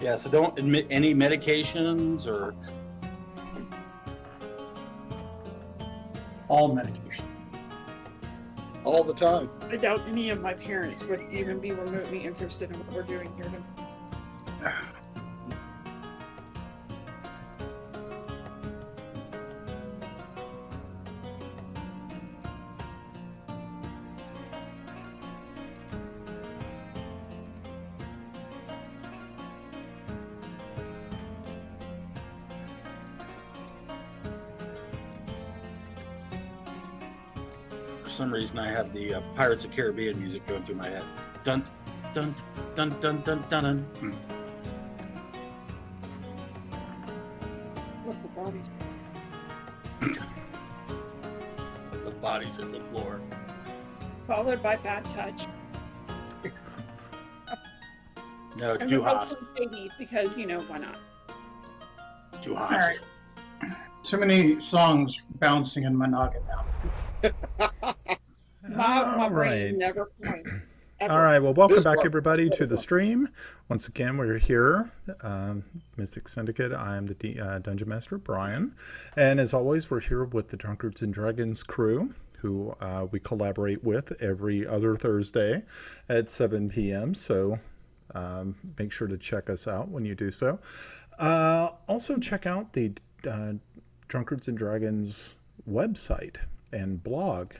Yeah, so don't admit any medications or. All medication. All the time. I doubt any of my parents would even be remotely interested in what we're doing here. For some reason, I have the Pirates of Caribbean music going through my head. Dun, dun, dun, dun, dun, dun, dun. What the bodies? The bodies at the floor. Followed by Bad Touch. No, And Du we're both Hast. from Katie because, why not? Du All Hast. right. Too many songs bouncing in my noggin now. My All brain right. never quite. Ever. All right. Well, welcome This back, one. everybody, That's to what the it was. stream. Once again, we're here, Mystic Syndicate. I am the Dungeon Master, Brian. And as always, we're here with the Drunkards and Dragons crew, who we collaborate with every other Thursday at 7 p.m. So make sure to check us out when you do so. Also, check out the Drunkards and Dragons website and blog.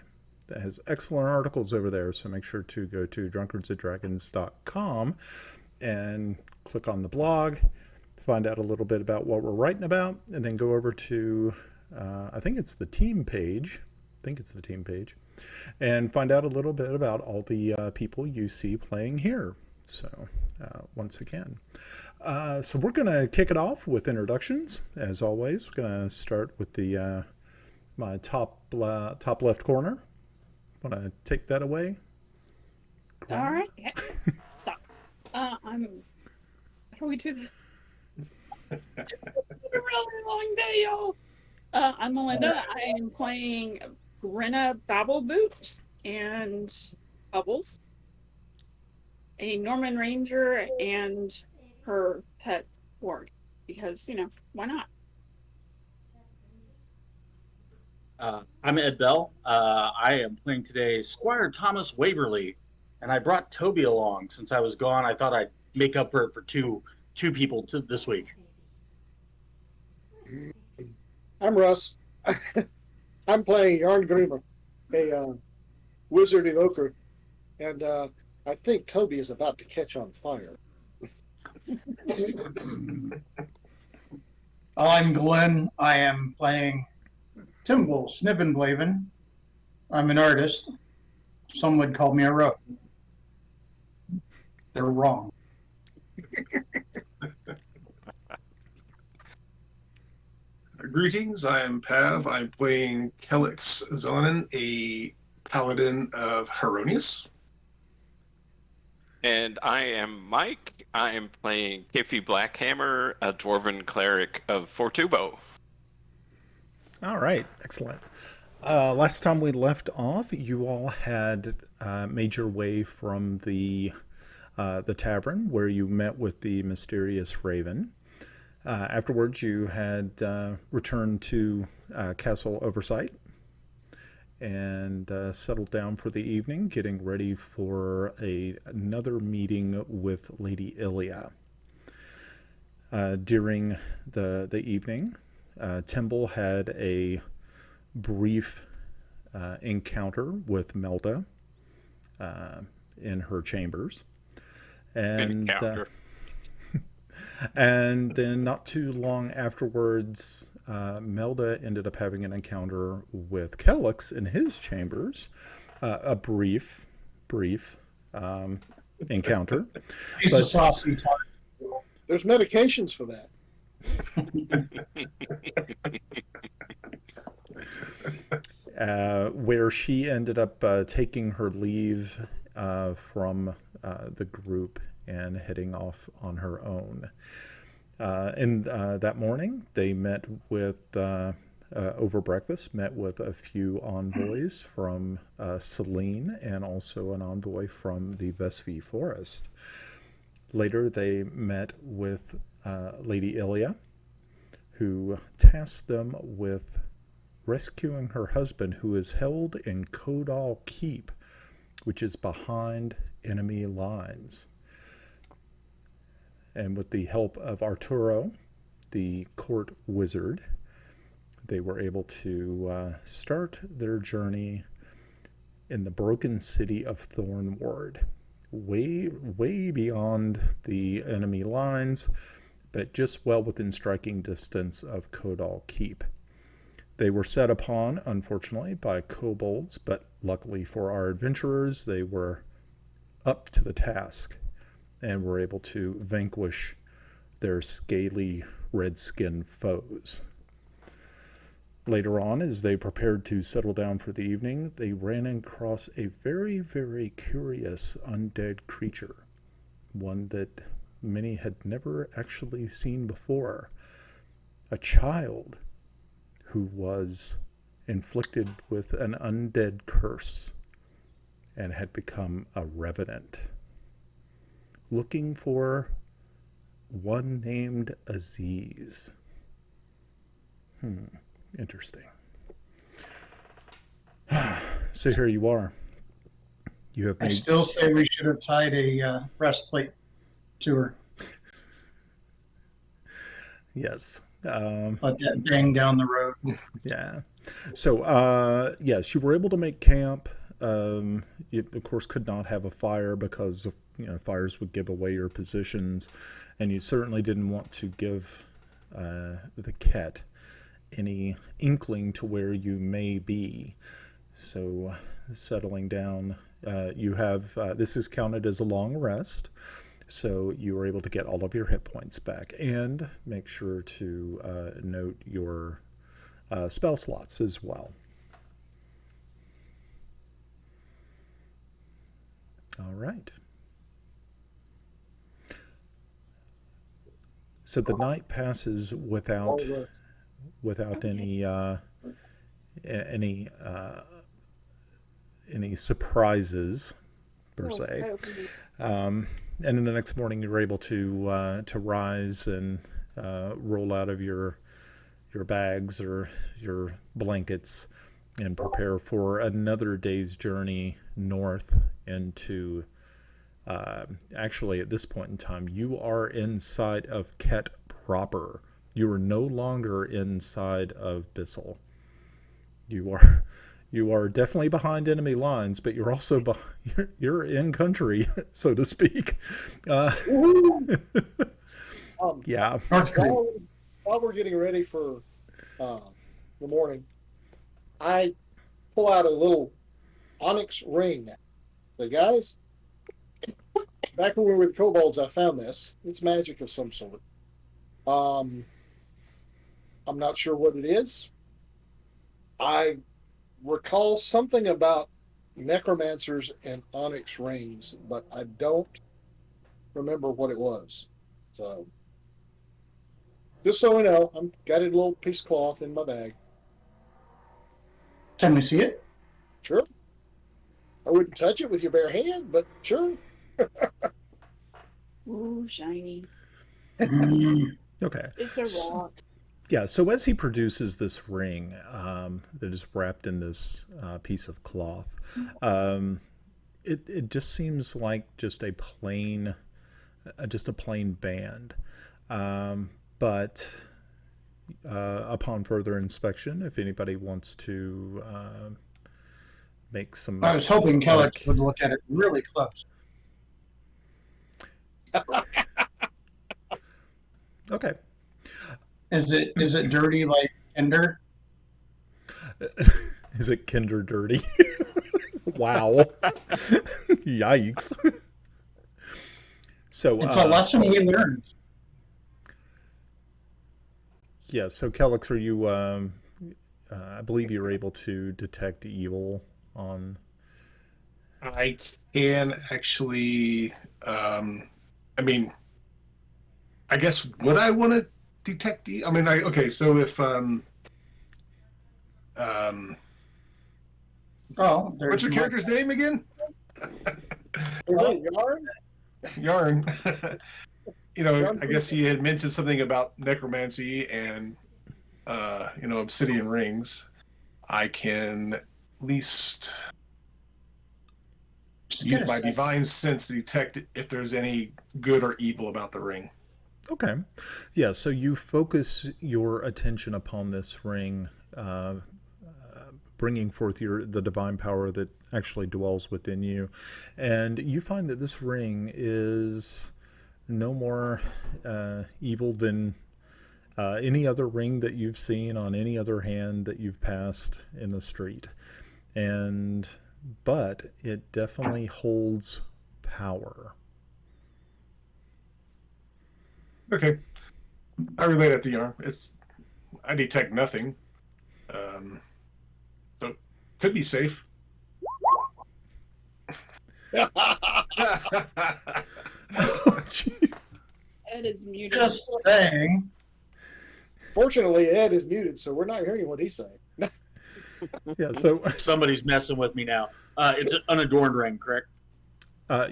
That has excellent articles over there, so make sure to go to drunkardsandragons.com and click on the blog to find out a little bit about what we're writing about, and then go over to I think it's the team page and find out a little bit about all the people you see playing here. So once again, so we're gonna kick it off with introductions. As always, we're gonna start with the my top left corner. Want to take that away? All right. Yeah. Stop. How do we do this? It's a really long day, y'all. I'm Melinda. I am playing Brenna Babble Boots and Bubbles, a Norman Ranger, and her pet warg. Because, why not? I'm Ed Bell. I am playing today Squire Thomas Waverly, and I brought Toby along since I was gone. I thought I'd make up for it for two people this week. I'm Russ. I'm playing Yarn Grima, a wizard evoker, and I think Toby is about to catch on fire. I'm Glenn. I am playing Timble Snibbenblaven. I'm an artist. Some would call me a rogue. They're wrong. Greetings, I am Pav. I'm playing Kelix Zonin, a paladin of Heronius. And I am Mike. I am playing Kiffy Blackhammer, a dwarven cleric of Fortubo. All right, excellent. Last time we left off, you all had made your way from the tavern where you met with the mysterious Raven. Afterwards, you had returned to Castle Oversight and settled down for the evening, getting ready for another meeting with Lady Ilia. During the evening, Timble had a brief encounter with Melda in her chambers. And and then not too long afterwards, Melda ended up having an encounter with Kelix in his chambers. A brief encounter. He's a saucy tart. There's medications for that. Where she ended up taking her leave from the group and heading off on her own. And that morning, they met with, over breakfast, met with a few envoys from Celene and also an envoy from the Vesvi Forest. Later, they met with Lady Ilia, who tasked them with rescuing her husband, who is held in Kodal Keep, which is behind enemy lines. And with the help of Arturo, the court wizard, they were able to start their journey in the broken city of Thornward, way beyond the enemy lines, but just well within striking distance of Kodal Keep. They were set upon, unfortunately, by kobolds, but luckily for our adventurers, they were up to the task and were able to vanquish their scaly red-skinned foes. Later on, as they prepared to settle down for the evening, they ran across a very, very curious undead creature, one that many had never actually seen before. A child who was inflicted with an undead curse and had become a revenant, looking for one named Aziz. Interesting. So here you are. You have I made... still say we should have tied a breastplate to her. Yes. Let that bang down the road. Yeah. So, yes, you were able to make camp. You, of course, could not have a fire because fires would give away your positions, and you certainly didn't want to give the cat any inkling to where you may be. So, settling down, you have this is counted as a long rest. So you were able to get all of your hit points back, and make sure to note your spell slots as well. All right. So the night passes without any surprises per se. And then the next morning, you were able to rise and roll out of your bags or your blankets and prepare for another day's journey north into. Actually, at this point in time, you are inside of Ket proper. You are no longer inside of Bissell. You are definitely behind enemy lines, but you're also you're in country, so to speak. Yeah. While we're getting ready for the morning, I pull out a little onyx ring. So, guys, back when we were with the kobolds, I found this. It's magic of some sort. I'm not sure what it is. I recall something about necromancers and onyx rings, but I don't remember what it was. So, just so we know, I've got a little piece of cloth in my bag. Can we see it? Sure. I wouldn't touch it with your bare hand, but sure. Ooh, shiny. Okay. It's a rock. Yeah, so as he produces this ring that is wrapped in this piece of cloth, it just seems like just a plain band. But upon further inspection, if anybody wants to make some... I was hoping Kellex would look at it really close. Okay. Is it dirty like Ender? Is it kinder dirty? Wow. Yikes. So it's a lesson we learned. Yeah, so Kellex, are you I believe you were able to detect evil on... I can actually I mean, I guess would I want to detect the... I mean, okay, so if Oh, what's your character's name again? Yarn? Yarn. You know, Yarn, I guess he had mentioned something about necromancy and obsidian rings. I can at least Just use get a my second. divine sense to detect if there's any good or evil about the ring. Okay. Yeah, so you focus your attention upon this ring, bringing forth the divine power that actually dwells within you. And you find that this ring is no more evil than any other ring that you've seen on any other hand that you've passed in the street. But it definitely holds power. Okay. I relate that to Yarn. I detect nothing. So could be safe. Oh, jeez. Ed is muted. Just saying. Fortunately, Ed is muted, so we're not hearing what he's saying. Yeah, so Somebody's messing with me now. It's an unadorned ring, correct?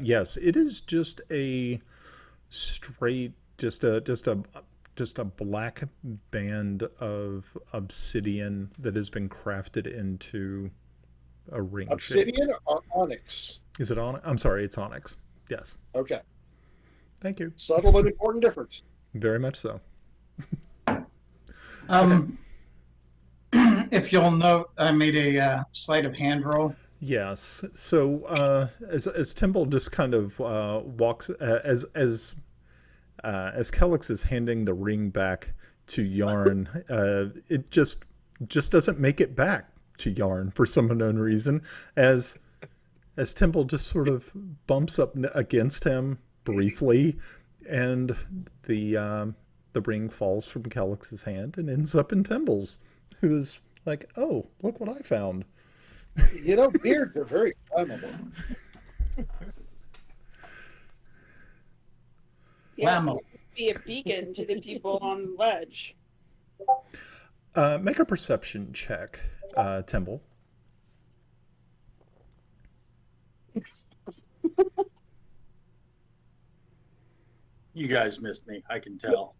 yes, it is just a straight, just a black band of obsidian that has been crafted into a ring shape. Obsidian or onyx? Is it on? I'm sorry, it's onyx. Yes. Okay. Thank you. Subtle but important difference. Very much so. If you'll note, I made a sleight of hand roll. Yes. So as Timble just kind of walks as Kellex is handing the ring back to Yarn, it just doesn't make it back to Yarn for some unknown reason. As Timble just sort of bumps up against him briefly, and the ring falls from Kellex's hand and ends up in Timble's, who is like, "Oh, look what I found." You know, beards are very flammable. Yeah, Flammable. be a beacon to the people on the ledge. Make a perception check, Timble. You guys missed me. I can tell.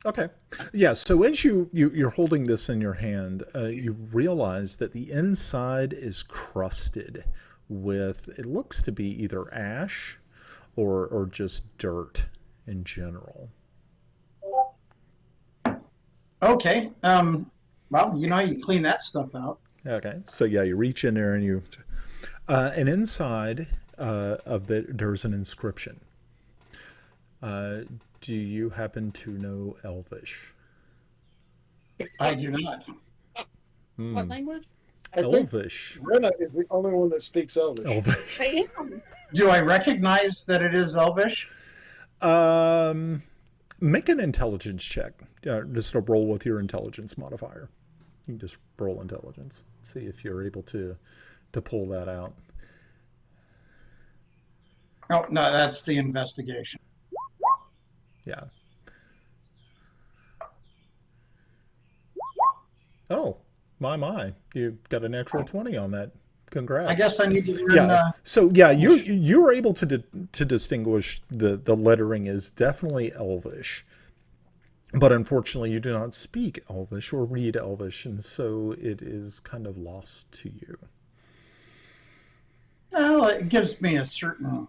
Okay. Yeah, so as you're holding this in your hand, you realize that the inside is crusted with, it looks to be either ash or just dirt in general. Okay. Well, you know how you clean that stuff out. Okay. So yeah, you reach in there and inside there's an inscription. Do you happen to know Elvish? I do not. What language? I think Elvish. Brenna is the only one that speaks Elvish. Elvish. I am. Do I recognize that it is Elvish? Make an intelligence check. Just a roll with your intelligence modifier. You can just roll intelligence. See if you're able to pull that out. Oh, no, that's the investigation. Yeah. Oh, my. You got a natural 20 on that. Congrats. I guess I need to learn. Yeah. So yeah, you're able to distinguish the lettering is definitely Elvish, but unfortunately you do not speak Elvish or read Elvish, and so it is kind of lost to you. Well, it gives me a certain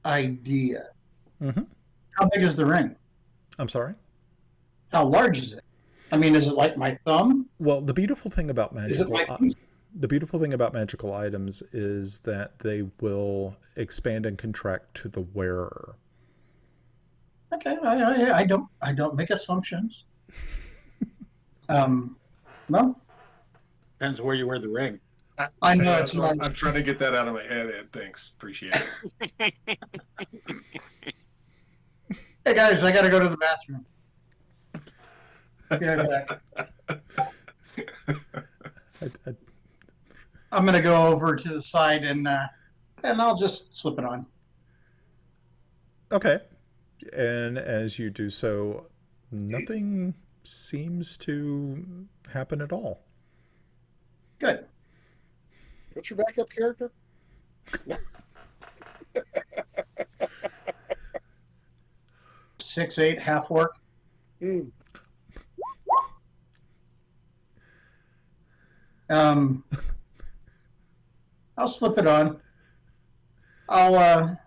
idea. Mm-hmm. How big is the ring? I'm sorry. How large is it? I mean, is it like my thumb? Well, the beautiful thing about Is it magical like the beautiful thing about magical items is that they will expand and contract to the wearer. Okay, I don't make assumptions. Well, Depends where you wear the ring. I know it's I'm large. trying to get that out of my head, Ed. Thanks. Appreciate it. Hey guys, I got to go to the bathroom. Yeah, I'm gonna go over to the side and I'll just slip it on. Okay. And as you do so, nothing seems to happen at all. Good. What's your backup character? 6'8", half orc. Hmm. I'll slip it on. I'll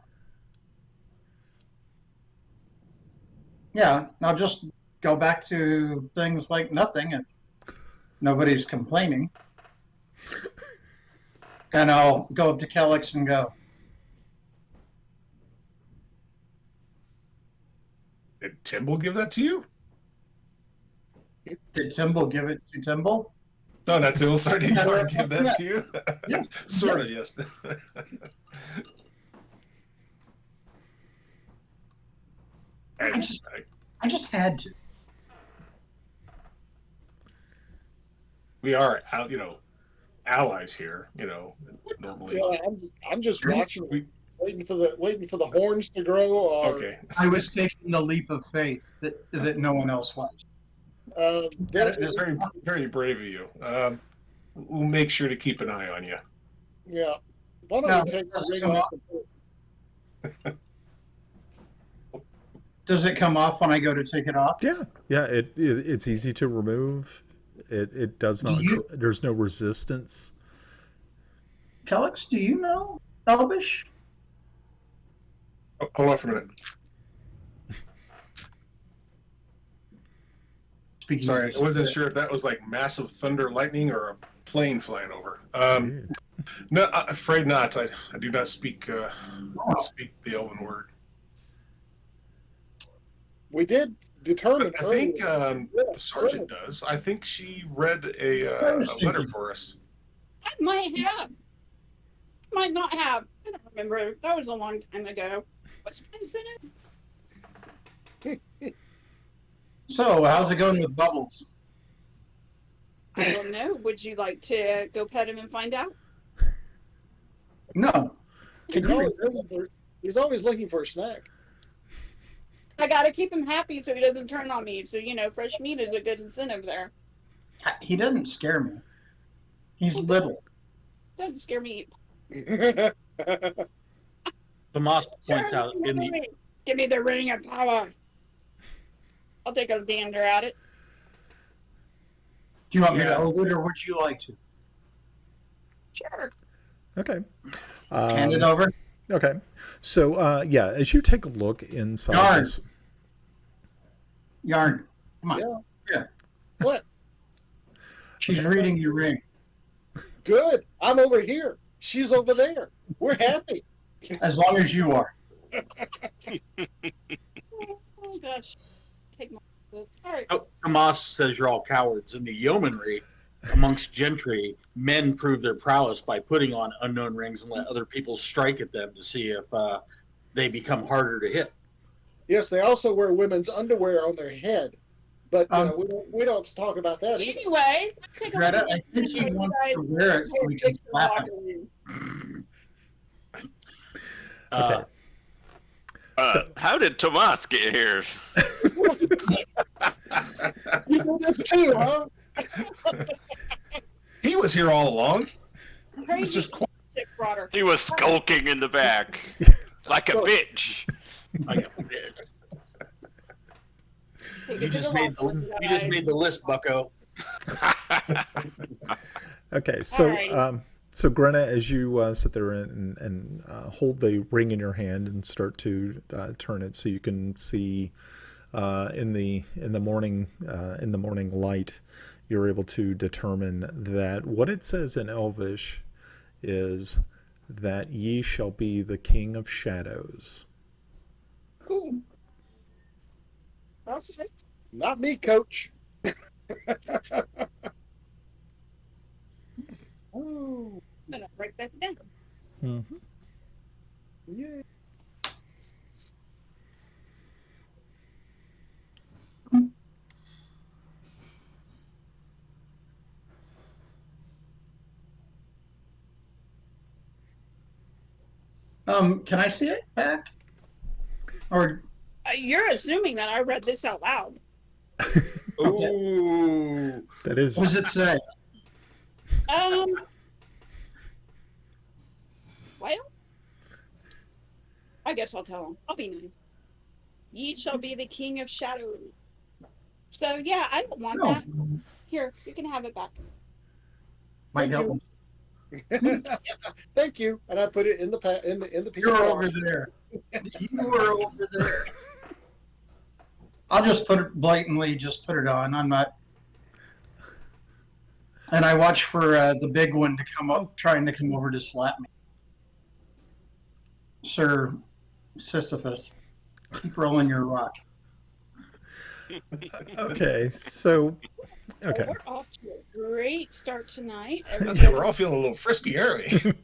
just go back to things like nothing if nobody's complaining. And I'll go up to Kellex and go, Did Timble give that to you? did Timble give it to Timble? No, not Timble. Sorry, did Yarn give that to you? Yeah. Sort of, yes. I just had to. We are out, allies here. Normally. Yeah, I'm just watching, waiting for the horns to grow. Or, Okay. I was taking the leap of faith that no one else was. That's very, very brave of you. We'll make sure to keep an eye on you. Yeah. Why don't Now, we take the does it ring come off off? Does it come off when I go to take it off? Yeah. It's easy to remove. It does not. There's no resistance. Kellex, do you know Elvish? Oh, hold on for a minute. Speaking Sorry, of I wasn't sure if that was like massive thunder, lightning, or a plane flying over. No, I'm afraid not. I do not speak the Elven word. We did determine. I think the sergeant does. I think she read a letter for us. I might have. Might not have. I don't remember. That was a long time ago. What's in it? So, how's it going with Bubbles? I don't know. Would you like to go pet him and find out? No. He's always looking for a snack. I gotta keep him happy so he doesn't turn on me. So, fresh meat is a good incentive there. He doesn't scare me. He's little. Doesn't scare me. Tomas points out in the Give me the ring of power. I'll take a gander at it. Do you want me to hold it, or would you like to? Sure. Okay. Hand it over. Okay. So, as you take a look inside Yarn. this... Yarn. Come on. Yeah. What? She's reading your ring. Good. I'm over here. She's over there. We're happy. As long as you are. Oh, gosh. Take my... All right. Tomas says you're all cowards. In the yeomanry, amongst gentry, men prove their prowess by putting on unknown rings and let other people strike at them to see if they become harder to hit. Yes, they also wear women's underwear on their head. But we don't talk about that either. Anyway, let's take a Greta, look at I think he wants to wear it so we can slap him. Okay. How did Tomas get here? You know this too, huh? He was here all along. Crazy. It's just He was skulking in the back like a bitch. Like a bitch. You just made the list, Bucko. Okay, so Alright. so Grenna, as you sit there and hold the ring in your hand and start to turn it, so you can see in the morning light, you're able to determine that what it says in Elvish is that ye shall be the king of shadows. Cool. Not me, coach. Oh, I'm gonna write that down. Mm-hmm. yeah. Can I see it back? Or You're assuming that I read this out loud. Ooh. That is what does it say? Well, I guess I'll tell him. I'll be nice. Ye shall be the king of shadows. So yeah, I don't want No, that. Here, you can have it back. might Thank help. you. Thank you. And I put it in the piece You're of over there. You were over there. I'll just put it blatantly. Just put it on. I'm not. And I watch for the big one to come up, trying to come over to slap me. Sir Sisyphus, keep rolling your rock. Okay, so okay. Well, we're off to a great start tonight. That's it. We're all feeling a little frisky, aren't we?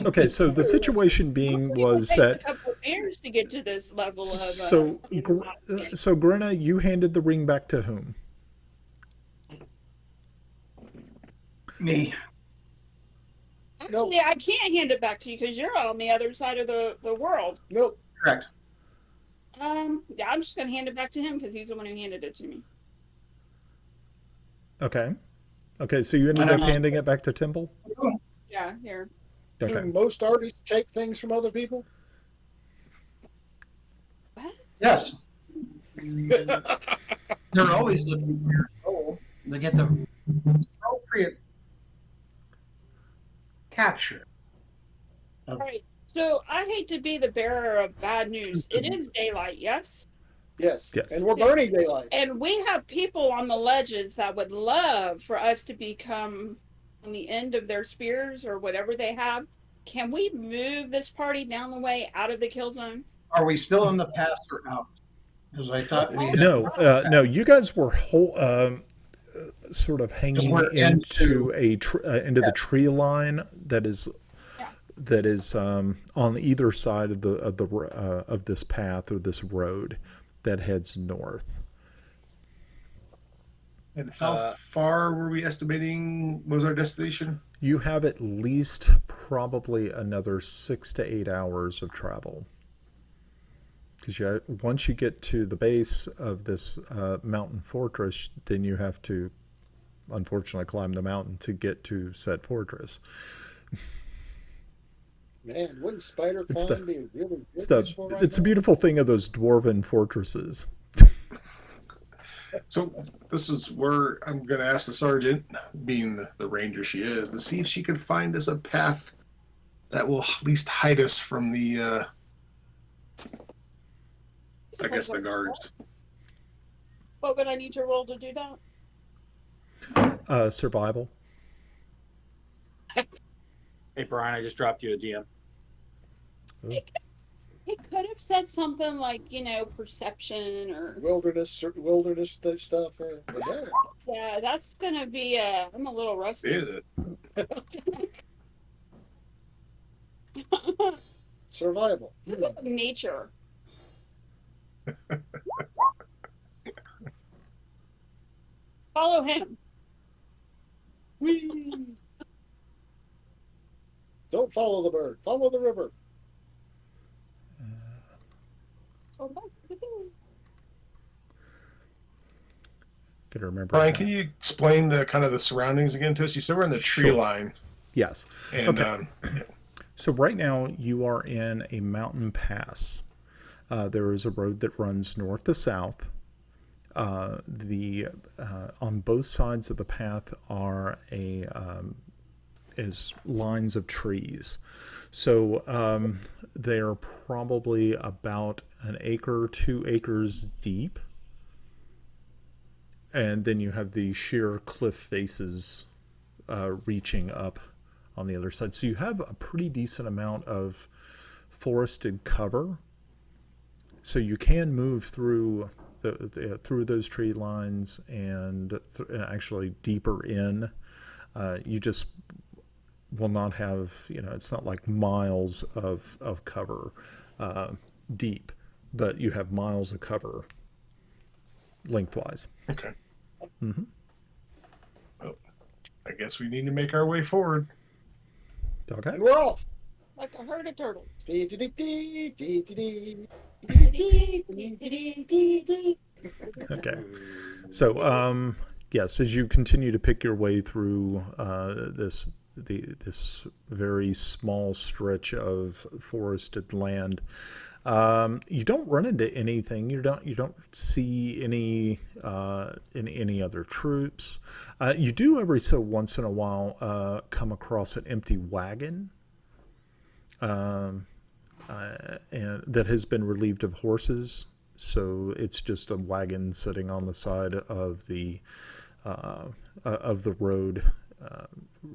Okay, so the situation being was It takes that a couple of years to get to this level of. so so Grinna, you handed the ring back to whom? Me. Actually, I can't hand it back to you because you're on the other side of the world. Nope. Correct. Yeah, I'm just gonna hand it back to him because he's the one who handed it to me. Okay. Okay, so you ended And up I'm not- handing it back to Temple? Yeah, here. Okay. Do most artists take things from other people? Yes. They're always looking for your soul to get the appropriate capture. All right. So I hate to be the bearer of bad news. It is daylight, yes? Yes. Yes. And we're burning daylight. And we have people on the ledges that would love for us to become on the end of their spears or whatever they have. Can we move this party down the way out of the kill zone? Are we still in the past or out? Because I thought we had No, you guys were sort of hanging we're into into the tree line that is on either side of of this path or this road that heads north. And how far were we estimating was our destination? You have at least probably another 6 to 8 hours of travel. Because once you get to the base of this mountain fortress, then you have to, unfortunately, climb the mountain to get to said fortress. Man, wouldn't spider climb be really It's useful right it's a now? beautiful thing of those dwarven fortresses. So this is where I'm going to ask the sergeant, being the ranger she is, to see if she can find us a path that will at least hide us from the, I guess, the guards. What would I need to roll to do that? Survival. Hey, Brian, I just dropped you a DM. It could have said something like, perception or. Wilderness stuff. Or whatever. Yeah, that's gonna be. I'm a little rusty. Is it? Survival. Nature. Follow him. Whee! Don't follow the bird. Follow the river. Go back to the thing. Gotta remember. Brian, can you explain the kind of the surroundings again to us? You said we're in the tree Sure. line. Yes. And Okay. So right now you are in a mountain pass. There is a road that runs north to south. On both sides of the path are is lines of trees. So they're probably about 1 acre, 2 acres deep. And then you have the sheer cliff faces reaching up on the other side. So you have a pretty decent amount of forested cover. So you can move through through those tree lines and actually deeper in. You just will not have, it's not like miles of cover deep, but you have miles of cover lengthwise. okay. Mm-hmm. Well, I guess we need to make our way forward. Okay. And we're off. Like a herd of turtles. Okay. So, yes, as you continue to pick your way through this this very small stretch of forested land. You don't run into anything. You don't see any other troops. You do every so once in a while come across an empty wagon, and that has been relieved of horses. So it's just a wagon sitting on the side of the road,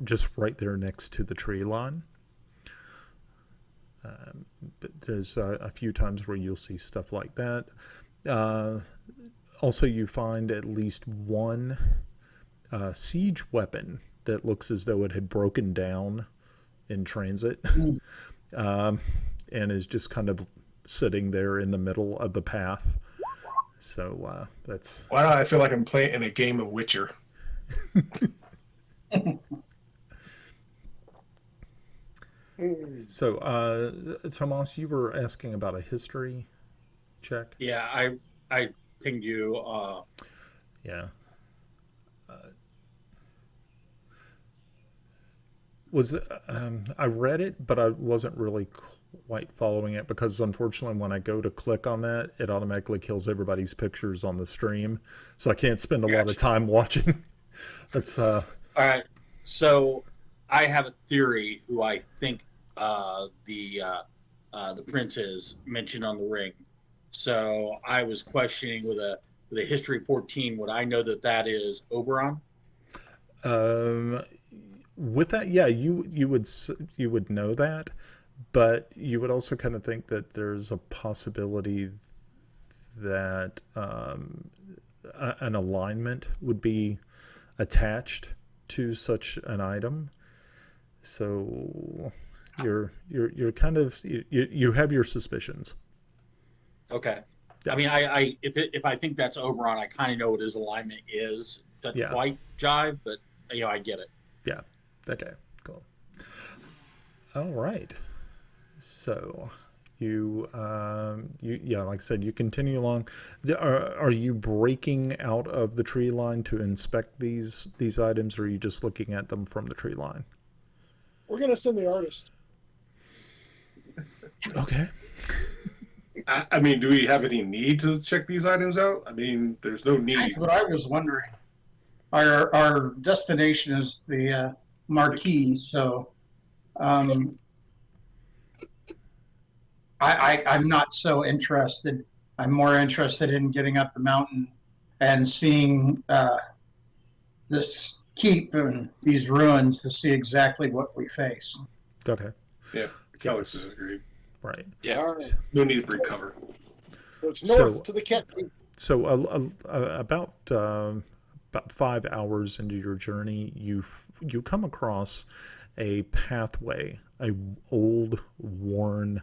just right there next to the tree line. But there's a few times where you'll see stuff like that. Also, you find at least one siege weapon that looks as though it had broken down in transit, and is just kind of sitting there in the middle of the path. So that's... Wow, I feel like I'm playing in a game of Witcher. So, Tomas, you were asking about a history check? Yeah, I pinged you. Yeah. Was I read it, but I wasn't really quite following it because unfortunately, when I go to click on that, it automatically kills everybody's pictures on the stream, so I can't spend a lot of time watching. That's All right. So I have a theory who I think the prince is mentioned on the ring. So I was questioning with a history 14. Would I know that is Oberon? With that, yeah, you would know that, but you would also kind of think that there's a possibility that an alignment would be attached to such an item. So you're kind of you have your suspicions. Okay. Yeah. I mean, I if I think that's Oberon, I kind of know what his alignment is. Doesn't quite jive, but I get it. Yeah. Okay. Cool. All right. So you yeah, like I said, you continue along. Are you breaking out of the tree line to inspect these items, or are you just looking at them from the tree line? We're gonna send the artist. Okay. I mean, do we have any need to check these items out? I mean, there's no need. That's what I was wondering. Our destination is the marquee, so I'm not so interested. I'm more interested in getting up the mountain and seeing this keep and these ruins to see exactly what we face. Okay. Yeah, Kelly's is agreed. Right. Yeah. All right. No need to recover. So it's north So- to the cat. So about 5 hours into your journey, you come across a pathway, a old, worn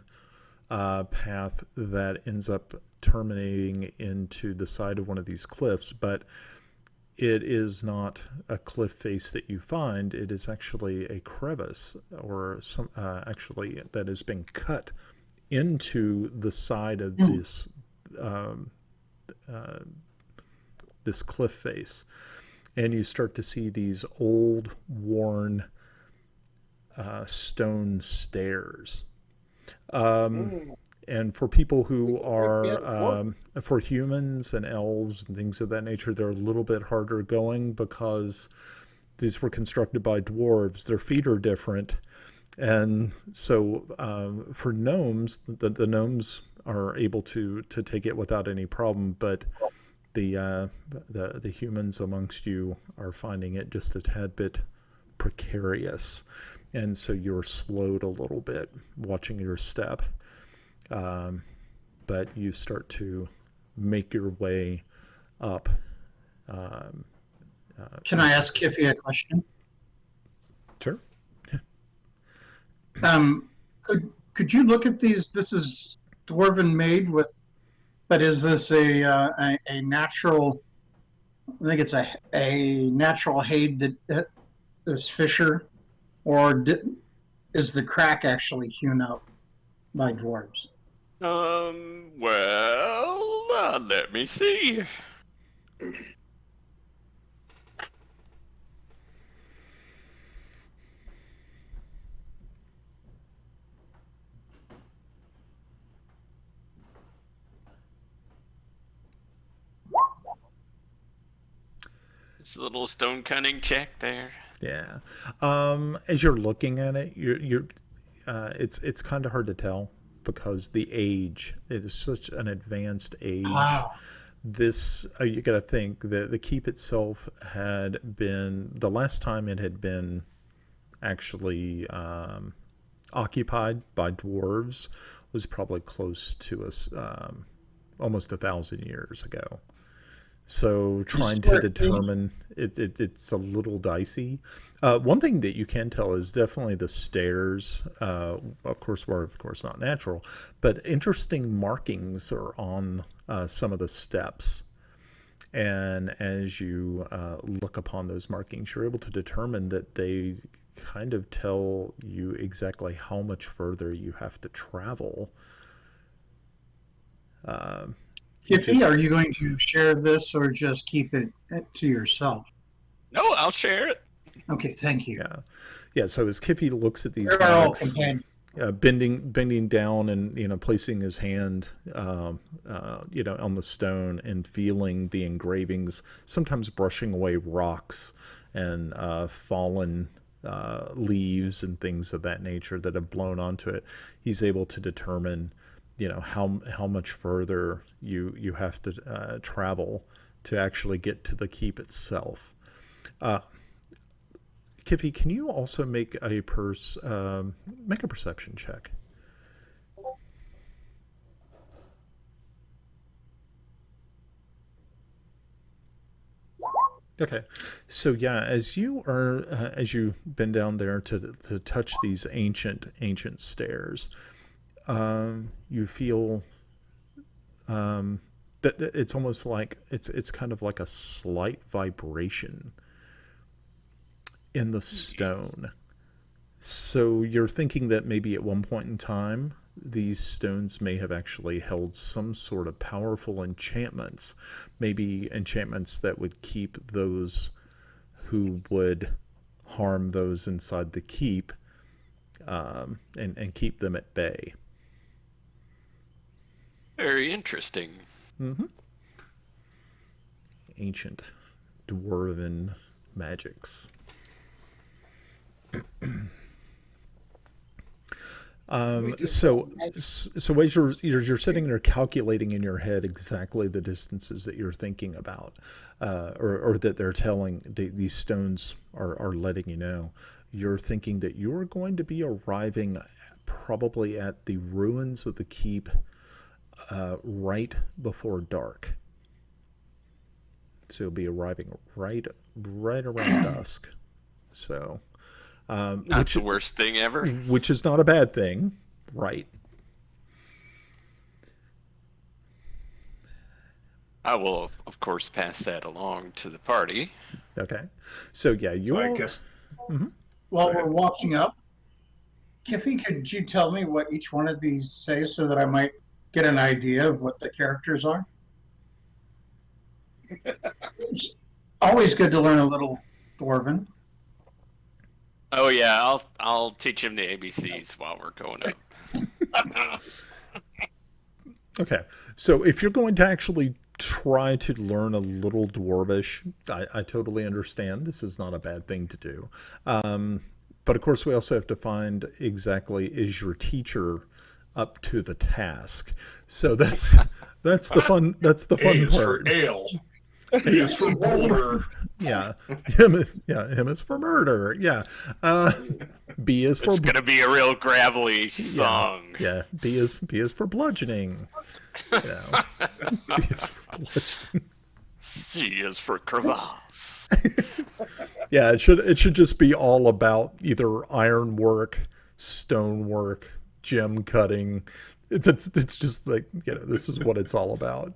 path that ends up terminating into the side of one of these cliffs, but it is not a cliff face that you find. It is actually a crevice, or some actually that has been cut into the side of this this cliff face, and you start to see these old, worn stone stairs. And for people who are, for humans and elves and things of that nature, they're a little bit harder going because these were constructed by dwarves. Their feet are different. And so for gnomes, the gnomes are able to take it without any problem, but the humans amongst you are finding it just a tad bit precarious. And so you're slowed a little bit watching your step. But you start to make your way up. Can I ask Kiffy a question? Sure. Could you look at these? This is dwarven made with, but is this a natural? I think it's a natural hade that this fissure, or is the crack actually hewn out by dwarves? Well, let me see. It's a little stone cunning check there. Yeah. As you're looking at it, it's kind of hard to tell because the age, it is such an advanced age. Wow. This you got to think that the keep itself had been the last time it had been actually occupied by dwarves was probably close to us almost 1,000 years ago. So trying to determine it's a little dicey. One thing that you can tell is definitely the stairs. Of course, were of course not natural, but interesting markings are on some of the steps. And as you look upon those markings, you're able to determine that they kind of tell you exactly how much further you have to travel. Kiffy, are you going to share this or just keep it to yourself? No, I'll share it. Okay, thank you. Yeah. So as Kiffy looks at these They're all marks, companions. bending down and placing his hand on the stone and feeling the engravings, sometimes brushing away rocks and fallen leaves and things of that nature that have blown onto it. He's able to determine how much further you have to travel to actually get to the keep itself. Kiffy, can you also make a perception check? Okay, so yeah, as you bend down there to touch these ancient stairs, you feel that it's almost like it's kind of like a slight vibration in the stone. So you're thinking that maybe at one point in time these stones may have actually held some sort of powerful enchantments, maybe enchantments that would keep those who would harm those inside the keep and keep them at bay. Very interesting. Mm-hmm. Ancient dwarven magics. So as you're sitting there calculating in your head exactly the distances that you're thinking about, or that they're telling these stones are letting you know, you're thinking that you're going to be arriving probably at the ruins of the keep right before dark. So you'll be arriving right around dusk. So. Not the worst thing ever. Which is not a bad thing, right? I will, of course, pass that along to the party. Okay. So yeah, I guess. Mm-hmm. While we're walking up, Kiffy, could you tell me what each one of these say so that I might get an idea of what the characters are? It's always good to learn a little Dwarven. Oh yeah, I'll teach him the ABCs while we're going up. Okay, so if you're going to actually try to learn a little Dwarvish, I totally understand. This is not a bad thing to do. But of course, we also have to find exactly, is your teacher up to the task? So that's the fun A part. For ale. A is for boulder. Yeah, M is for murder. Yeah, B is for. It's gonna be a real gravelly song. Yeah, B is for bludgeoning. B is for bludgeoning. C is for crevasse. Yeah, it should just be all about either ironwork, stonework, gem cutting. It's just like, this is what it's all about.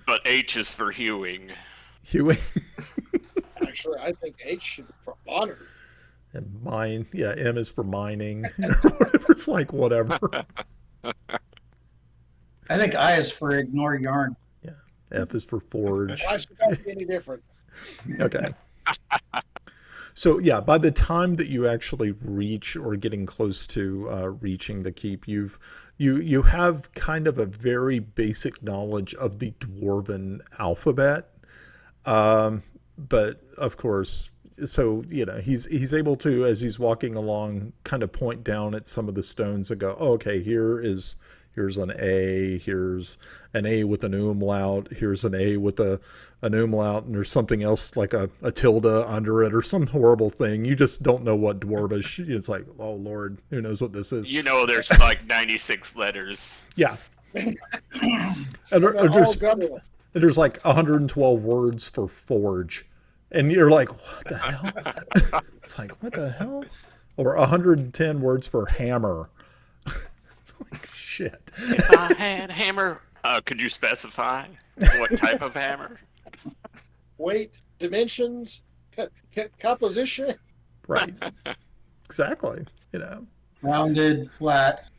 But H is for hewing. Hewing. Actually, I think H should be for honor. And mine, M is for mining. It's like whatever. I think I is for ignore yarn. Yeah, F is for forge. Why should that be any different? Okay. So yeah, by the time that you actually reach or getting close to reaching the keep, you have kind of a very basic knowledge of the Dwarven alphabet. but of course, so he's able to, as he's walking along, kind of point down at some of the stones and go, oh, okay, here's an A, here's an A with an umlaut, here's an A with an umlaut, and there's something else like a tilde under it or some horrible thing. You just don't know what dwarvish. It's like, oh Lord, who knows what this is? There's like 96 letters. Yeah. And there's like 112 words for forge. And you're like, what the hell? It's like, what the hell? Or 110 words for hammer. It's like, shit. If I had a hammer, could you specify what type of hammer? Weight, dimensions, composition. Right. Exactly. Rounded, flat,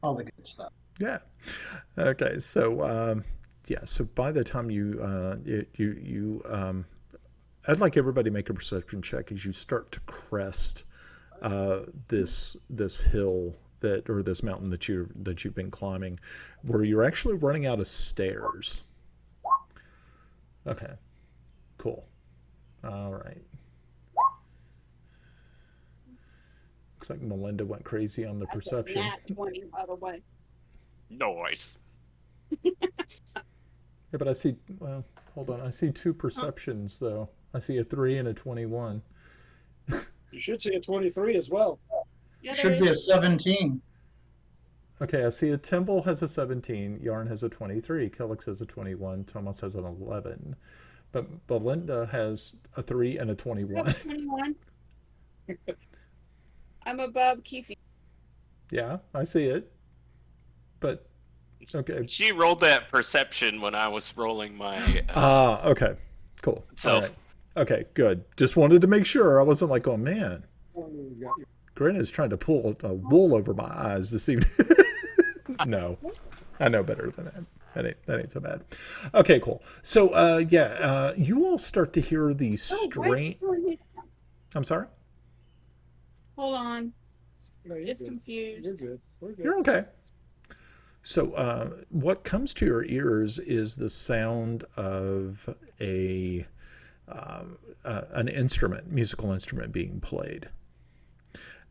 all the good stuff. Yeah. Okay. So, so by the time I'd like everybody to make a perception check as you start to crest this hill or this mountain that you've been climbing, where you're actually running out of stairs. Okay. Cool. All right. Looks like Melinda went crazy on the perception. Nat 20, by the way. Noise. Yeah, but I see. Well, hold on. I see 2 perceptions though. I see a 3 and a 21. You should see a 23 as well. Yeah, Should be a 17. Okay, I see a Timble has a 17, Yarn has a 23, Kellix has a 21, Thomas has an 11, but Belinda has a 3 and a 21. 21. I'm above Keefe. Yeah, I see it. But okay. She rolled that perception when I was rolling my. Okay, cool. So. All right. Okay, good. Just wanted to make sure. I wasn't like, oh man, Granna's trying to pull a wool over my eyes this evening. No, I know better than that. That ain't so bad. Okay, cool. So, you all start to hear these strange. I'm sorry. Hold on. No, you're It's good. confused. You're good. We're good. You're okay. So, what comes to your ears is the sound of an instrument, musical instrument being played,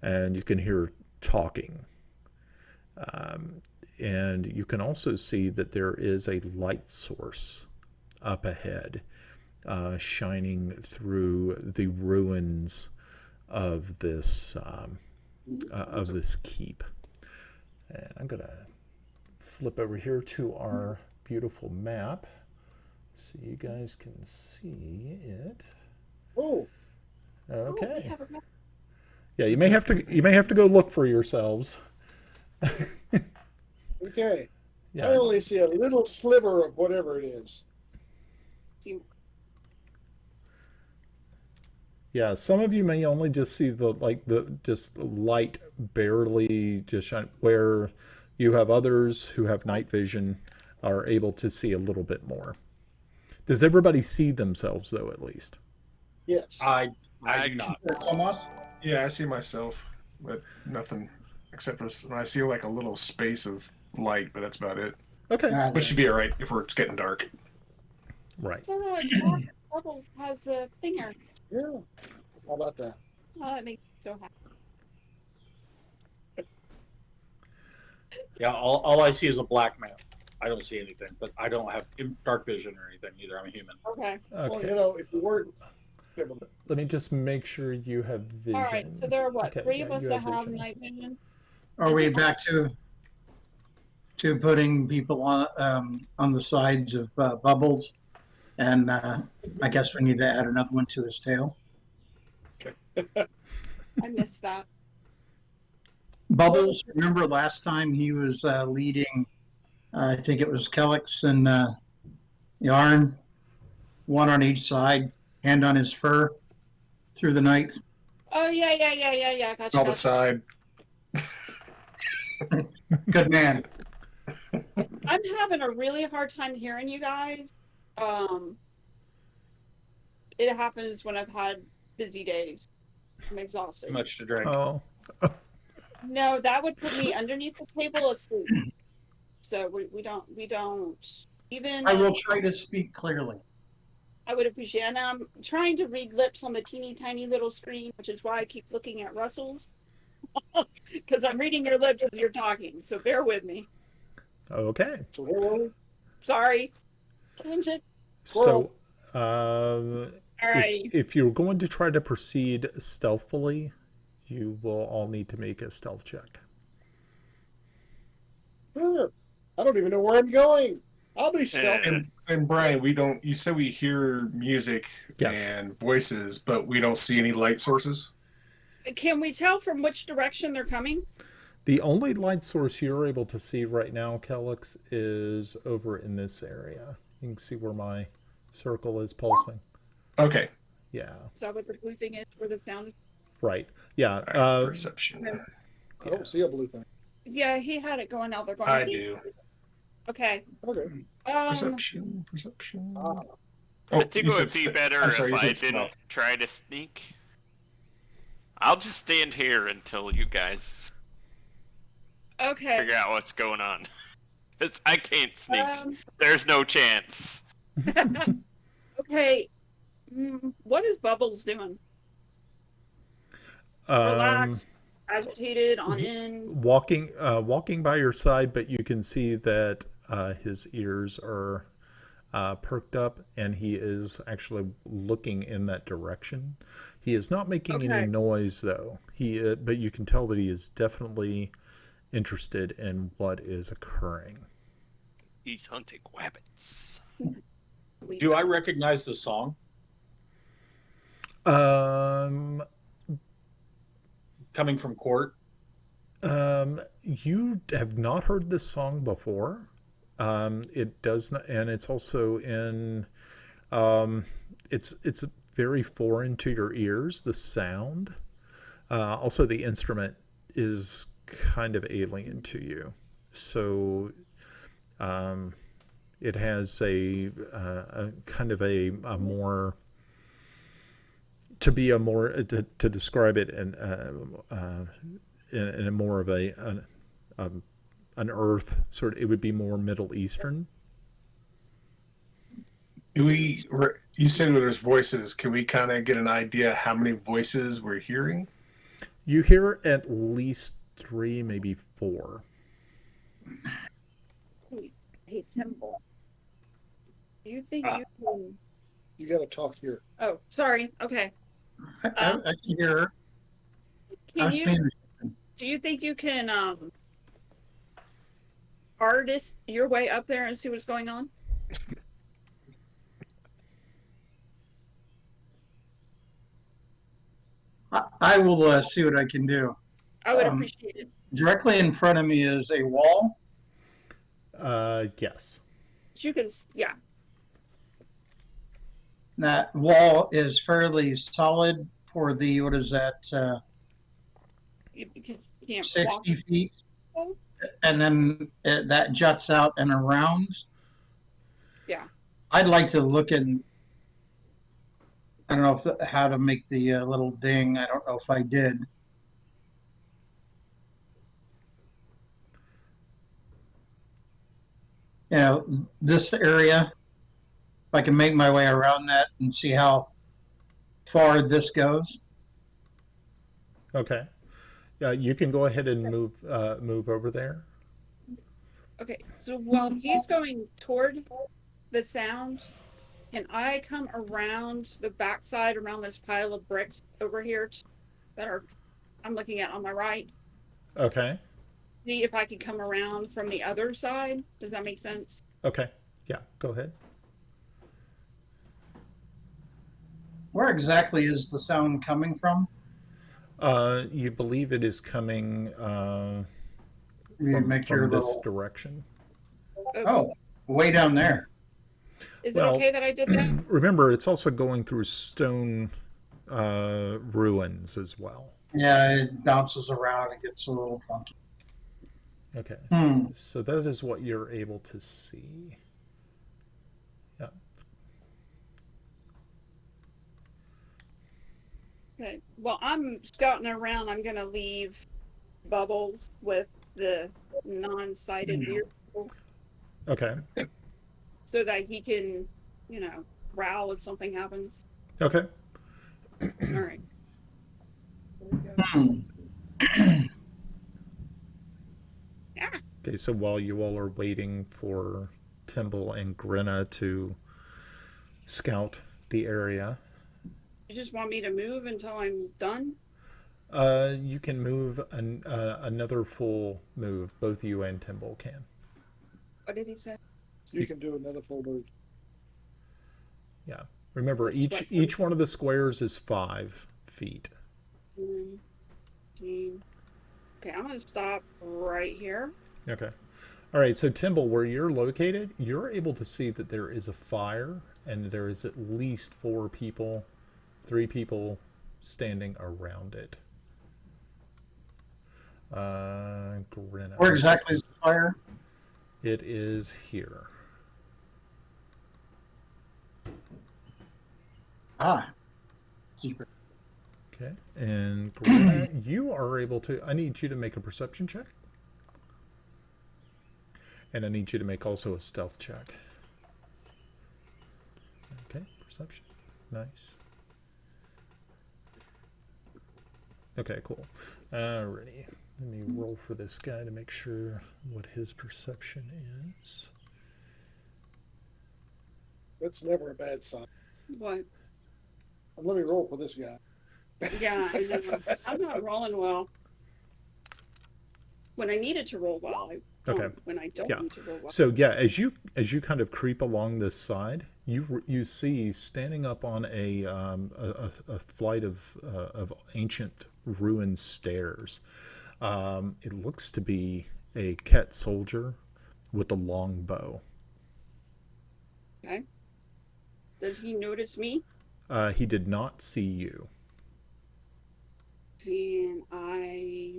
and you can hear talking. And you can also see that there is a light source up ahead, shining through the ruins of this keep. And I'm gonna flip over here to our beautiful map so you guys can see it. Oh, Okay. Yeah, you may have to go look for yourselves. okay. Yeah. I only see a little sliver of whatever it is. Yeah, some of you may only just see the just light barely just shine, where you have others who have night vision are able to see a little bit more. Does everybody see themselves though, at least? Yes. I do not. Thomas? Yeah, I see myself, but nothing except for this. I see like a little space of light, but that's about it. Okay. Which should be all right if it's getting dark. Right. Bubbles has a finger. Yeah. How about that? Oh, that makes me so happy. Yeah, all I see is a black man. I don't see anything, but I don't have dark vision or anything either. I'm a human. Okay. Well, Okay. if you were. Let me just make sure you have vision. All right. So there are what? Okay, 3 yeah, of us you that have have vision. night vision. Are we back to putting people on the sides of Bubbles? And I guess we need to add another one to his tail. I missed that. Bubbles, remember last time he was leading, I think it was Kellix and Yarn, one on each side, hand on his fur through the night. Oh yeah. Gotcha. On the side. Good man. I'm having a really hard time hearing you guys. It happens when I've had busy days. I'm exhausted. Too much to drink. Oh. No, that would put me underneath the table asleep. So we don't even. I will try to speak clearly. I would appreciate it. And I'm trying to read lips on the teeny tiny little screen, which is why I keep looking at Russell's. Because I'm reading your lips as you're talking, so bear with me. Okay. So where were we? Sorry. Tangent. So, Alrighty. if you're going to try to proceed stealthily, you will all need to make a stealth check. Sure. I don't even know where I'm going. I'll be stealth. And Brian, we don't. You said we hear music Yes. and voices, but we don't see any light sources. Can we tell from which direction they're coming? The only light source you're able to see right now, Kellex, is over in this area. You can see where my circle is pulsing. Okay. Yeah. Is that what the blue thing is, where the sound is? Right. Yeah. All right, perception. I don't see a blue thing. Yeah, he had it going out. They're going. I do. Okay. Okay. Perception. Perception. I think you it would said be st- better I'm sorry, if you I said didn't stealth. try to sneak. I'll just stand here until you guys Okay. figure out what's going on. Because I can't sneak. Um, There's no chance. okay. What is Bubbles doing? Relaxed, agitated, on end. Walking by your side, but you can see that his ears are perked up, and he is actually looking in that direction. He is not making any Okay. noise, though. But you can tell that he is definitely interested in what is occurring. He's hunting rabbits. Do I recognize the song Um, coming from court? you have not heard this song before. It does not, and it's also in. It's very foreign to your ears. The sound, also the instrument is kind of alien to you. So, it has a kind of a more to describe it in a more of an earth sort of, it would be more Middle Eastern. You said there's voices. Can we kind of get an idea how many voices we're hearing? You hear at least 3, maybe 4. Hey, Temple. Do you think you can? You got to talk here. Oh, sorry. Okay. I can hear her. I Can was you? paying Do you think you can artist your way up there and see what's going on? I will see what I can do. I would appreciate it. Directly in front of me is a wall. Yes. You can, yeah. That wall is fairly solid for the, what is that, You can't 60 feet. walk. And then that juts out and around. Yeah. I'd like to look in. I don't know how to make the little ding. I don't know if I did. You know, this area, if I can make my way around that and see how far this goes. Okay. You can go ahead and move over there. Okay, so while he's going toward the sound, can I come around the backside around this pile of bricks over here that are I'm looking at on my right? Okay. See if I can come around from the other side. Does that make sense? Okay. Yeah, go ahead. Where exactly is the sound coming from? You believe it is coming You make your from this little. direction. Oh, way down there. Is Well, it okay that I did that? Remember, it's also going through stone ruins as well. Yeah, it bounces around. It gets a little funky. Okay. Hmm. So that is what you're able to see. Yeah. Okay. Well, I'm scouting around. I'm gonna leave Bubbles with the non-sighted ear Okay. so that he can, growl if something happens. Okay. All right. Hmm. Yeah. Okay, so while you all are waiting for Timble and Grinna to scout the area, You just want me to move until I'm done? you can move another full move. Both you and Timble can. What did he say? You can do another full move. Yeah. Remember, That's each what- each one of the squares is 5 feet. 10, 15. Okay, I'm gonna stop right here. Okay. All right, so Timble, where you're located, you're able to see that there is a fire and there is at least 4 people, 3 people standing around it. Grinna. Where exactly is the fire? It is here. Ah, secret. Okay. And Grinna, you are able to. I need you to make a perception check. And I need you to make also a stealth check. Okay, perception. Nice. Okay, cool. Alrighty. Let me roll for this guy to make sure what his perception is. That's never a bad sign. What? Let me roll for this guy. Yeah, I'm not rolling well. When I needed to roll well, I don't. Okay. When I don't Yeah. need to roll well. So yeah, as you kind of creep along this side, you see standing up on a flight of ancient ruined stairs. It looks to be a Ket soldier with a long bow. Okay. Does he notice me? He did not see you. And I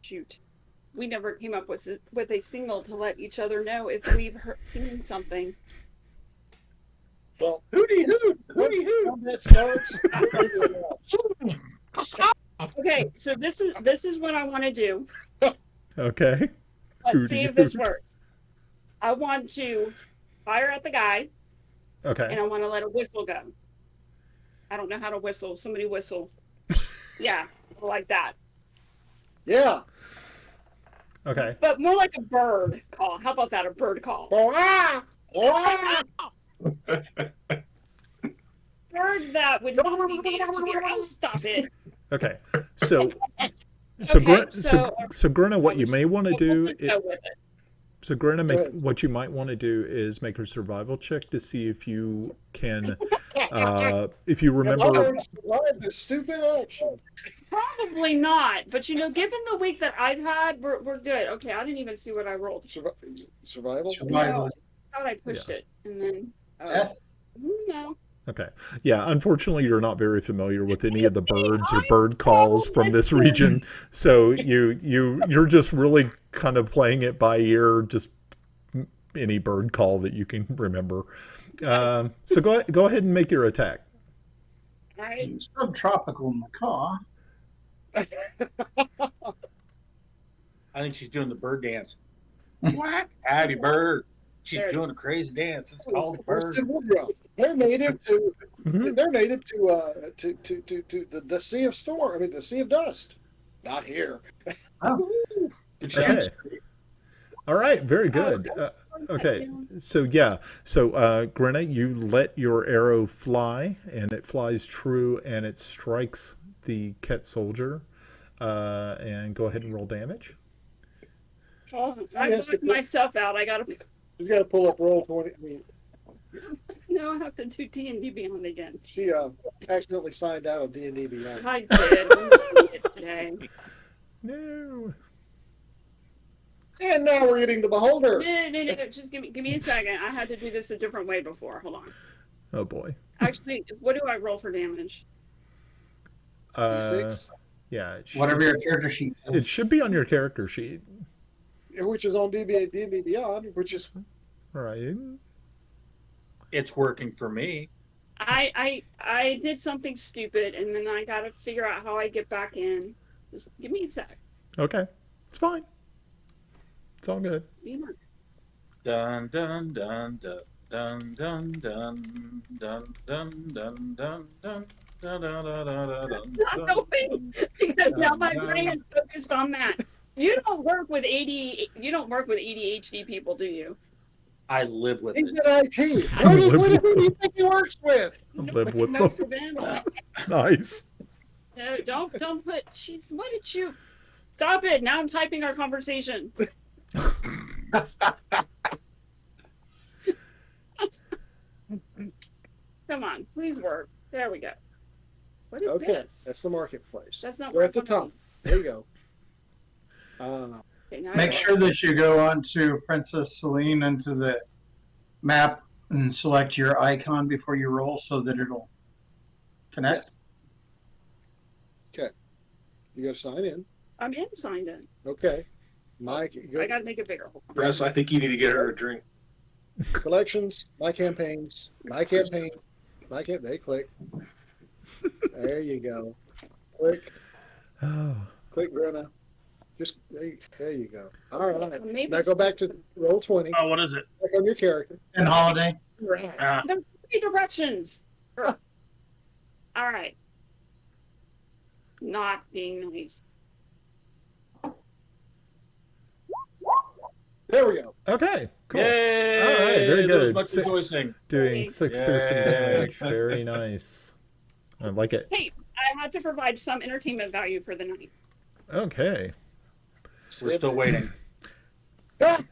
shoot. We never came up with a signal to let each other know if we've seen something. Well, Hooty hoot! Hooty hoot! combat starts. Okay, so this is what I want to do. Okay. Let's see if this works. I want to fire at the guy, Okay. and I want to let a whistle go. I don't know how to whistle. Somebody whistle. Yeah, like that. Yeah. Okay. But more like a bird call. How about that? A bird call. Ah! Ah! Bird that would not be native to the Oh, stop it. Okay. So so Okay, so Grinna, what you may want to do Let's go with it. So, Grinna, Go ahead. what you might want to do is make a survival check to see if you can, if you I remember. survived this stupid action. Probably not, but given the week that I've had, we're good. Okay, I didn't even see what I rolled. Survival? Survival. I thought I pushed it, and then Death. no. Okay, yeah. Unfortunately, you're not very familiar with any of the birds or bird calls from this region, so you're just really kind of playing it by ear, just any bird call that you can remember. So go ahead and make your attack. All right. Subtropical macaw. I think she's doing the bird dance. What? Howdy, bird. She's There. doing a crazy dance. It's called the bird. They're native to. Mhm. They're native to the Sea of Storm. I mean, the Sea of Dust. Not here. Oh, Good Okay. chance. All right, very good. Okay, so Grinna, you let your arrow fly, and it flies true, and it strikes the Ket soldier. And go ahead and roll damage. Oh, I knocked myself out. I gotta. You got to pull up roll 20. I mean, No, I have to do D&D Beyond again. she accidentally signed out of D&D Beyond. I did. I'm not doing it today. No. And now we're getting the Beholder. No. Just give me a second. I had to do this a different way before. Hold on. Oh boy. Actually, what do I roll for damage? D6, Yeah. whatever your character sheet It says. should be on your character sheet. which is on D&D Beyond, which is All right. It's working for me. I did something stupid, and then I gotta figure out how I get back in. Just give me a sec. Okay. It's fine. It's all good. You know. Dun dun dun dun. Dun dun dun dun dun dun dun dun. Dun, dun, dun, dun, dun, Not dun, going, dun, because now dun, my dun. brain is focused on that. You don't work with ADHD people, do you? I live with He's it. at IT. I live Who with do you think he works with? Live Nobody with knows them. for them. Nice. No, don't put. She's. What did you? Stop it! Now I'm typing our conversation. Come on, please work. There we go. What is Okay, this? that's the marketplace. That's not We're where at the I'm going. top. There you go. Okay, now I Make got sure that you go onto Princess Celene into the map and select your icon before you roll so that it'll connect. Okay. You got to sign in. I'm in signed in. Okay. Mike, I gotta make it bigger. Hold on. Russ, I think you need to get her a drink. collections, my campaigns, they click. There you go. Click, Oh. click, Brenna. Just there you go. All right. Well, maybe Now go back to roll 20. Oh, what is it? Click on your character. And holiday. Uh, There's 3 directions. All right. Not being nice. There we go. Okay, cool. Yay! All right, very There was good. much rejoicing. Doing 6 piercing Yay. damage. Very nice. I like it. Hey, I had to provide some entertainment value for the night. Okay. We're still waiting. Ah,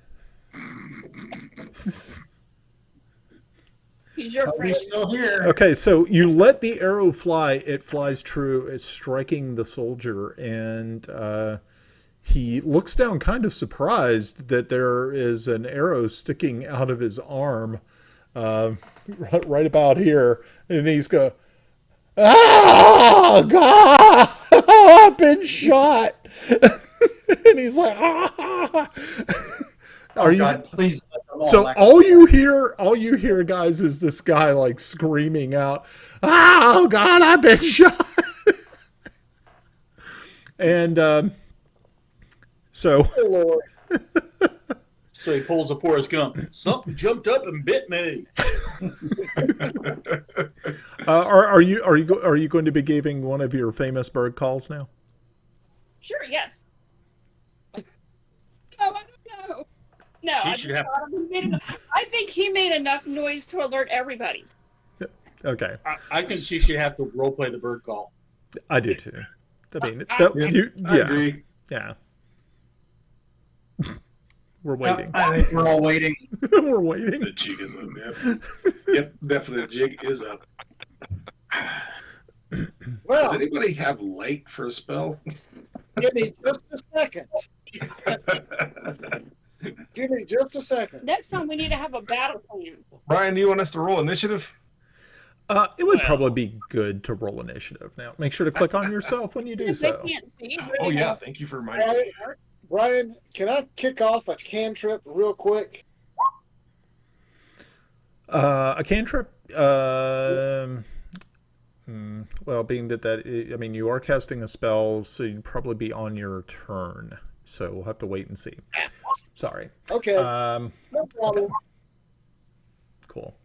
He's your friend. He's still here. Okay, so you let the arrow fly. It flies true. It's striking the soldier, and he looks down kind of surprised that there is an arrow sticking out of his arm right about here. And he's go, "Ah, God, I've been shot." And he's like, "Ah." Oh, God, please let them all So back. all you hear, guys, is this guy like screaming out, "Oh God, I've been shot!" And so oh, Lord. So he pulls a Forrest Gump. Something jumped up and bit me. are you going to be giving one of your famous bird calls now? Sure, yes. Oh, I don't know. No, She I, should just have- thought he made enough, I think he made enough noise to alert everybody. Okay, I think she should have to roleplay the bird call. I do too. I mean, I I agree. yeah. We're waiting. I think we're all waiting. We're waiting. The jig is up. Yep, yep, definitely the jig is up. Does Well, anybody have light for a spell? give me just a second. Give me just a second. Next time we need to have a battle plan. Brian, do you want us to roll initiative? It would probably be good to roll initiative now. Make sure to click on yourself when you do If they so. can't see, Oh yeah, thank you for reminding me. Brian, can I kick off a cantrip real quick? A cantrip. Well, being that I mean, you are casting a spell, so you'd probably be on your turn. So we'll have to wait and see. Sorry. Okay, No problem. Cool.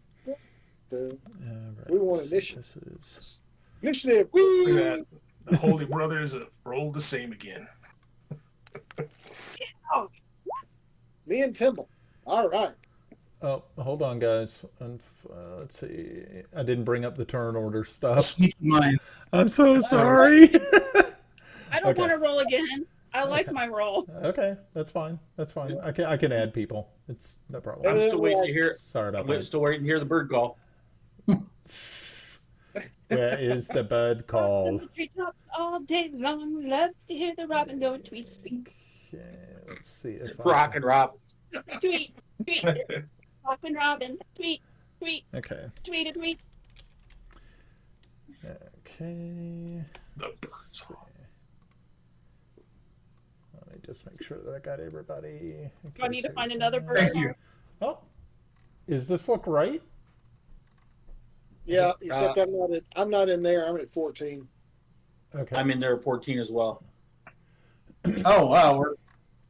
The Right. We want initiative. This is initiative. Look Whee! at that. The Holy Brothers have rolled the same again. Me and Timble. All right. Oh, hold on, guys. Let's see. I didn't bring up the turn order stuff. Sneaky mind. I'm so sorry. I don't Okay. want to roll again. I like my roll. Okay, that's fine. That's fine. I can add people. It's no problem. I'm still waiting to hear. Sorry about I'm still waiting to hear the bird call. that. Where is the bird call? Treetops all day long. Love to hear the robin go tweet, tweet, Okay, let's see if Rock and Rob. tweet, tweet. Robin, robin, tweet, tweet, Okay. tweet, a tweet. Okay. The birds. Let me just make sure that I got everybody. Do I need to find another bird? Thank you. Oh, is this look right? Yeah, except I'm not in there. I'm at 14. Okay. I'm in there at 14 as well. Oh, wow. We're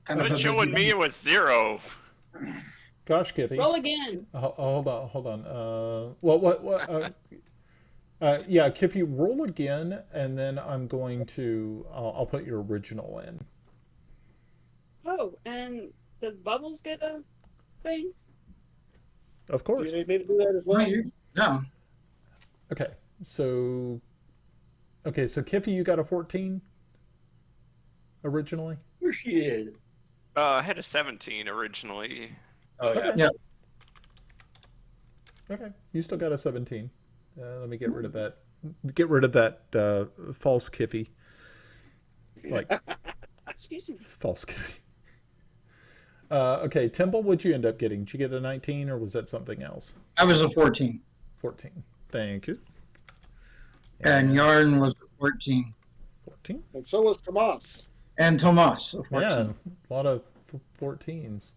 kind But of showing me it was 0. Gosh, Kiffy. Roll again. Hold on, hold on. What? Yeah, Kiffy, roll again, and then I'm going to. I'll put your original in. Oh, and does Bubbles get a thing? Of Do course. you need me to do that as well? No. Okay, so. Okay, so Kiffy, you got a 14 originally. Where she is? I had a 17 originally. Oh yeah. Okay. Yeah. Okay, you still got a 17. Let me get rid of that. Get rid of that false Kiffy. Like Excuse me. false Kiffy. Okay, Timble, what'd you end up getting? Did you get a 19 or was that something else? I was a 14. 14. Thank you. And Yarn was a 14. 14. And so was Tomas. And Tomas, a 14. Yeah, a lot of 14s.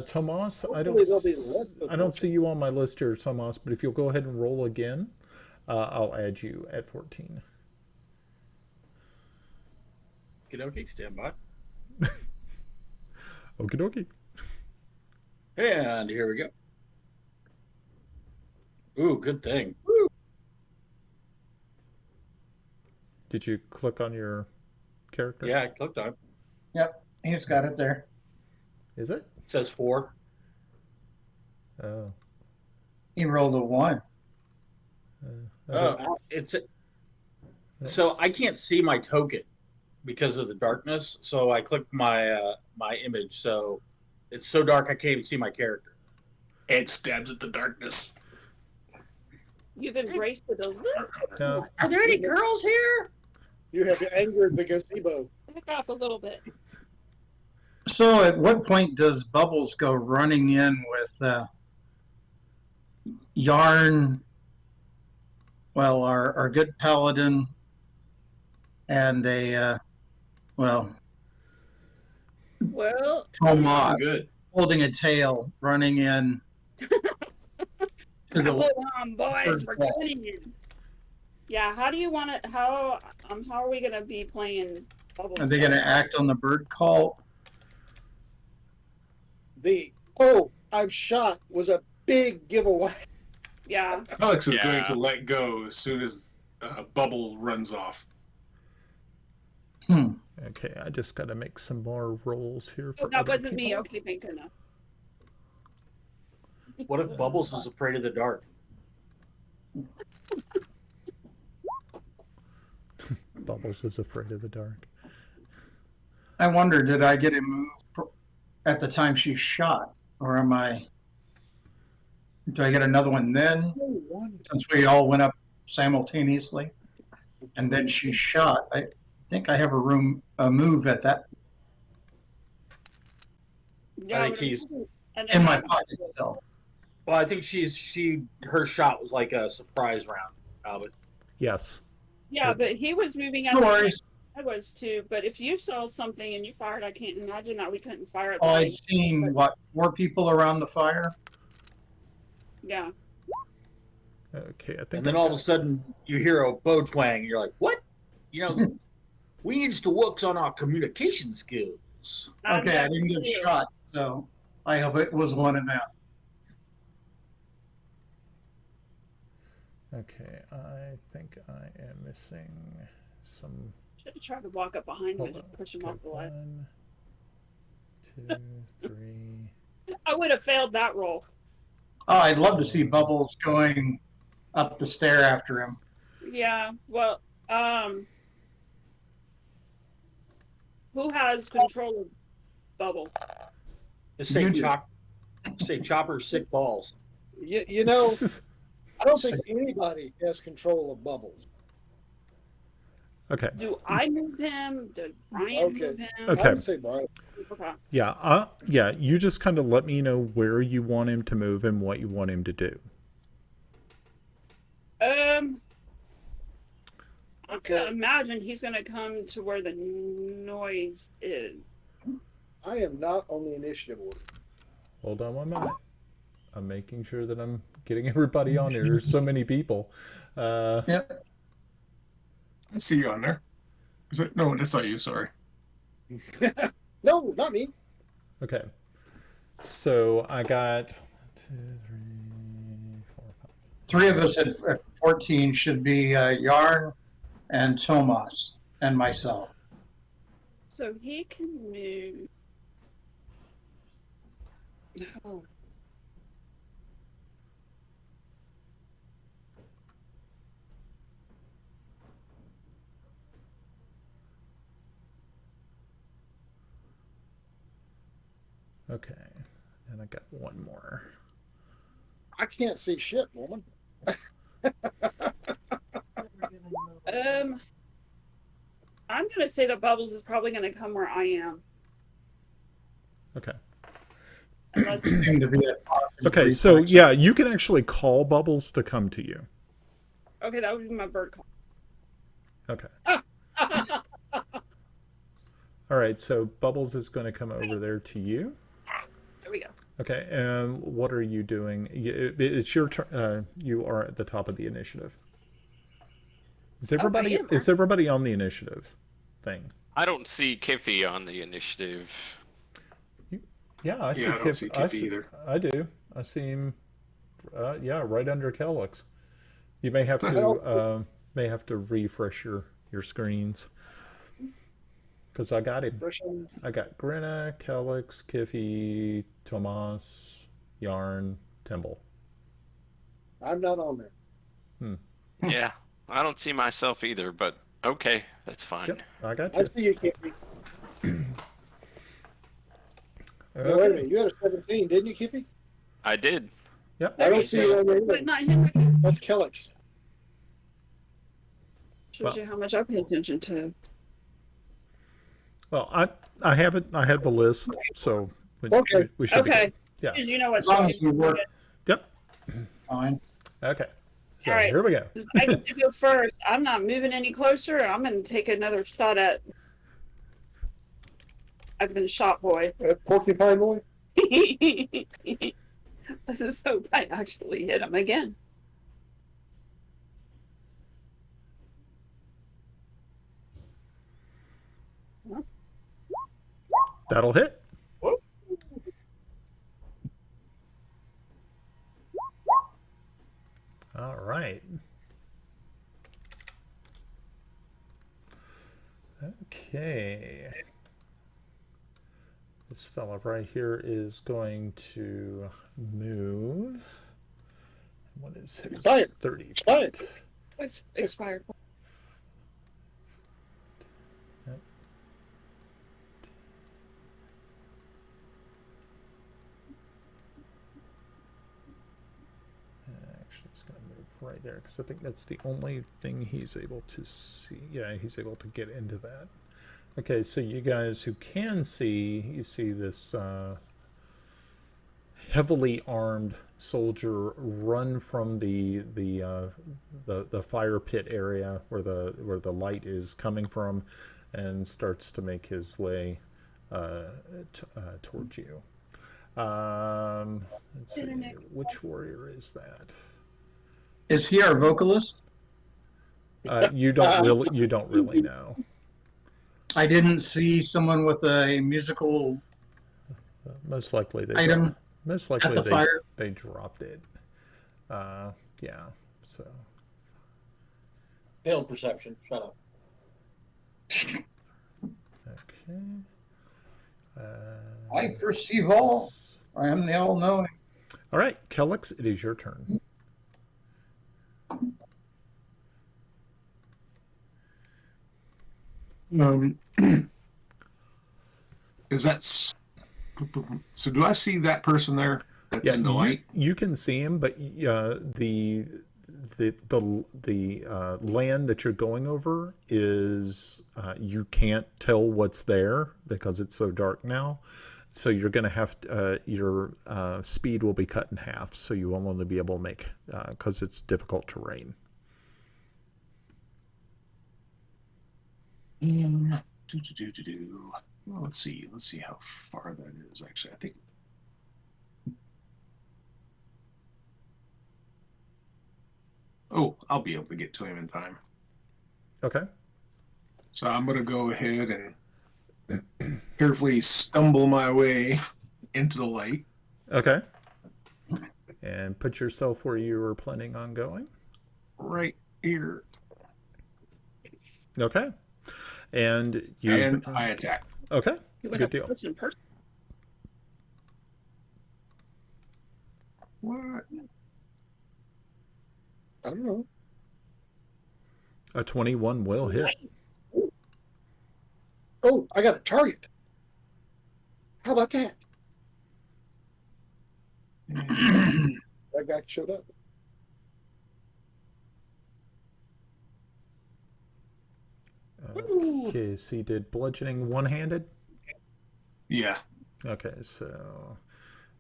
Tomas, Hopefully there'll be less than I don't see you on my list here, Tomas, but if you'll go ahead and roll again, I'll add you at 14. Okay, stand by. Okie dokie. And here we go. Ooh, good thing. Woo. Did you click on your character? Yeah, I clicked on it. Yep, he's got it there. Is it? It says 4. Oh. He rolled a 1. Oh, so I can't see my token because of the darkness. So I clicked my my image. So it's so dark I can't even see my character. Ed stabs at the darkness. You've embraced it a little. No. Are there any girls here? You have angered the gazebo. Back off a little bit. So at what point does Bubbles go running in with Yarn, well, our good paladin, and Well, Tomas Good. holding a tail running in to the hold on, boys. first We're wall. getting in. Yeah. How do you want to? How are we gonna be playing Bubbles? Are they going to act on the bird call? The I'm shot was a big giveaway. Yeah. Alex is Yeah. going to let go as soon as Bubble runs off. Okay, I just got to make some more rolls here. Oh, For that other wasn't me. people. Okay, thank goodness. What if Bubbles is afraid of the dark? Bubbles is afraid of the dark. I wonder, did I get a move at the time she shot? Or do I get another one then? Since we all went up simultaneously? And then she shot. I think I have a move at that Yeah, I think but he's and in then my pocket still. well. I think her shot was like a surprise round. But Yes. Yeah, but he was moving at No the worries. I was too. But if you saw something and you fired, I can't imagine that we couldn't fire at Oh, the I'd seen, what, 4 people around the fire? Yeah. Okay, I think. and then all of a sudden you hear a bow twang, and you're like, "What? You know, we need to work on our communication skills." Okay, I didn't get shot, so I hope it was one of them. Okay, I think I am missing some. Should have tried to walk up behind him Hold and on. just push him Okay, off the ledge. 1, 2, 3. I would have failed that roll. Oh, I'd love to see Bubbles going up the stair after him. Yeah. Well, who has control of Bubble? Just say You do. Chopper sick balls. You know, I don't think anybody has control of Bubbles. Okay. Do I move him? Did Brian Okay. move him? Okay. I would say Brian. Okay. Yeah. Yeah. You just kind of let me know where you want him to move and what you want him to do. I Okay. can imagine he's gonna come to where the noise is. I am not on the initiative order. Hold on 1 minute. I'm making sure that I'm getting everybody on here. There's so many people. Yep. I see you on there. Is it? No, that's not you. Sorry. No, not me. Okay. So I got 3 of us at 14 should be Yarn and Tomas and myself. So he can move. Oh. Okay, and I got one more. I can't see shit, woman. I'm gonna say that Bubbles is probably gonna come where I am. Okay. Unless Seem to be at positive Okay, so reflex. yeah, you can actually call Bubbles to come to you. okay, that would be my bird call. Okay. All right, so Bubbles is going to come over there to you. There we go. Okay, and what are you doing? It's your turn. You are at the top of the initiative. Is everybody am. is everybody on the initiative thing? I don't see Kiffy on the initiative. Yeah, I see. Yeah, I don't see Kiffy either. I do. I see him. Yeah, right under Kellex. You may have to refresh your screens because I got him. I got Grinna, Kellex, Kiffy, Tomas, Yarn, Timble. I'm not on there. Yeah, I don't see myself either, but okay, that's fine. Yep, I got I you. see you, Kiffy. Okay. No, wait a minute. You had a 17, didn't you, Kiffy? I did. Yep. I don't see you on there But either. not him. That's Kellex. Shows Well- you how much I pay attention to. Well, I have it. I have the list, so Okay. we should be Okay. good. Yeah. You know what? As long as we work Yep. fine. Okay. So All right. here we go. I get to go first. I'm not moving any closer. I'm going to take another shot at. I've been shot, boy. Porcupine boy? So I actually hit him again. That'll hit. All right. Okay. This fella right here is going to move. What is his Expired. 30? Expired. It's expired. Actually, it's going to move right there because I think that's the only thing he's able to see. Yeah, he's able to get into that. Okay, so you guys who can see, you see this heavily armed soldier run from the fire pit area where the light is coming from, and starts to make his way towards you. Let's see, which warrior is that? Is he our vocalist? You don't really know. I didn't see someone with a musical Most likely they item most at likely the fire. they dropped it. Yeah. So Failed perception. Shut up. okay. I perceive all. I am the all-knowing. All right, Kellex, it is your turn. Is that so? Do I see that person there? That's in the light. You can see him, but the land that you're going over is you can't tell what's there because it's so dark now. So you're going to have your speed will be cut in half, so you won't only be able to make because it's difficult terrain. Well, let's see. Let's see how far that is. Actually, I think. Oh, I'll be able to get to him in time. Okay. So I'm going to go ahead and carefully stumble my way into the light. Okay. And put yourself where you were planning on going. Right here. Okay. And you. And I attack. Okay. You went Good up deal. close and personal. What? I don't know. A 21 will hit. Nice. Oh, I got a target. How about that? That guy showed up. Okay, so you did bludgeoning one-handed? Yeah. Okay, so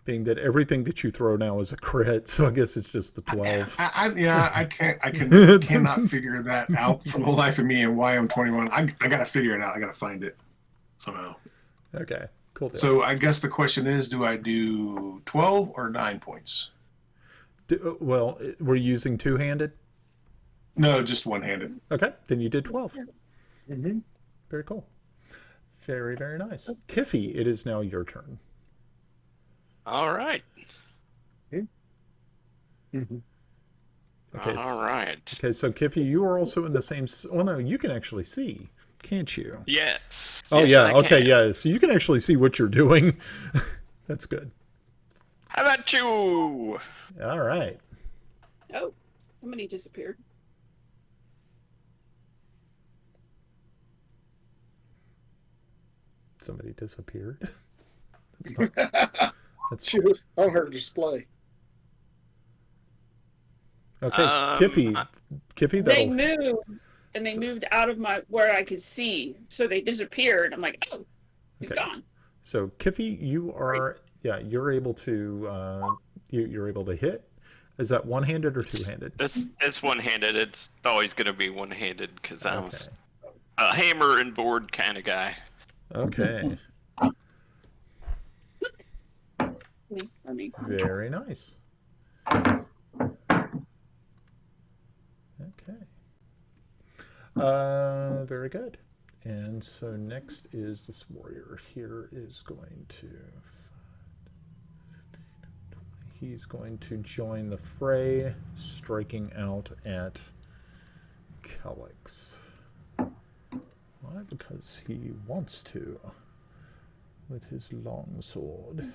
being that everything that you throw now is a crit, so I guess it's just the 12. I cannot figure that out for the life of me and why I'm 21. I gotta figure it out. I gotta find it somehow. Okay, cool deal. So I guess the question is, do I do 12 or 9 points? Well, we're using two-handed? No, just one-handed. Okay, then you did 12. Mm-hmm. Very cool. Very, very nice. Kiffy, it is now your turn. All right. Mm-hmm. Okay, All right. okay, so Kiffy, you are also in the same... Well, no, you can actually see, can't you? Yes. Oh, Yes, yeah, I okay, can. yeah, so you can actually see what you're doing. That's good. How about you? All right. Oh, somebody disappeared. Somebody disappeared. That's not... That's... She was on her display. Okay, Um, Kiffy, They that'll... moved, and they moved out of my where I could see, so they disappeared. I'm like, oh, he's Okay. gone. So Kiffy, you are... Yeah, you're able to... you're able to hit. Is that one-handed or two-handed? it's one-handed. It's always going to be one-handed because I'm Okay. a hammer and board kind of guy. Okay. Me. Very nice. Okay. Very good. And so next is this warrior here is going to... He's going to join the fray, striking out at Calyx. Why? Because he wants to with his long sword.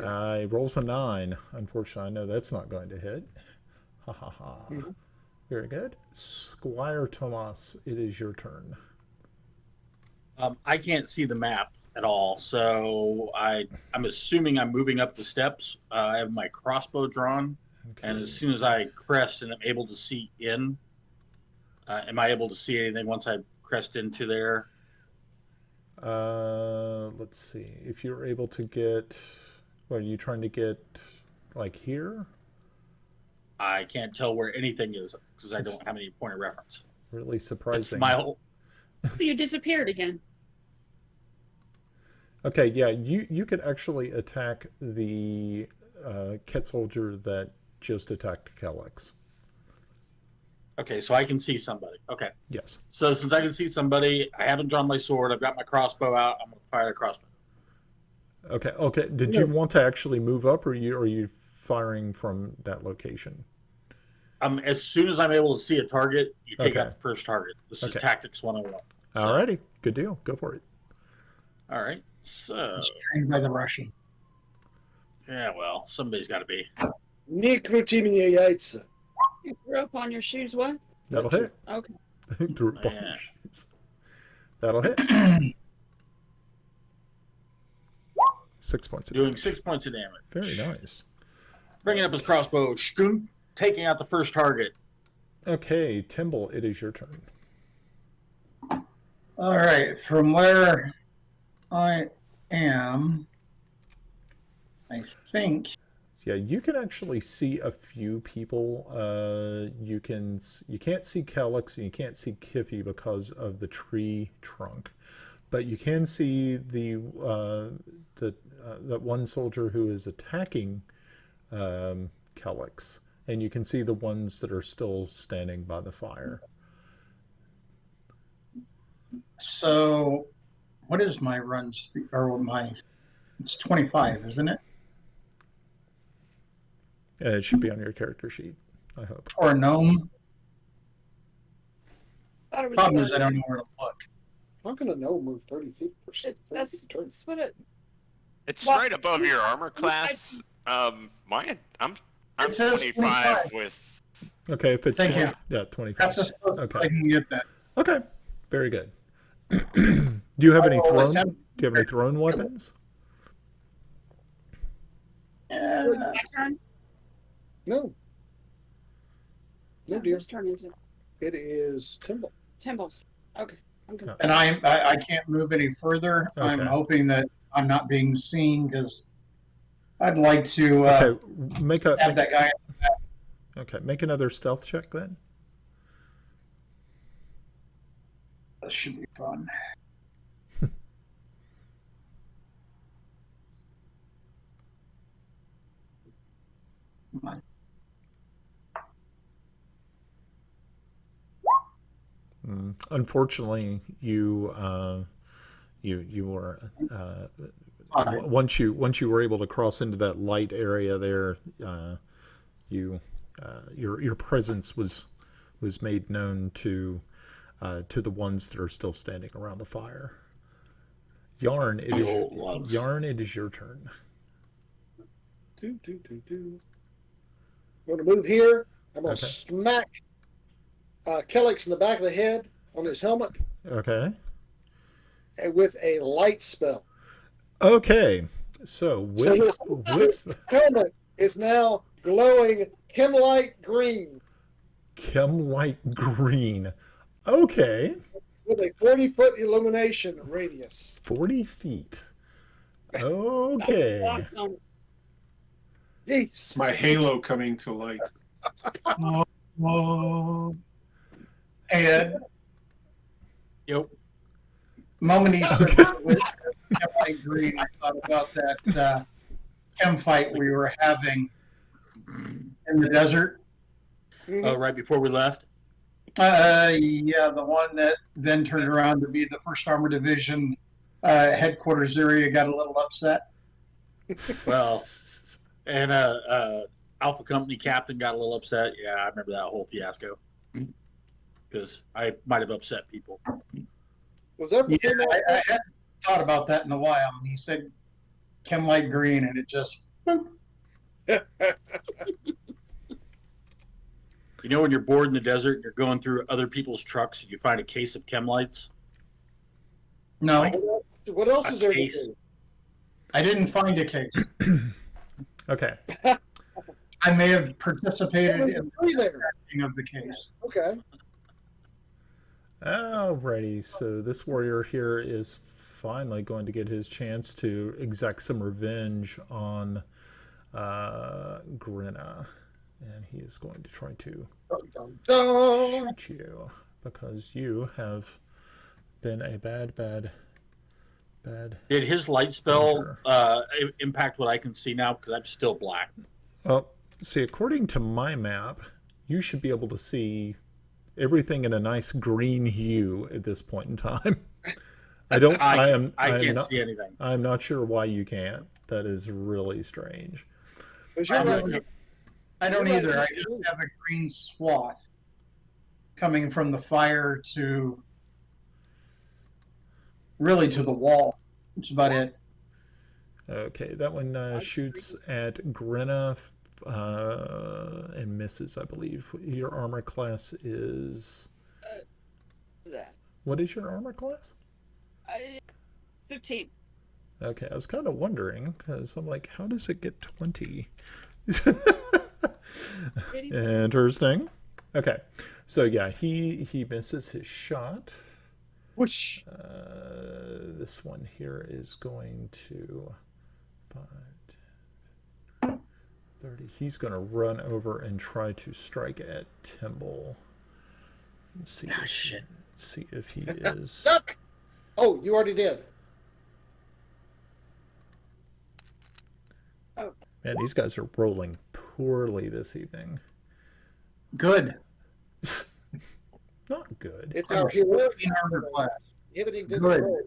I rolls a 9. Unfortunately, I know that's not going to hit. Ha ha ha. Very good. Squire Tomas, it is your turn. I can't see the map at all, so I'm assuming I'm moving up the steps. I have my crossbow drawn, and as soon as I crest and I'm able to see in, am I able to see anything once I crest into there? Let's see. If you're able to get... What, are you trying to get, like, here? I can't tell where anything is because I don't have any point of reference. Really It's surprising. my whole. You disappeared again. Okay, yeah, you could actually attack the Ket soldier that just attacked Calyx. Okay, so I can see somebody. Okay, Yes. so since I can see somebody, I haven't drawn my sword. I've got my crossbow out. I'm gonna fire the crossbow. Okay. Okay. Did you want to actually move up, or are you firing from that location? As soon as I'm able to see a target, you take Okay. out the first target. This is Okay. Tactics 101. So, Alrighty. Good deal. Go for it. all right. So, He's trained by the Russian. yeah, well, somebody's got to be. Nie kruci mnie jajca. You threw up on your shoes. What? That'll That's hit. Okay. Through Yeah. shoes. That'll hit. 6 points of Doing damage. 6 points of damage. Very nice. Bringing up his crossbow, shkoon, taking out the first target. Okay, Timble, it is your turn. All right, from where I am, I think. Yeah, you can actually see a few people. You can't see Calyx and you can't see Kiffy because of the tree trunk, but you can see that one soldier who is attacking Calyx, and you can see the ones that are still standing by the fire. So what is my run speed or my? It's 25, isn't it? It should be on your character sheet, I hope. For a gnome. Thought it was Problem is, I 30. don't know where to look. How can a gnome move 30 feet per second? That's what it. It's Well, right above your armor class. I'm It says 25 25. with. Okay, if it's Thank you. yeah, 25. That's as close as Okay. I can get that. Okay, very good. Do you have any Oh, thrown? it's Do you have any thrown weapons? My turn. No. No, dear. Whose turn is it? It is Timble. Timble's. Okay, I'm good. And I can't move any further. I'm Okay. hoping that I'm not being seen because I'd like to Okay, make a have that guy. okay. Make another stealth check then. This should be fun. Come on. Unfortunately, you were Alright. once you were able to cross into that light area there, your presence was made known to the ones that are still standing around the fire. Yarn, it The old ones. is Yarn. It is your turn. I'm going to move here. I'm going to Okay. smack Kellex in the back of the head on his helmet Okay. with a light spell. Okay. So So with his helmet is now glowing chemlight green chem light green. Okay. with a 40-foot illumination radius. 40 feet. Okay. Awesome. Jeez. My halo coming to light. Ed, Yep. moment he said with Light Green, I thought about that chem fight we were having in the desert. Right before we left. Yeah, the one that then turned around to be the First Armored Division headquarters area got a little upset. Well, and Alpha Company captain got a little upset. Yeah, I remember that whole fiasco because I might have upset people. Was that Yeah, before that? I hadn't thought about that in a while, and he said chem light green, and it just boop. You know, when you're bored in the desert, and you're going through other people's trucks, and you find a case of chem lights. No, What else is there to Case. do? I didn't find a case. Okay. I may have participated There's in three there. the crafting of the case. Okay. Alrighty. So this warrior here is finally going to get his chance to exact some revenge on Grinna. And he is going to try to Dun, dun, dun. shoot you because you have been a bad. Did his light spell Sure. impact what I can see now? Because I'm still black. Well, see, according to my map, you should be able to see everything in a nice green hue at this point in time. I can't not, see anything. I'm not sure why you can't. That is really strange. 'Cause you're right. I don't You're right. either. I just have a green swath coming from the fire to really to the wall. That's about it. Okay, that one shoots at Grinna and misses, I believe. Your armor class is... That. What is your armor class? 15. Okay, I was kind of wondering, because I'm like, how does it get 20? Interesting. Okay, so yeah, he misses his shot. Whoosh. This one here is going to 5, 30. He's going to run over and try to strike at Timble. Let's see. Oh, shit. See if he is. Duck. Oh, you already did. Man, these guys are rolling poorly this evening. Good. Not good. It's our heroic In armor class. inhibiting to the Good. roll.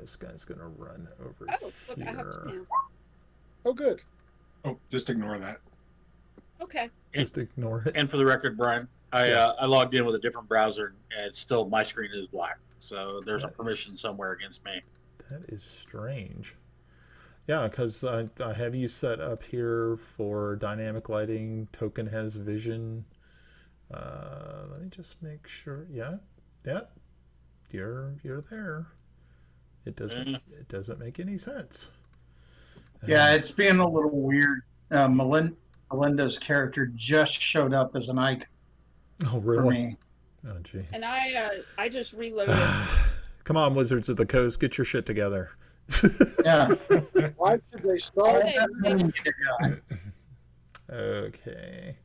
this guy's gonna run over Oh, look, I have here. to now. Oh, good. Oh, just ignore that. Okay. Just ignore it. And for the record, Brian, I Yes. I logged in with a different browser, and it's still my screen is black. So there's a Right. permission somewhere against me. That is strange. Yeah, because I have you set up here for dynamic lighting. Token has vision. Let me just make sure. Yeah, yeah, you're there. It doesn't make any sense. Yeah, it's being a little weird. Melinda's character just showed up as an icon Oh for really? me. Oh jeez. And I just reloaded. Come on, Wizards of the Coast, get your shit together. Yeah. Why should they start? Okay.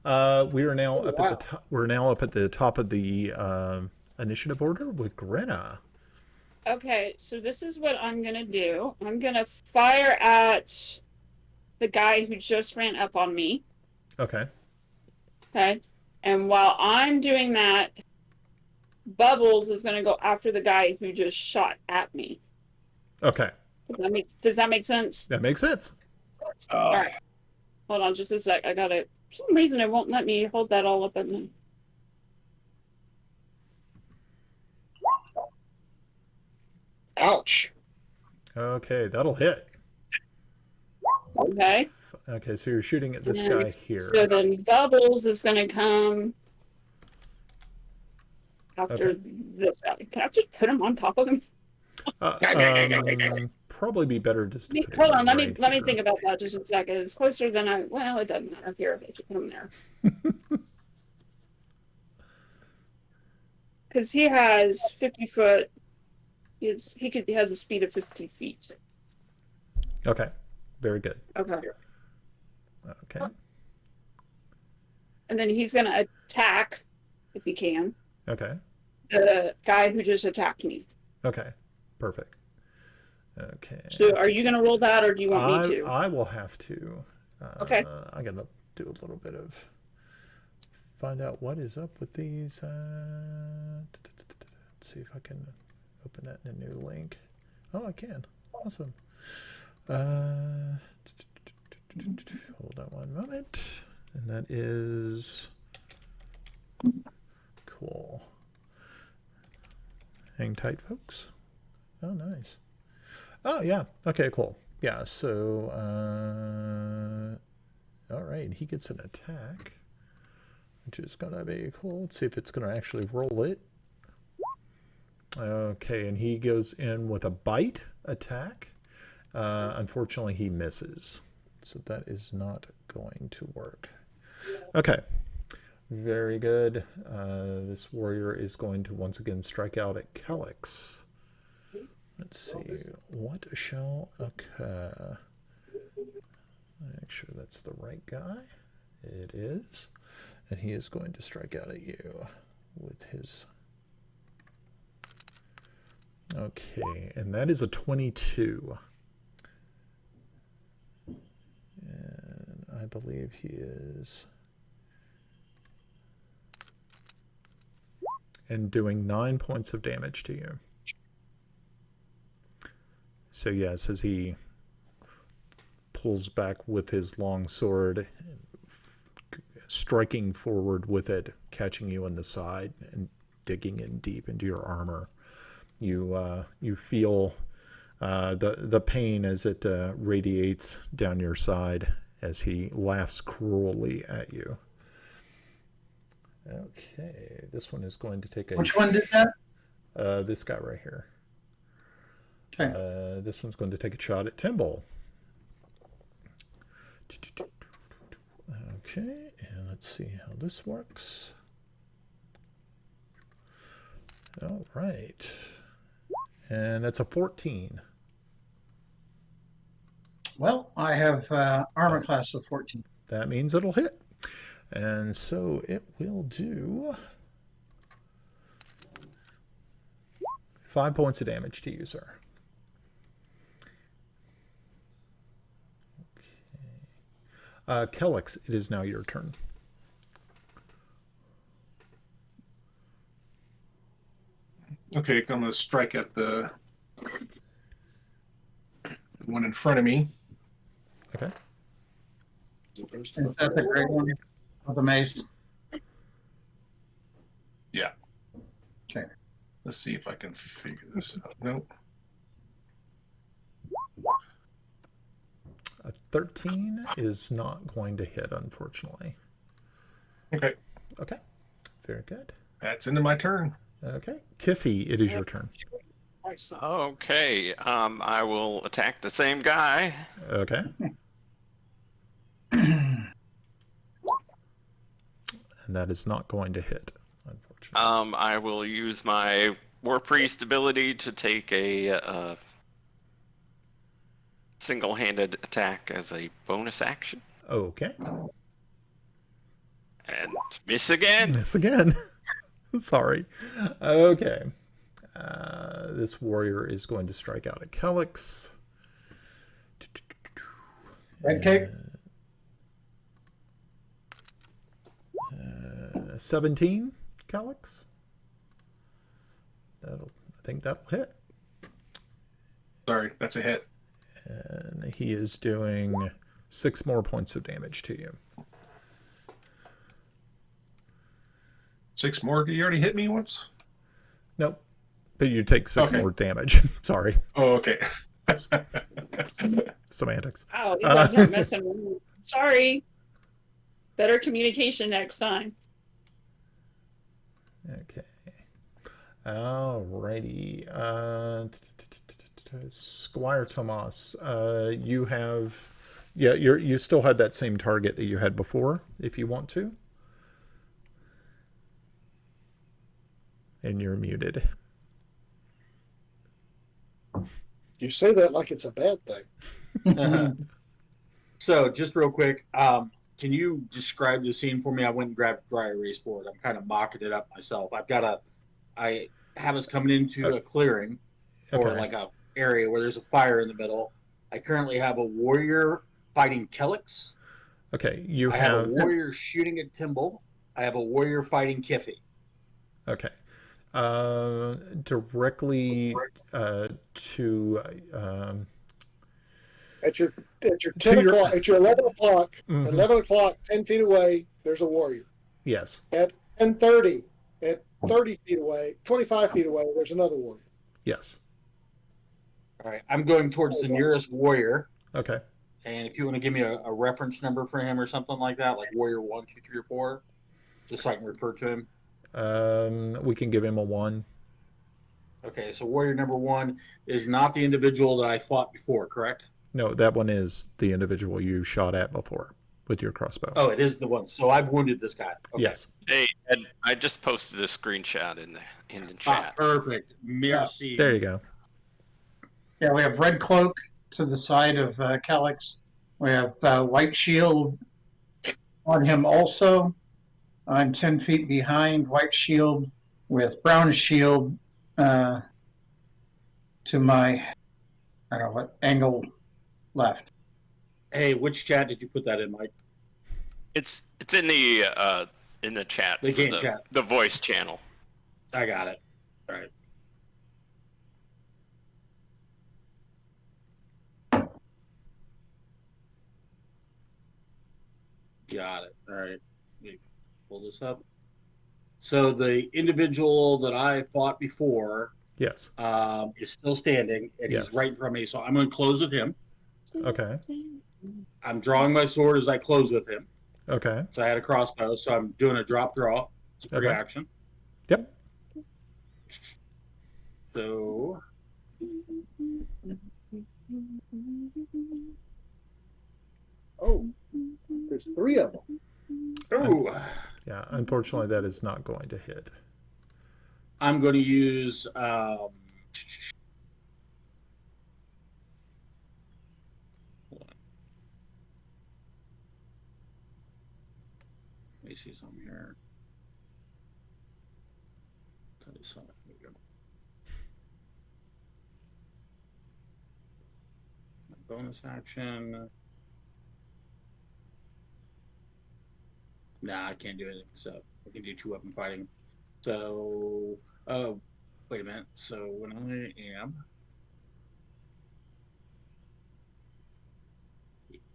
We are now Oh, up wow. at the top. We're now up at the top of the initiative order with Grenna. Okay, so this is what I'm gonna do. I'm gonna fire at the guy who just ran up on me. Okay. Okay. And while I'm doing that, Bubbles is gonna go after the guy who just shot at me. Okay. Does that make sense? That makes sense. All right. Hold on just a sec. I gotta. For some reason, it won't let me hold that all up in there. Ouch. Okay, that'll hit. Okay. Okay, so you're shooting at this And guy here. So then Bubbles is gonna come after Okay. this guy. Can I just put him on top of him? Probably be better just to put it Hold on. Let right me here. think about that just a second. It's closer than I. Well, it doesn't matter. Here, I should put him there. Because he has 50 foot. He has a speed of 50 feet. Okay, very good. Okay. Okay. And then he's gonna attack, if he can, Okay. the guy who just attacked me. Okay. Perfect. Okay. So, are you gonna roll that, or do you want me to? I will have to. Okay. I gotta do a little bit of find out what is up with these. Let's see if I can open that in a new link. Oh, I can. Awesome. Hold on one moment. And that is cool. Hang tight, folks. Oh, nice. Oh, yeah. Okay, cool. Yeah, so, all right, he gets an attack, which is going to be cool. Let's see if it's going to actually roll it. Okay, and he goes in with a bite attack. Unfortunately, he misses. So that is not going to work. Okay, very good. This warrior is going to once again strike out at Kelix. Let's see, what shall occur? Make sure that's the right guy. It is. And he is going to strike out at you with his... Okay, and that is a 22. And I believe he is... And doing 9 points of damage to you. So yes, as he pulls back with his long sword, striking forward with it, catching you in the side and digging in deep into your armor, you feel the pain as it radiates down your side as he laughs cruelly at you. Okay, this one is going to take a... Which one did that? This guy right here. Okay. This one's going to take a shot at Timble. Okay, and let's see how this works. All right. And that's a 14. Well, I have armor class of 14. That means it'll hit. And so it will do 5 points of damage to you, sir. Kelix, it is now your turn. Okay, I'm going to strike at the the one in front of me. Okay. Is it first? Is that the great one with the mace? Yeah. Okay. Let's see if I can figure this out. Nope. A 13 is not going to hit, unfortunately. Okay. Okay. Very good. That's into my turn. Okay. Kiffy, it is your turn. Okay, I will attack the same guy. Okay. And that is not going to hit, unfortunately. I will use my War Priest ability to take a single-handed attack as a bonus action. Okay. And miss again. Miss again. Sorry. Okay. This warrior is going to strike out at Kelix. Red cape? 17, Kelix. I think that'll hit. Sorry, that's a hit. And he is doing 6 more points of damage to you. 6 more? You already hit me once? Nope. But you take 6 Okay. more damage. Sorry. Oh, okay. Semantics. Oh, you guys are messing with me. Sorry. Better communication next time. Okay. Alrighty. Squire Tomas, you have, you still had that same target that you had before, if you want to. And you're muted. You say that like it's a bad thing. So, just real quick, can you describe the scene for me? I went and grabbed a dry erase board. I'm kind of mocking it up myself. I have us coming into a clearing or Okay. like a area where there's a fire in the middle. I currently have a warrior fighting Kelix. Okay, you I have a have, warrior shooting at Timble. I have a warrior fighting Kiffy. okay. Directly to At your To 10 your- o'clock, at your 11 o'clock, Mhm. 11 o'clock, 10 feet away, there's a warrior. yes, At 10:30, at 30 feet away, 25 feet away, there's another warrior. yes. All right, I'm going towards the nearest warrior. Okay. And if you want to give me a reference number for him or something like that, like warrior 1, 2, 3, or 4, just so I can refer to him. We can give him a 1. Okay, so warrior number 1 is not the individual that I fought before, correct? No, that one is the individual you shot at before with your crossbow. Oh, it is the one. So I've wounded this guy. Okay. Yes. Hey, Ed, I just posted a screenshot in the chat. Perfect. Merci. There you go. Yeah, we have red cloak to the side of Kelix. We have white shield on him also. I'm 10 feet behind white shield with brown shield to my, I don't know what angle left. Hey, which chat did you put that in, Mike? It's in the chat. The for game chat. The voice channel. I got it. All right. Got it. All right. Let me pull this up. So the individual that I fought before Yes. is still standing, and Yes. he's right in front of me. So I'm going to close with him. Okay. I'm drawing my sword as I close with him. Okay. So I had a crossbow, so I'm doing a drop draw. It's a free Okay. action. Yep. So Oh, there's 3 of them. oh, Yeah. Unfortunately, that is not going to hit. I'm going to use let me see something here. Tell you something. Here we go. Bonus action. Nah, I can't do anything. So I can do 2-weapon fighting. So, oh, wait a minute. So when I am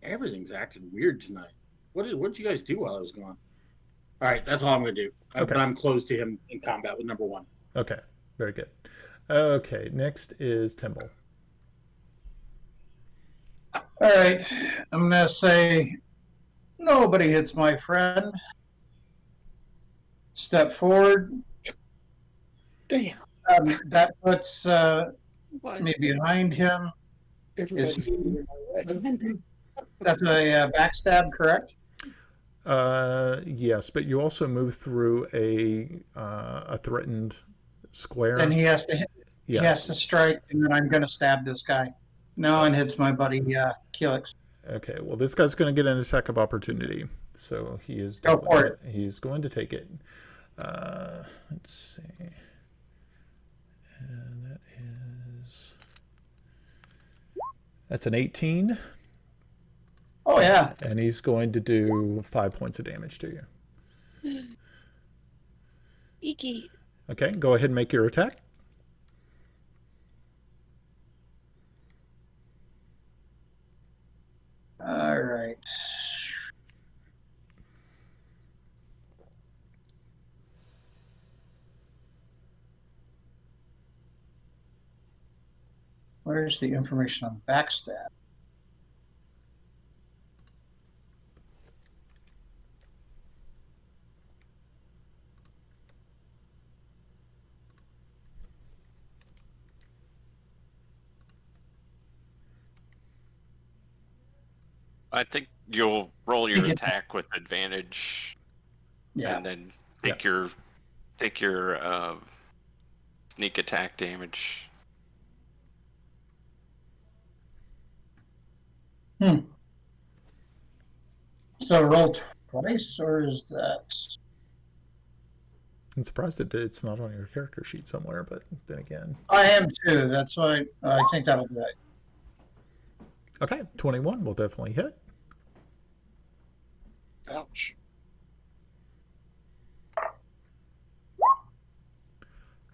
Everything's acting weird tonight. What did you guys do while I was gone? All right, that's all I'm going to do. Okay. But I'm close to him in combat with number one. Okay, very good. Okay, next is Timble. All right, I'm gonna say nobody hits my friend. Step forward. Damn. That puts What? me behind him. Everybody's he- moving my way. That's a backstab, correct? Yes, but you also move through a threatened square. Then he has to he Yeah. has to strike, and then I'm gonna stab this guy. No one hits my buddy Keelix. Okay. Well, this guy's going to get an attack of opportunity, so he is Go for it. He's going to take it. Let's see. And that's an 18. Oh yeah. And he's going to do 5 points of damage to you. Icky. Okay, go ahead and make your attack. All right. Where's the information on backstab? I think you'll roll your You get- attack with advantage, Yeah. and then take your sneak attack damage. So roll twice, or is that? I'm surprised that it's not on your character sheet somewhere, but then again. I am too. That's why I think that'll do it. Okay, 21 will definitely hit. Ouch.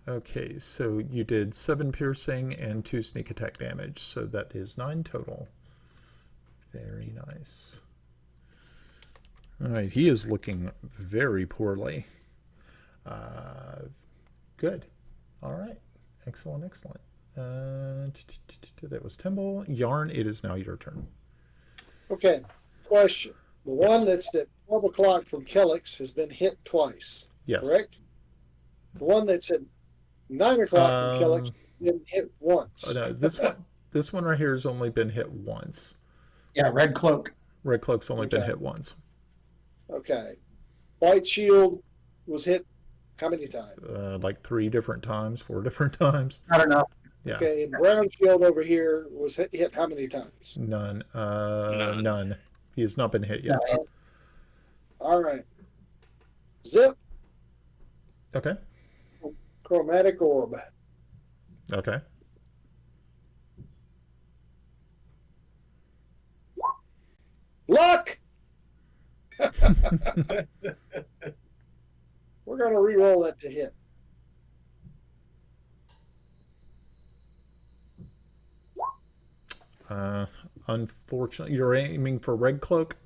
Okay, so you did 7 piercing and 2 sneak attack damage, so that is 9 total. Very nice. All right, he is looking very poorly. Good. All right, excellent, excellent. That was Timble. Yarn, it is now your turn. Okay. Question. The one that's at 12 o'clock from Kellex has been hit twice, Yes. correct? The one that's at 9 o'clock from Kellex has been hit once. Oh, no, this one right here has only been hit once. Yeah, red cloak. Red Cloak's only been Okay. hit once. Okay. White Shield was hit how many times? Like 3 different times, 4 different times. I don't know. Yeah. Okay. And Brown Shield over here was hit how many times? None. None. None. He has not been hit yet. All right. Zip, Okay. Chromatic Orb. Okay. Luck! We're going to re-roll that to hit. Unfortunately, you're aiming for Red Cloak?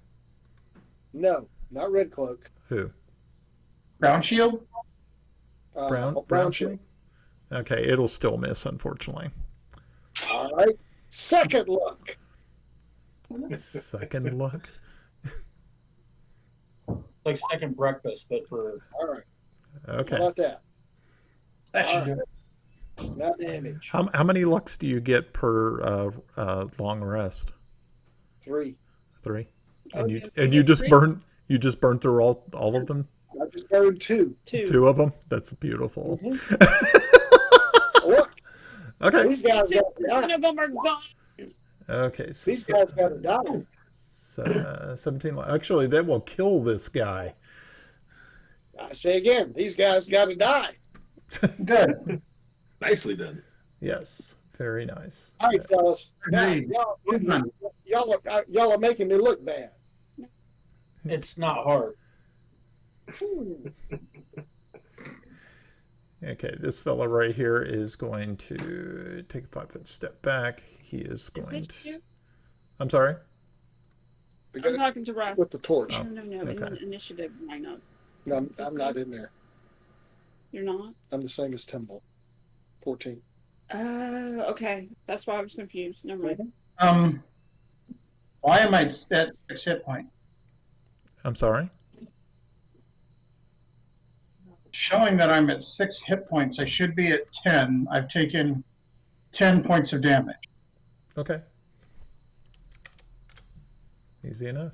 No, not Red Cloak. Who? Brown shield. Brown Shield. Okay, it'll still miss, unfortunately. All right. Second luck. Second luck. Like second breakfast, but for All right. Okay. How about that? That should All do it. Now damage. How many lucks do you get per long rest? 3. 3. Oh, And yeah, you just 3? burn through all of them? I just burned 2. 2. 2 of them? That's beautiful. Look, Okay. these guys got to One die. of them are gone. Okay. So, These guys got to die. 17. Actually, that will kill this guy. I say again, these guys got to die. Good. Nicely done. Yes. Very nice. All right, fellas. Now, Agreed. y'all are making me look bad. it's not hard. Okay, this fella right here is going to take a 5-foot step back. He is Is going this to. you? I'm sorry. The I'm guy talking to Russ. with the torch. Oh, No. okay. In the initiative lineup. No, I'm not in there. You're not? I'm the same as Timble. 14. Okay. That's why I was confused. Never mind. Why am I at 6 hit points? I'm sorry. Showing that I'm at 6 hit points. I should be at 10. I've taken 10 points of damage. Okay. Easy enough.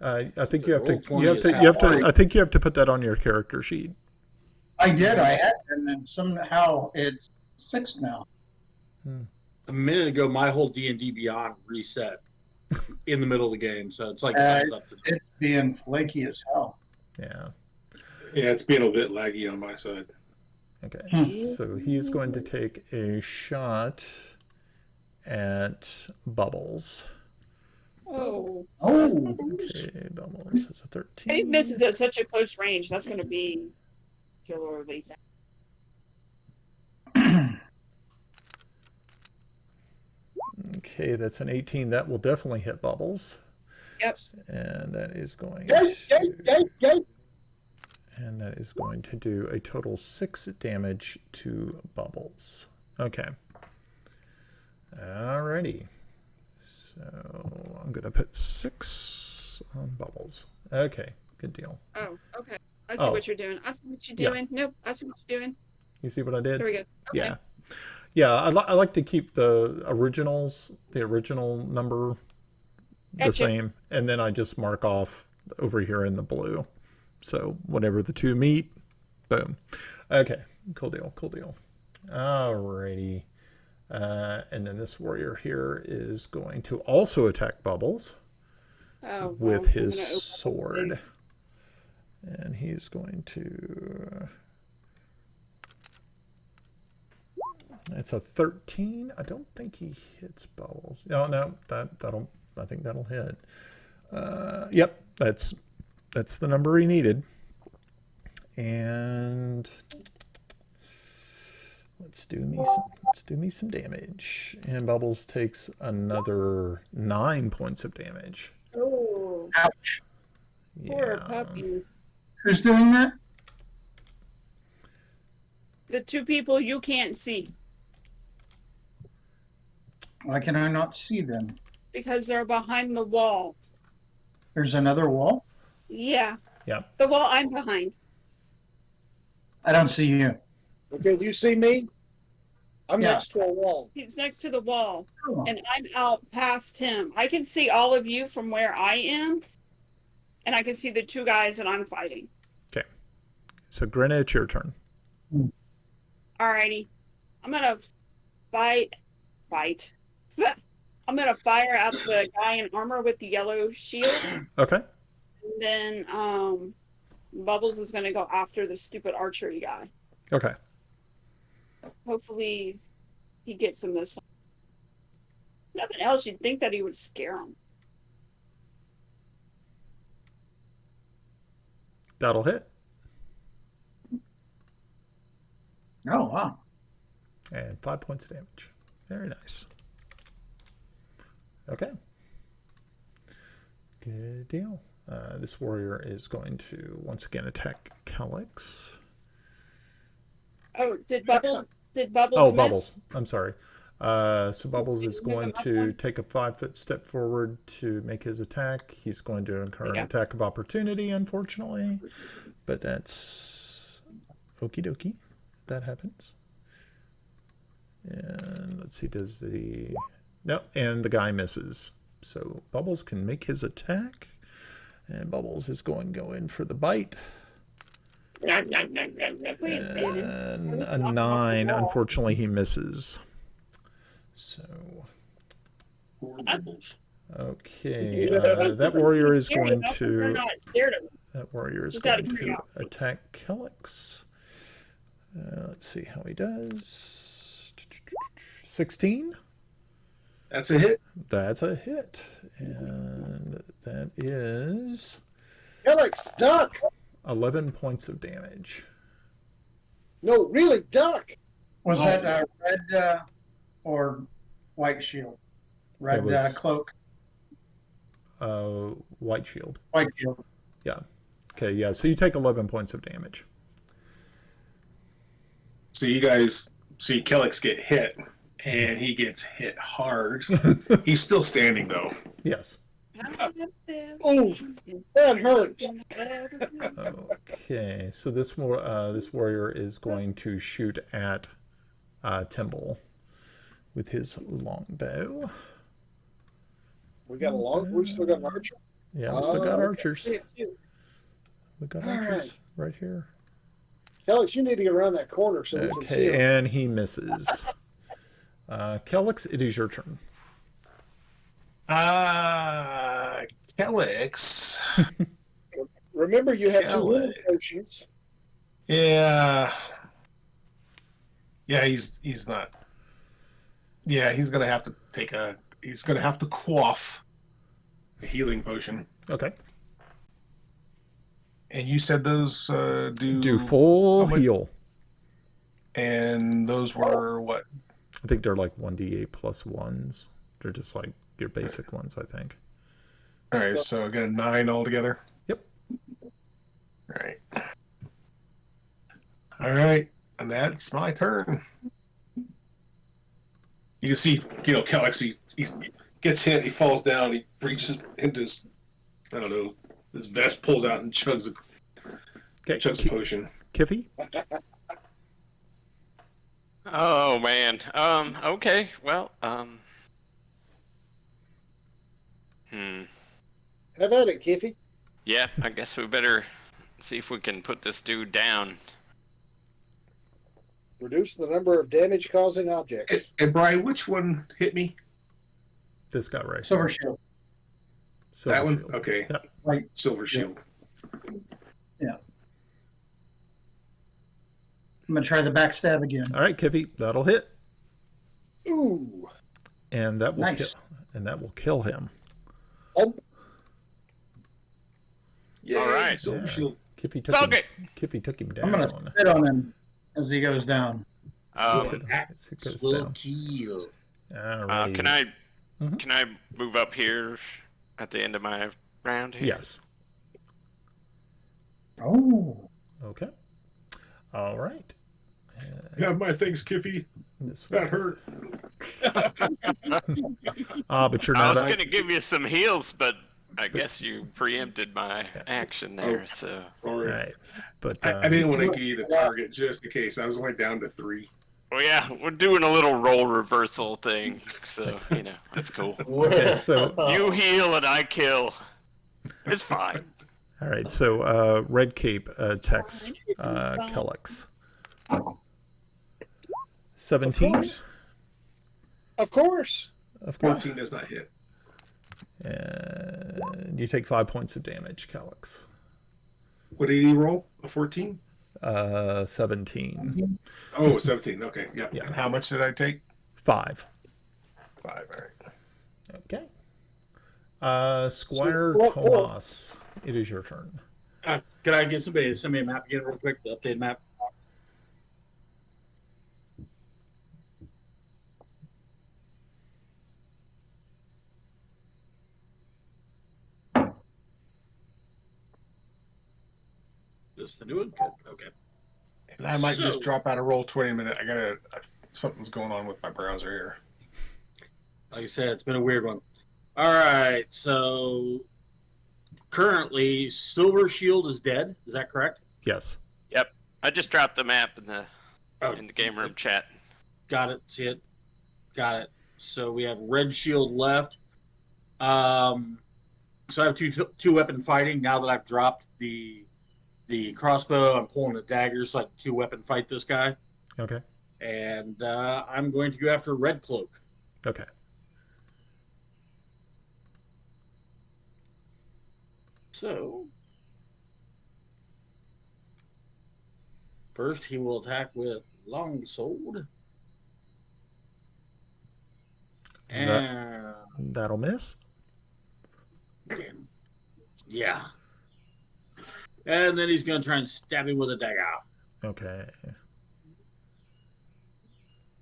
I think you have to. I think you have to put that on your character sheet. I did. I had, and then somehow it's 6 now. A minute ago, my whole D&D Beyond reset in the middle of the game, so it's like something's up to date. It's being flaky as hell. Yeah. Yeah, it's being a bit laggy on my side. Okay. So he's going to take a shot at Bubbles. Oh. Okay, Bubbles is a 13. He misses at such a close range. That's going to be killer lethal. Okay, that's an 18. That will definitely hit Bubbles. Yep. And that is going and that is going to do a total 6 damage to Bubbles. Okay. Alrighty. So I'm going to put 6 on Bubbles. Okay, good deal. Oh, okay. I see what you're doing. I see what you're doing. Nope, I see what you're doing. You see what I did? There we go. Okay. Yeah. Yeah, I like to keep the original number the same, and then I just mark off over here in the blue. So whenever the two meet, boom. Okay, cool deal. Alrighty. And then this warrior here is going to also attack Bubbles with his sword. And he's going to... It's a 13. I don't think he hits Bubbles. No, I think that'll hit. Yep, that's the number he needed. And let's do me some damage. And Bubbles takes another 9 points of damage. Oh, ouch! Poor puppy. Who's doing that? The two people you can't see. Why can I not see them? Because they're behind the wall. There's another wall? Yeah. Yep. The wall I'm behind. I don't see you. Okay, do you see me? I'm next to a wall. He's next to the wall. Oh. And I'm out past him. I can see all of you from where I am. And I can see the two guys that I'm fighting. Okay. So Grinna, it's your turn. Alrighty. I'm gonna fight. I'm gonna fire at the guy in armor with the yellow shield. Okay. And then Bubbles is gonna go after the stupid archery guy. Okay. Hopefully he gets him this time. Nothing else, you'd think that he would scare him. That'll hit. Oh, wow. And 5 points of damage. Very nice. Okay. Good deal. This warrior is going to once again attack Calyx. Oh, did Bubbles Oh, miss? Bubbles. I'm sorry. So Bubbles is going to take a 5-foot step forward to make his attack. He's going to incur an attack of opportunity, unfortunately. But that's okie dokie. That happens. And let's see, does the... No, and the guy misses. So Bubbles can make his attack. And Bubbles is going to go in for the bite. And a 9. Unfortunately, he misses. So... Okay, that warrior is going to... That warrior is going to attack Calyx. Let's see how he does. 16? That's a hit. That's a hit. And that is... You're like stuck. 11 points of damage. No, really, duck. Was that a red or white shield? Red was cloak, white shield. white shield. Yeah. Okay, yeah, so you take 11 points of damage. So you guys see Kellex get hit, and he gets hit hard. He's still standing, though. Yes. Oh, that hurt. Okay, so this warrior is going to shoot at Timble with his longbow. We still got an archer. Yeah, we still got okay. archers. We got All archers right here. Kellex, you need to get around that corner so we can see Okay, him. and he misses. Kellex, it is your turn. Kellex. Remember, you have two Kellex. little potions. Yeah. Yeah, he's not. Yeah, he's gonna have to he's gonna have to quaff a healing potion. Okay. And you said those Do full heal. And those were what? I think they're like 1d8 plus ones. They're just like your basic ones, I think. All right, so I got a 9 altogether. Yep. All right, and that's my turn. You can see, Kellex, he gets hit, he falls down, he reaches into his, I don't know, his vest pulls out and chugs a potion. Kiffy? Oh man. Okay. Well. Have at it, Kiffy. Yeah. I guess we better see if we can put this dude down. Reduce the number of damage-causing objects. And Brian, which one hit me? This guy right Silver here. shield. Silver That one? shield. Okay. Yep. White. Silver shield. Yeah. I'm gonna try the backstab again. All right, Kiffy, that'll hit. Ooh. And that will Nice. kill him. Oh, Yeah, All right. Silver shield. Kiffy took Stop him. it. Kiffy took him I'm gonna down. spit on him as he goes down. As it goes Slow down. kill. Alrighty. Can I move up here at the end of my round here? Yes. Oh. Okay. All right. Have my thanks, Kiffy. This That hurt. but you're I not. was gonna give you some heals, but I guess you preempted my action there. So. Sorry. Right. But I didn't want to give you the target just in case. I was only down to 3. Well, yeah, we're doing a little role reversal thing, so that's cool. okay, so You heal and I kill. It's fine. all right. So Red Cape attacks Kellex. 17. of course. Of course. 14 does not hit. And you take 5 points of damage, Kellex. What did he roll? A 14? 17. Oh, 17. Okay, yeah. Yeah. And how much did I take? 5. 5. All right. Okay. Squire So, Tomas, it is your turn. Can I get somebody to send me a map again real quick? The updated map. Just the new one? Good. Okay. And I might So- just drop out of roll 20 a minute. Something's going on with my browser here. Like I said, it's been a weird one. All right, so currently Silver Shield is dead. Is that correct? Yes. I just dropped the map in the Oh, game room chat. got it. See it. Got it. So we have Red Shield left. So I have two weapon fighting now that I've dropped the crossbow. I'm pulling a dagger, so I can 2-weapon fight this guy. Okay. And I'm going to go after Red Cloak. Okay. So first he will attack with Longsword. And That'll miss. yeah. And then he's going to try and stab him with a dagger. Okay.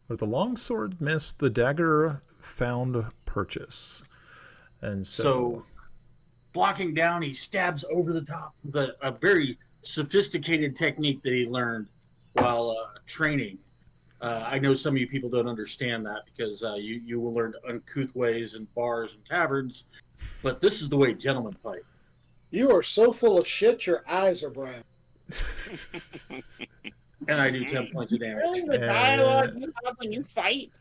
With the longsword miss, the dagger found purchase. And So blocking down, he stabs over the top with a very sophisticated technique that he learned while training. I know some of you people don't understand that because you will learn uncouth ways in bars and taverns, but this is the way gentlemen fight. You are so full of shit, your eyes are brown. And I do 10 points of damage. Really, the dialogue you have when you fight.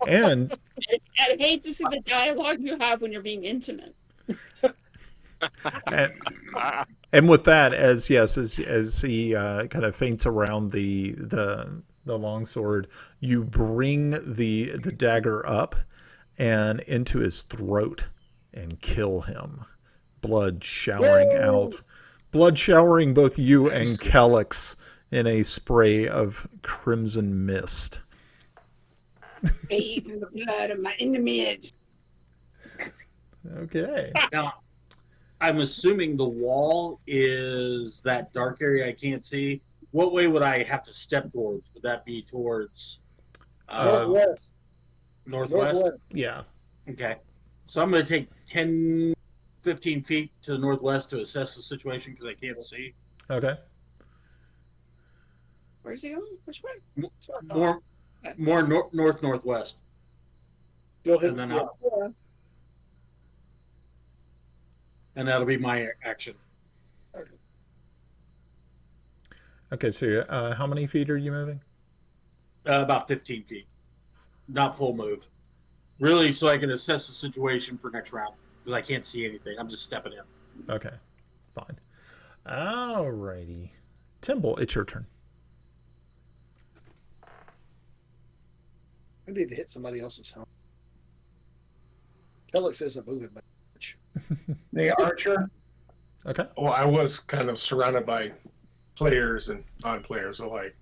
and I hate to see the dialogue you have when you're being intimate. and with that, as he kind of feints around the longsword, you bring the dagger up and into his throat and kill him. Blood showering out. Blood showering both you and Kellex in a spray of crimson mist. Bathe in the blood of my enemies. Okay. Now, I'm assuming the wall is that dark area I can't see. What way would I have to step towards? Would that be towards Northwest. northwest? Yeah. Okay. So I'm going to take 10, 15 feet to the northwest to assess the situation because I can't see. Okay. Where's he going? Which way? More northwest. Go ahead. And then Yeah. And that'll be my action. Okay, so how many feet are you moving? About 15 feet. Not full move. Really, so I can assess the situation for next round because I can't see anything. I'm just stepping in. Okay, fine. Alrighty. Timble, it's your turn. I need to hit somebody else's helmet. Kellex isn't moving much. The archer. Okay. Well, I was kind of surrounded by players and non-players alike.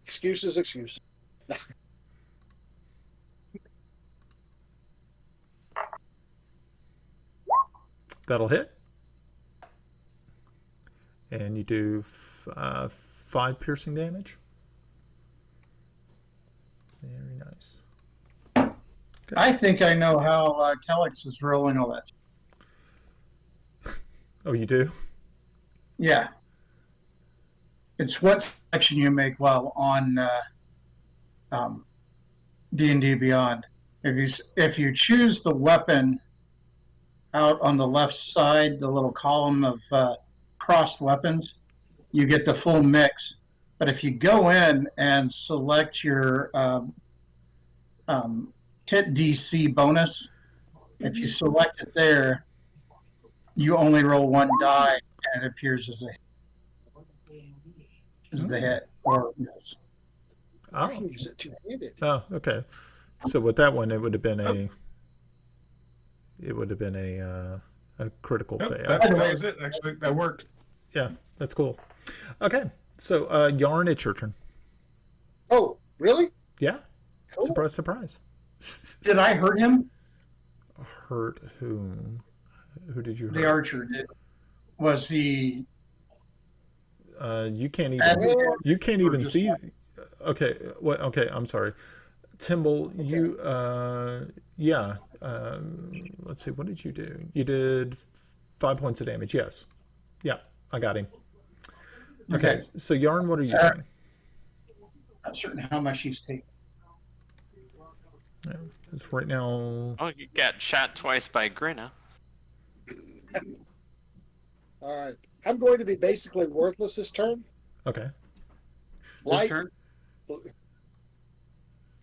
Excuses. That'll hit. And you do 5 piercing damage. Very nice. I think I know how Kellex is rolling all that. Oh, you do? Yeah. It's what selection you make while on D&D Beyond. If you choose the weapon out on the left side, the little column of crossed weapons, you get the full mix. But if you go in and select your hit DC bonus, if you select it there, you only roll 1 die and it appears as the hit. Or yes. I can use it two-handed. Oh, okay. So with that one, it would have been a critical Yep, fail. that was it. Actually, that worked. Yeah, that's cool. Okay, so Yarn, it's your turn. Oh, really? Yeah. Cool. Surprise, surprise. Did I hurt him? Hurt whom? Who did you hurt? The archer did. Was he? You can't even. You can't even just- see. Okay. What? Okay. I'm sorry. Timble, you. Yeah. Let's see. What did you do? You did 5 points of damage. Yes. Yeah. I got him. Okay. So Yarn, what are you doing? Not certain how much he's taking. Yeah, it's right now. Oh, you got shot twice by Grinna. All right. I'm going to be basically worthless this turn. Okay. Light. turn?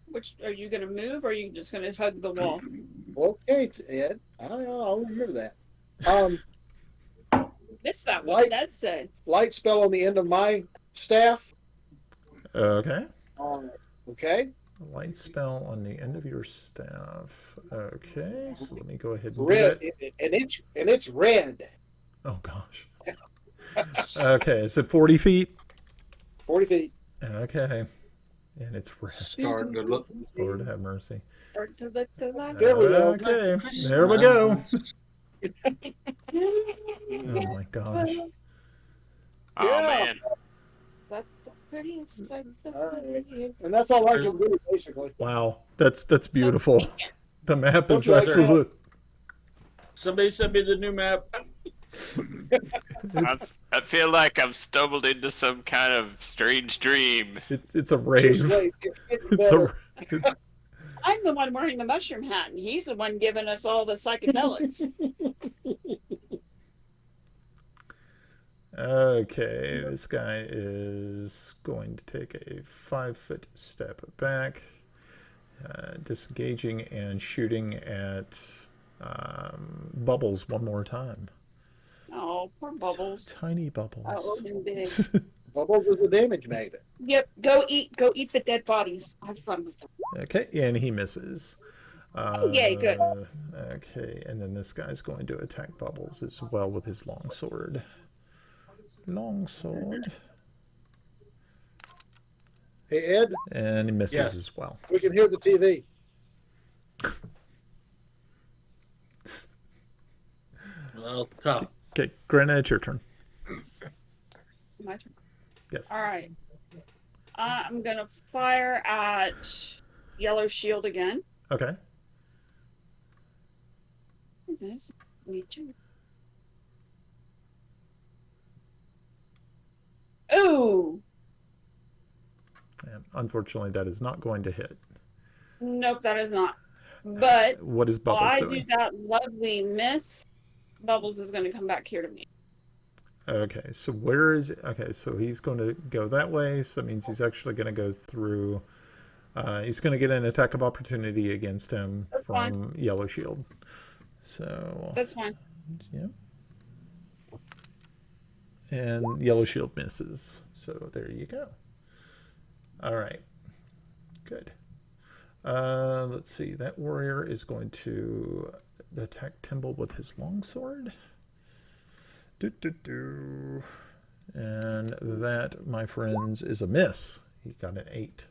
Which are you going to move, or are you just going to hug the wall? Okay, Ed. I'll remember that. Missed that one. That said. Light spell on the end of my staff. Okay. Okay. Light spell on the end of your staff. Okay. So let me go ahead and do Red, that. and it's red. Oh gosh. Okay. Is it 40 feet? 40 feet. Okay. And it's red. Starting to look. Lord have mercy. Or to look to like. There we go. Okay. There we go. Oh my gosh. Oh Yeah. man. That's the prettiest, like the Alright. prettiest. And that's all I can do, basically. Wow, that's beautiful. So, The map Don't is you like that? absolute. Somebody send me the new map. I feel like I've stumbled into some kind of strange dream. It's a Just rave. wait, it's getting It's better. a. I'm the one wearing the mushroom hat, and he's the one giving us all the psychedelics. Okay, this guy is going to take a 5-foot step back, disengaging and shooting at Bubbles one more time. Oh, poor Bubbles. Tiny I Bubbles. owe him big. Bubbles is a damage magnet. Yep, go eat the dead bodies. Have fun with them. Okay, and he misses. Yay, good. Okay, and then this guy's going to attack Bubbles as well with his longsword. Longsword. Hey, Ed, And he misses Yes. as well. we can hear the TV. Well, tough. Okay, Granna, it's your turn. My turn. Yes. All right. I'm gonna fire at Yellow Shield again. Okay. What is this? Me too. Ooh! And unfortunately, that is not going to hit. Nope, that is not. But What is while Bubbles I do doing? that lovely miss, Bubbles is gonna come back here to me. Okay, so where is it? Okay, so he's going to go that way. So that means he's actually going to go through. He's going to get an attack of opportunity against him That's from fine. Yellow Shield. So, That's fine. yeah. And Yellow Shield misses. So there you go. All right. Good. Let's see. That warrior is going to attack Timble with his longsword. And that, my friends, is a miss. He got an 8.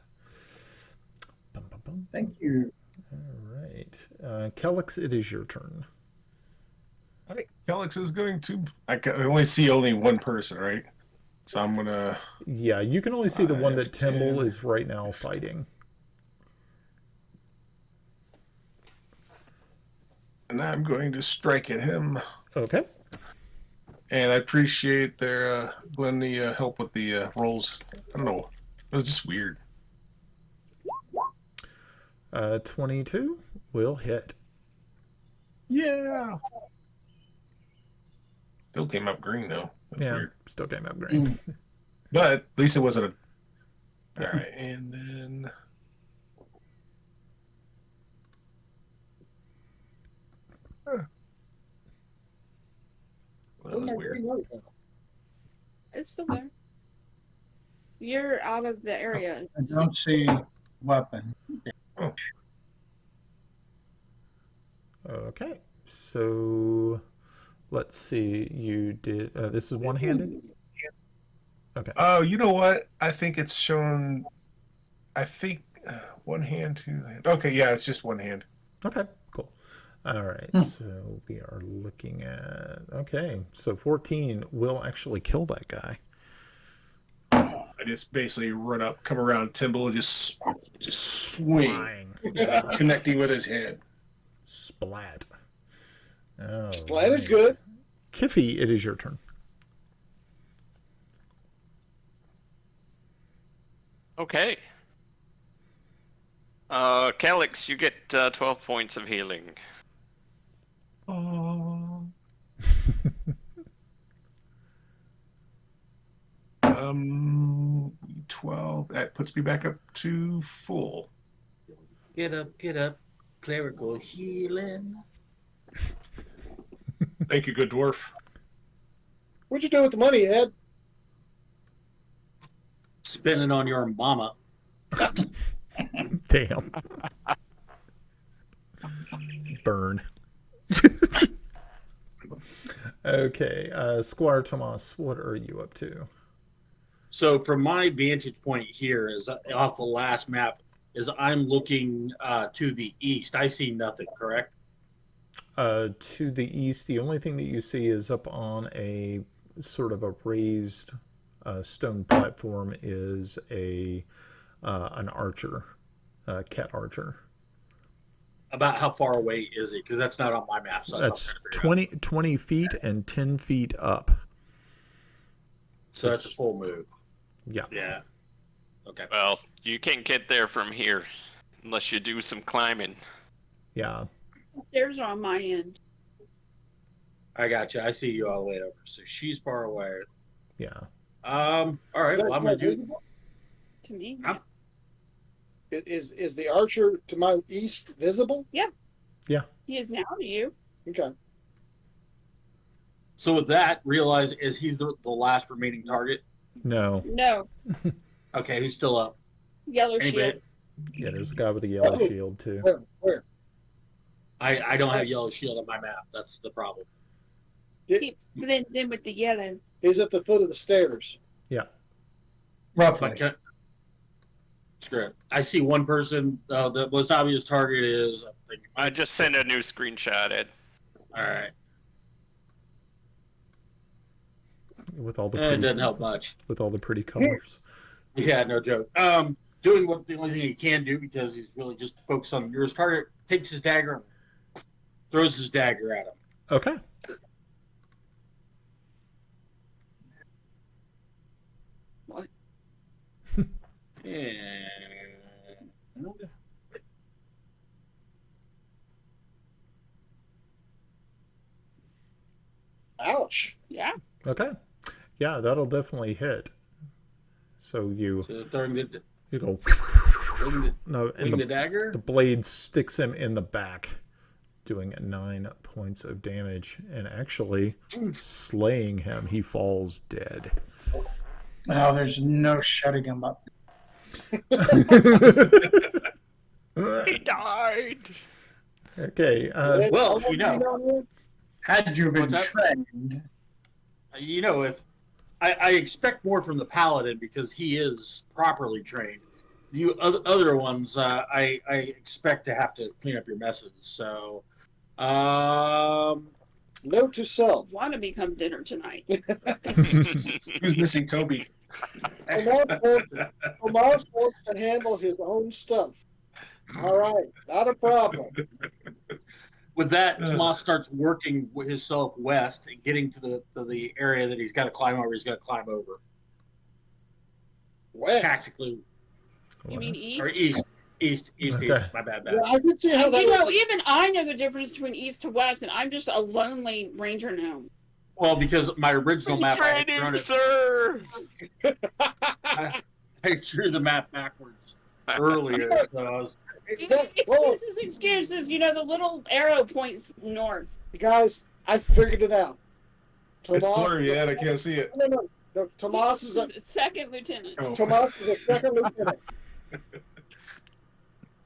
Bum, bum, bum. Thank you. All right. Kellex, it is your turn. I think Felix is going to. I can only see one person, right? So I'm gonna. Yeah, you can only see the one that 5, Timble 10. is right now fighting. And I'm going to strike at him. Okay. And I appreciate their Glenn the help with the rolls. I don't know. It was just weird. 22 will hit. Yeah. Still came up green though. That's Yeah, weird. still came out green. But at least it wasn't a. All right, and then. Well, that was weird. It's still there. You're out of the area. I don't see weapon. Okay, so let's see. You did. This is one-handed. Okay. Oh, you know what? I think it's shown. I think one hand, two hand. Okay, yeah, it's just one hand. Okay. Cool. All right. So we are looking at. Okay. So 14 will actually kill that guy. I just basically run up, come around Timble, and just swing, Flying. connecting with his head. Splat. Oh, Splat is good. Kiffy, it is your turn. Okay. Calix, you get 12 points of healing. Oh. 12. That puts me back up to full. Get up. Clerical healing. Thank you, good dwarf. What'd you do with the money, Ed? Spending on your mama. Damn. Burn. Okay, Squire Tomas, what are you up to? So from my vantage point here is off the last map is I'm looking to the east. I see nothing, correct? To the east, the only thing that you see is up on a sort of a raised stone platform is an archer, a cat archer. About how far away is it? Because that's not on my map. So That's that's trying to figure out. 20 feet and 10 feet up. So that's a full move. Yeah. Yeah. Okay. Well, you can't get there from here unless you do some climbing. Yeah. The stairs are on my end. I got you. I see you all the way over. So she's far away. Yeah. All right. Is that Well, I'm gonna do. visible? To me. Huh? Is the archer to my east visible? Yeah. Yeah. He is now to you. Okay. So with that, realize is he's the last remaining target? No. No. Okay, who's still up? Yellow Anybody? shield. Yeah, there's a guy with a yellow Oh. shield too. Where? I don't have yellow shield on my map. That's the problem. He blends in with the yellow. He's at the foot of the stairs. Roughly. But screw it. I see one person. The most obvious target is. I just sent a new screenshot, Ed. All right. With all the It pretty, doesn't help much. with all the pretty colors. Yeah, no joke. Doing what the only thing he can do because he's really just focused on the nearest target. Takes his dagger, and throws his dagger at him. Okay. What? And Ouch. Yeah. Okay. Yeah, that'll definitely hit. So you so throwing the go no, and the dagger. the blade sticks him in the back, doing 9 points of damage, and actually slaying him. He falls dead. Oh, there's no shutting him up. He died. Okay. Well, you know. Had you been What's that? trained, You know, if I expect more from the paladin because he is properly trained. You other ones, I expect to have to clean up your messes. So, Note to self. Want to become dinner tonight. Who's missing Toby? Tomas wants to handle his own stuff. All right, not a problem. with that, Tomas starts working himself west and getting to the area that he's got to climb over. He's got to climb over West. tactically, You mean or east? east. Okay. My bad. Yeah, I can see how that. You know, even I know the difference between east to west, and I'm just a lonely ranger now. Well, because my original map, I had thrown Training, it. sir. I drew the map backwards earlier, so I was. Excuses. You know, the little arrow points north. Guys, I figured it out. It's Tomas, blurry, Ed. I can't see it. no. Tomas is a Second lieutenant. Oh. Tomas is a second lieutenant.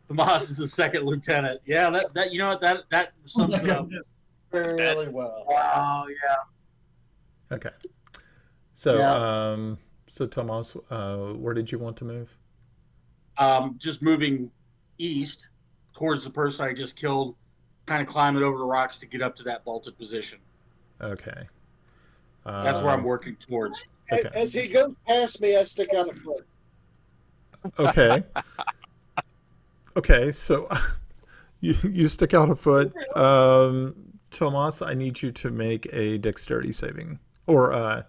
Tomas is a second lieutenant. Yeah, that you know what that sums it up fairly well. oh yeah, Okay. So, Yeah. So Tomas, where did you want to move? Just moving east towards the person I just killed, kind of climbing over the rocks to get up to that vaulted position. Okay. That's where I'm working towards. Okay. As he goes past me, I stick out a foot. Okay. Okay, so you stick out a foot. Tomas, I need you to make a dexterity saving. Or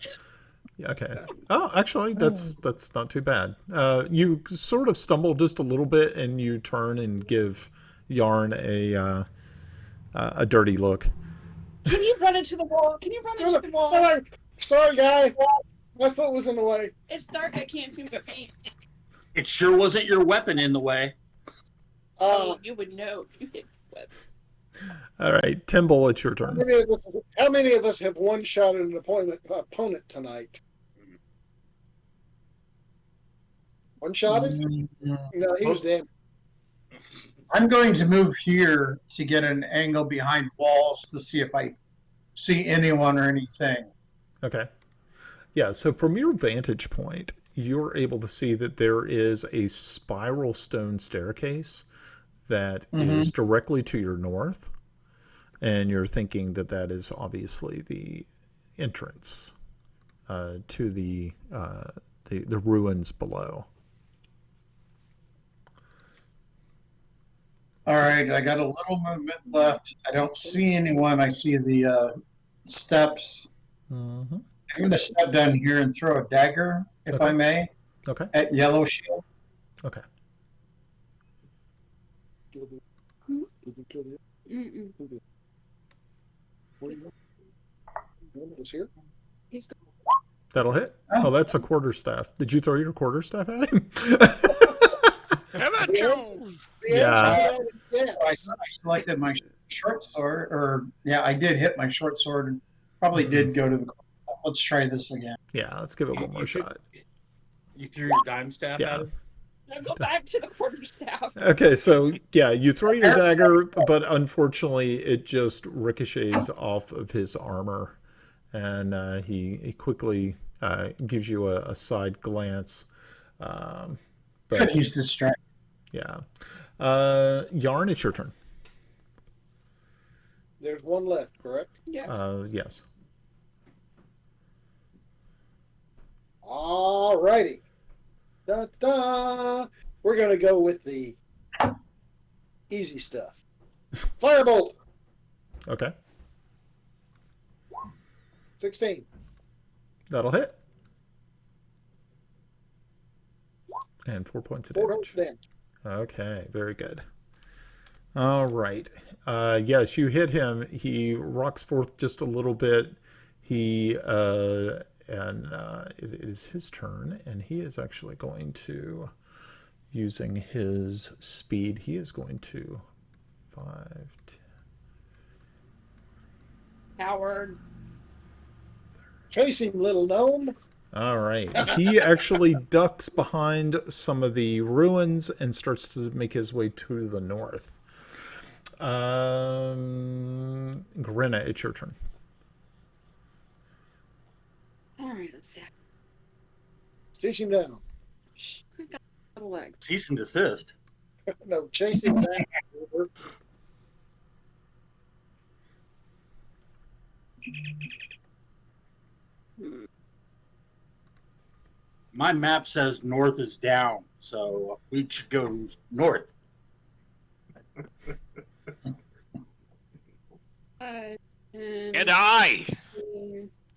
yeah, okay. Oh, actually that's not too bad. You sort of stumble just a little bit and you turn and give Yarn a dirty look. Can you run into the wall? Can you run into the wall? Sorry, guy. My foot was in the way. It's dark. I can't see my feet. It sure wasn't your weapon in the way. You would know if you hit web. All right, Timble, it's your turn. How many of us have one shot at an opponent tonight? One shot it? No, he was damn. I'm going to move here to get an angle behind walls to see if I see anyone or anything. Okay. Yeah, so from your vantage point, you're able to see that there is a spiral stone staircase that is directly to your north. And you're thinking that that is obviously the entrance to the ruins below. All right, I got a little movement left. I don't see anyone. I see the steps. Mm-hmm. I'm going to step down here and throw a dagger, if Okay. I may, Okay. at Yellow Shield. Okay. Kill the- kill the- Mm-mm. kill the- Where you go? One was here. He's That'll hit. Oh, that's a quarterstaff. Did you throw your quarterstaff at him? How about you? Yeah. Yes. I selected my short sword, or yeah, I did hit my short sword. And probably did go to the. Let's try this again. Yeah, let's give it one more You should- shot. You threw your dime staff Yeah. at him? gonna go back to the quarterstaff. Okay, so yeah, you throw your dagger, but unfortunately, it just ricochets off of his armor, and he quickly gives you a side glance. Could But use distract. yeah, Yarn, it's your turn. There's one left, correct? Yeah. Yes. All righty. Da, da. We're going to go with the easy stuff. Firebolt, Okay, 16. that'll hit. And 4 points of 4 damage. damage. Okay, very good. All right. Yes, you hit him. He rocks forth just a little bit. It is his turn, and he is actually going to, using his speed, he is going to 5, 10. Coward. Chasing little gnome. All right. He actually ducks behind some of the ruins and starts to make his way to the north. Grinna, it's your turn. All right, let's see. Chase him down. I got little legs. Cease and desist. No, chase him down. Hmm. My map says north is down, so we should go north. And I.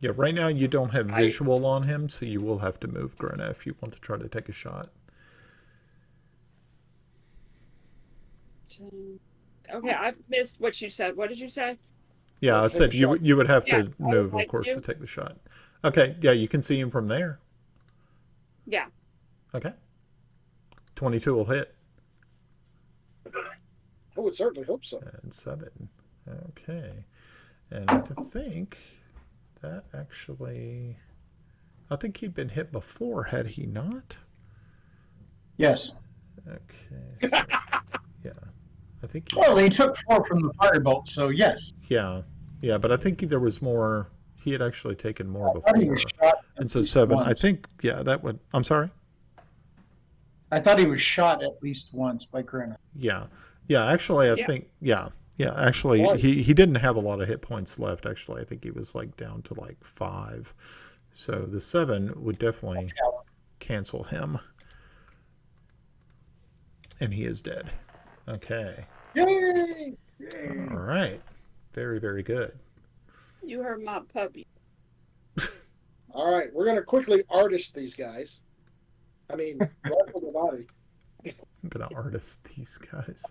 Yeah, right now you don't have visual on him, so you will have to move Grinna if you want to try to take a shot. Okay, I've missed what you said. What did you say? Yeah, I Take said a you shot. you would have Yeah, to I would move, of like course, to. to take the shot. Okay, yeah, you can see him from there. Yeah. Okay. 22 will hit. I would certainly hope so. And 7. Okay. And I think that actually... I think he'd been hit before, had he not? Yes. Okay. So, yeah. I think he... Well, he took 4 from the firebolt, so yes. Yeah. Yeah, but I think there was more... He had actually taken more I thought he before. was shot. And so 7. I once. think, yeah, that would... I'm sorry? I thought he was shot at least once by Grinna. Yeah. Yeah, actually, I Yeah. think... Yeah. Yeah, actually, Why? he didn't have a lot of hit points left, actually. I think he was, like, down to, like, 5. So the 7 would definitely cancel him. And he is dead. Okay. Yay! All right. Very, very good. You heard my puppy. All right, we're going to quickly artist these guys. I mean, rifle the body. I'm going to artist these guys.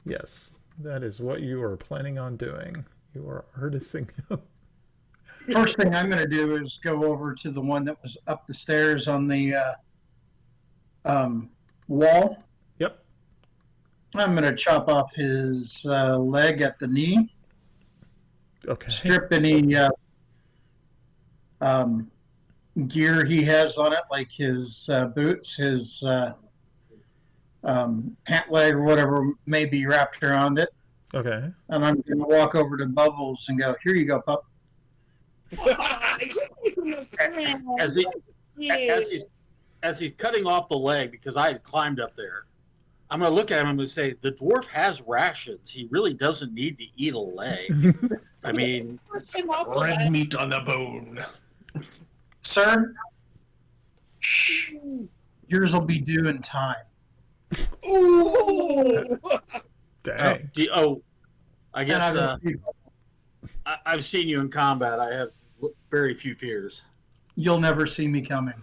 Yes, that is what you are planning on doing. You are artisting him. First thing I'm going to do is go over to the one that was up the stairs on the wall. Yep. I'm going to chop off his leg at the knee, Okay. strip any gear he has on it, like his boots, his pant leg, or whatever may be wrapped around it. Okay. And I'm going to walk over to Bubbles and go, "Here you go, pup." As he's cutting off the leg, because I had climbed up there, I'm going to look at him and I'm going to say, the dwarf has rations. He really doesn't need to eat a leg. I mean, Red meat on the bone. Sir, shh, yours will be due in time. Ooh! Dang. I And guess I will be- I've seen you in combat. I have very few fears. you'll never see me coming.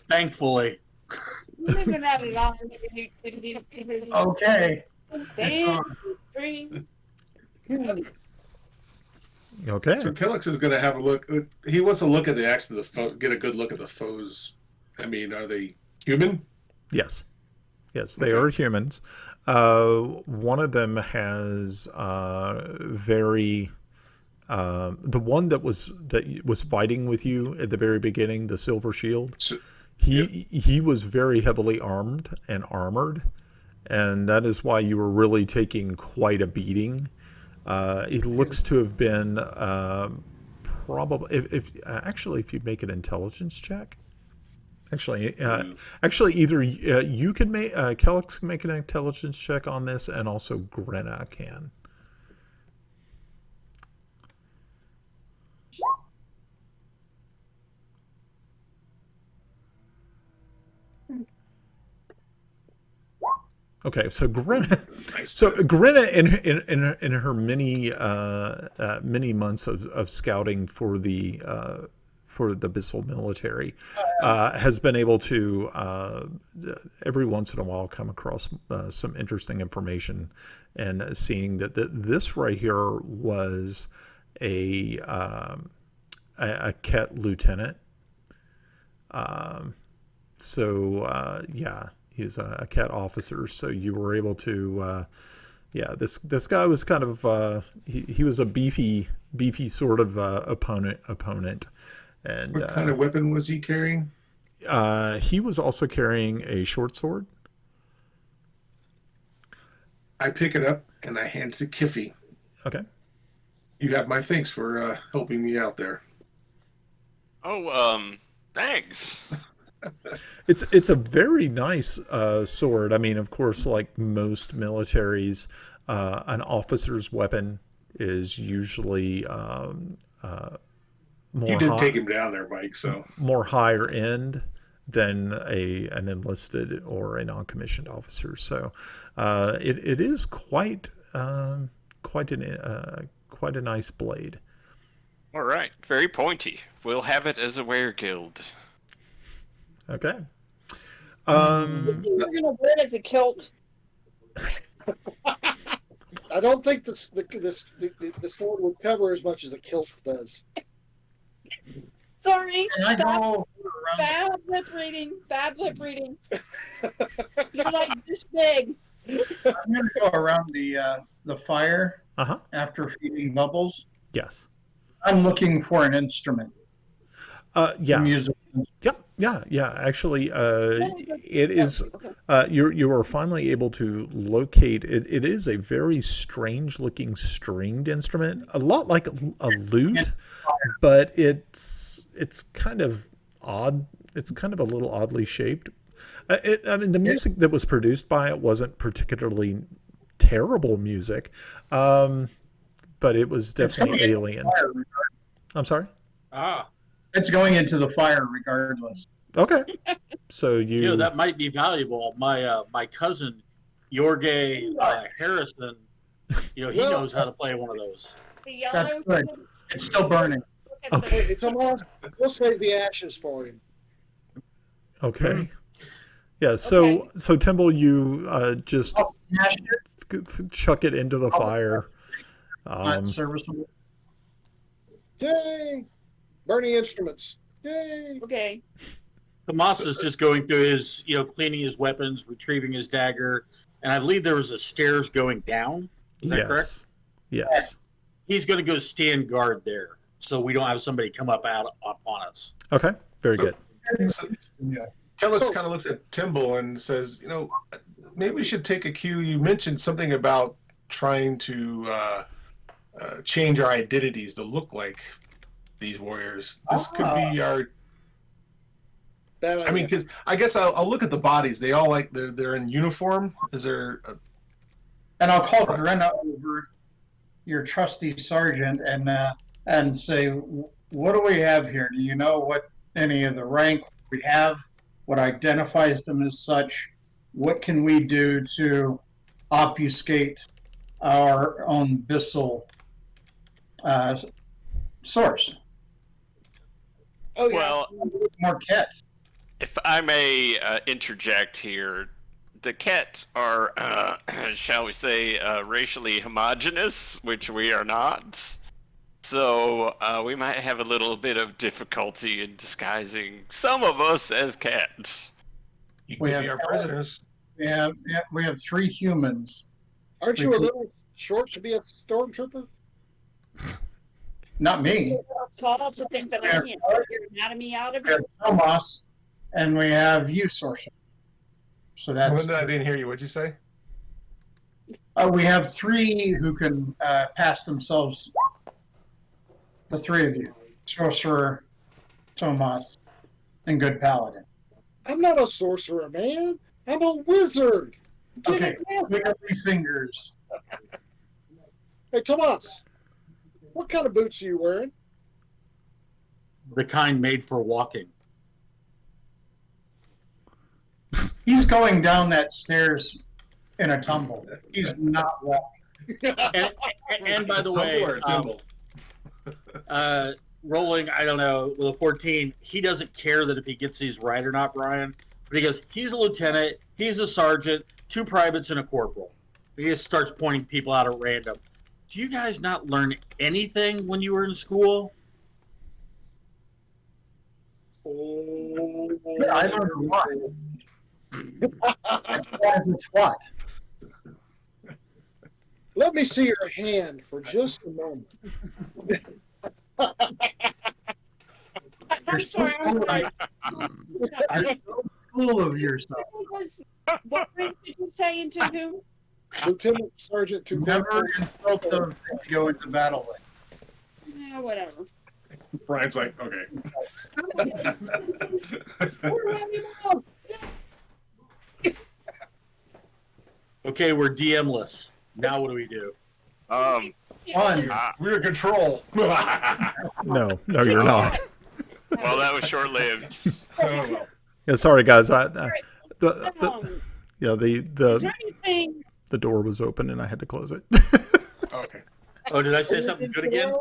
Thankfully. Okay. Damn. Three. Okay. So Kellex is going to have a look. He wants to look at the foe, get a good look at the foes. I mean, are they human? Yes. Yes, they Okay. are humans. One of them has very the one that was fighting with you at the very beginning, the Silver Shield. So, He was very heavily armed and armored, and that is why you were really taking quite a beating. It looks to have been probably if actually if you make an intelligence check. Actually, either you can make Kellex can make an intelligence check on this, and also Grenna can. Okay, so Grenna in her many months of scouting for the Bissell military has been able to every once in a while come across some interesting information, and seeing that this right here was a Ket lieutenant. Yeah, he's a Ket officer. So you were able to, this guy was kind of he was a beefy sort of opponent. And what kind of weapon was he carrying? He was also carrying a short sword. I pick it up and I hand it to Kiffy. Okay. You have my thanks for helping me out there. Oh, thanks. It's a very nice sword. I mean, of course, like most militaries, an officer's weapon is usually more. You did take him down there, Mike. So more higher end than an enlisted or a non-commissioned officer. So it is quite a nice blade. All right, very pointy. We'll have it as a weregild. Okay. You're gonna wear it as a kilt. I don't think the sword would cover as much as a kilt does. Sorry. Can I go around? Bad lip reading. Bad lip reading. You're like this big. I'm going to go around the fire Uh-huh. after feeding bubbles. Yes. I'm looking for an instrument. Yeah. Music. Yep. Yeah. Actually, it is. You are finally able to locate it. It is a very strange-looking stringed instrument, a lot like a lute, but it's kind of odd. It's kind of a little oddly shaped. I mean, the music that was produced by it wasn't particularly terrible music, but it was definitely alien. I'm sorry. It's going into the fire regardless. Okay. So you That might be valuable. My cousin, Jorge Harrison, he knows how to play one of those. The That's yellow. good. It's still burning. Okay. It's almost. We'll save the ashes for him. Okay. Yeah. So Timble, you just Smash it. chuck it into the fire. Not serviceable. Yay! Burning instruments. Yay! Okay. Tomas is just going through his, cleaning his weapons, retrieving his dagger, and I believe there was a stairs going down. Is that correct? Yes. He's going to go stand guard there, so we don't have somebody come up on us. Okay. Very good. Kellex kind of looks at Timble and says, maybe we should take a cue. You mentioned something about trying to change our identities to look like these warriors. This could be our. I mean, because I guess I'll look at the bodies. They all they're in uniform. Is there? And I'll call Grenna over, your trusty sergeant, and say, what do we have here? Do you know what any of the rank we have? What identifies them as such? What can we do to obfuscate our own Bissell source? Oh yeah. Well, Marquette. if I may interject here, the Kets are, shall we say, racially homogenous, which we are not. So we might have a little bit of difficulty in disguising some of us as cats. You We could have be our prisoners. we have 3 humans. Aren't you a little short to be a stormtrooper? Not me. Tall to think that I can't get your anatomy out of We have it. Tomas, and we have you, Sorcerer. So that's Linda, I didn't hear you. What'd you say? we have 3 who can pass themselves. The 3 of you, Sorcerer, Tomas, and Good Paladin. I'm not a sorcerer, man. I'm a wizard. Get Okay, it now. we got 3 fingers. Hey, Tomas, what kind of boots are you wearing? The kind made for walking. He's going down that stairs in a tumble. He's not walking. And by the way, Tumble or Timble? rolling, I don't know, with a 14, he doesn't care that if he gets these right or not, Brian. But he goes, he's a lieutenant, he's a sergeant, 2 privates, and a corporal. He just starts pointing people out at random. Do you guys not learn anything when you were in school? Oh, I learned a lot. It's what? let me see your hand for just a moment. I'm sorry. You're so full of yourself. What rank did you say into who? Lieutenant Sergeant to Never insult those that you go into battle with. Yeah, whatever. Brian's like, okay. Okay, we're DM-less. Now what do we do? Um, Fun. We're in control. No, you're not. well, that was short-lived. Oh, Yeah, sorry guys. The Is there anything? the door was open and I had to close it. okay. Oh, did I say something good again?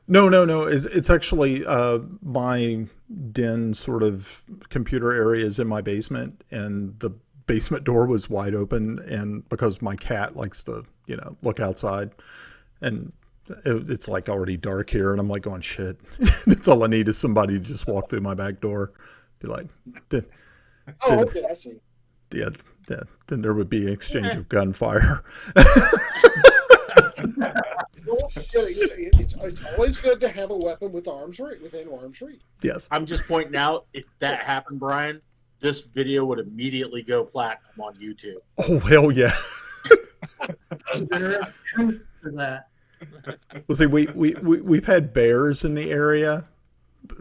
No. It's actually my den sort of computer area is in my basement, and the basement door was wide open, and because my cat likes to, look outside, and it's like already dark here, and I'm like going, shit. That's all I need is somebody to just walk through my back door, be like, Oh, okay, I see. yeah, then there would be an exchange of gunfire. It's always good to have a weapon within arm's reach. Yes. I'm just pointing out, if that happened, Brian, this video would immediately go platinum on YouTube. Oh hell yeah. There is truth to that. Well, see, we've had bears in the area,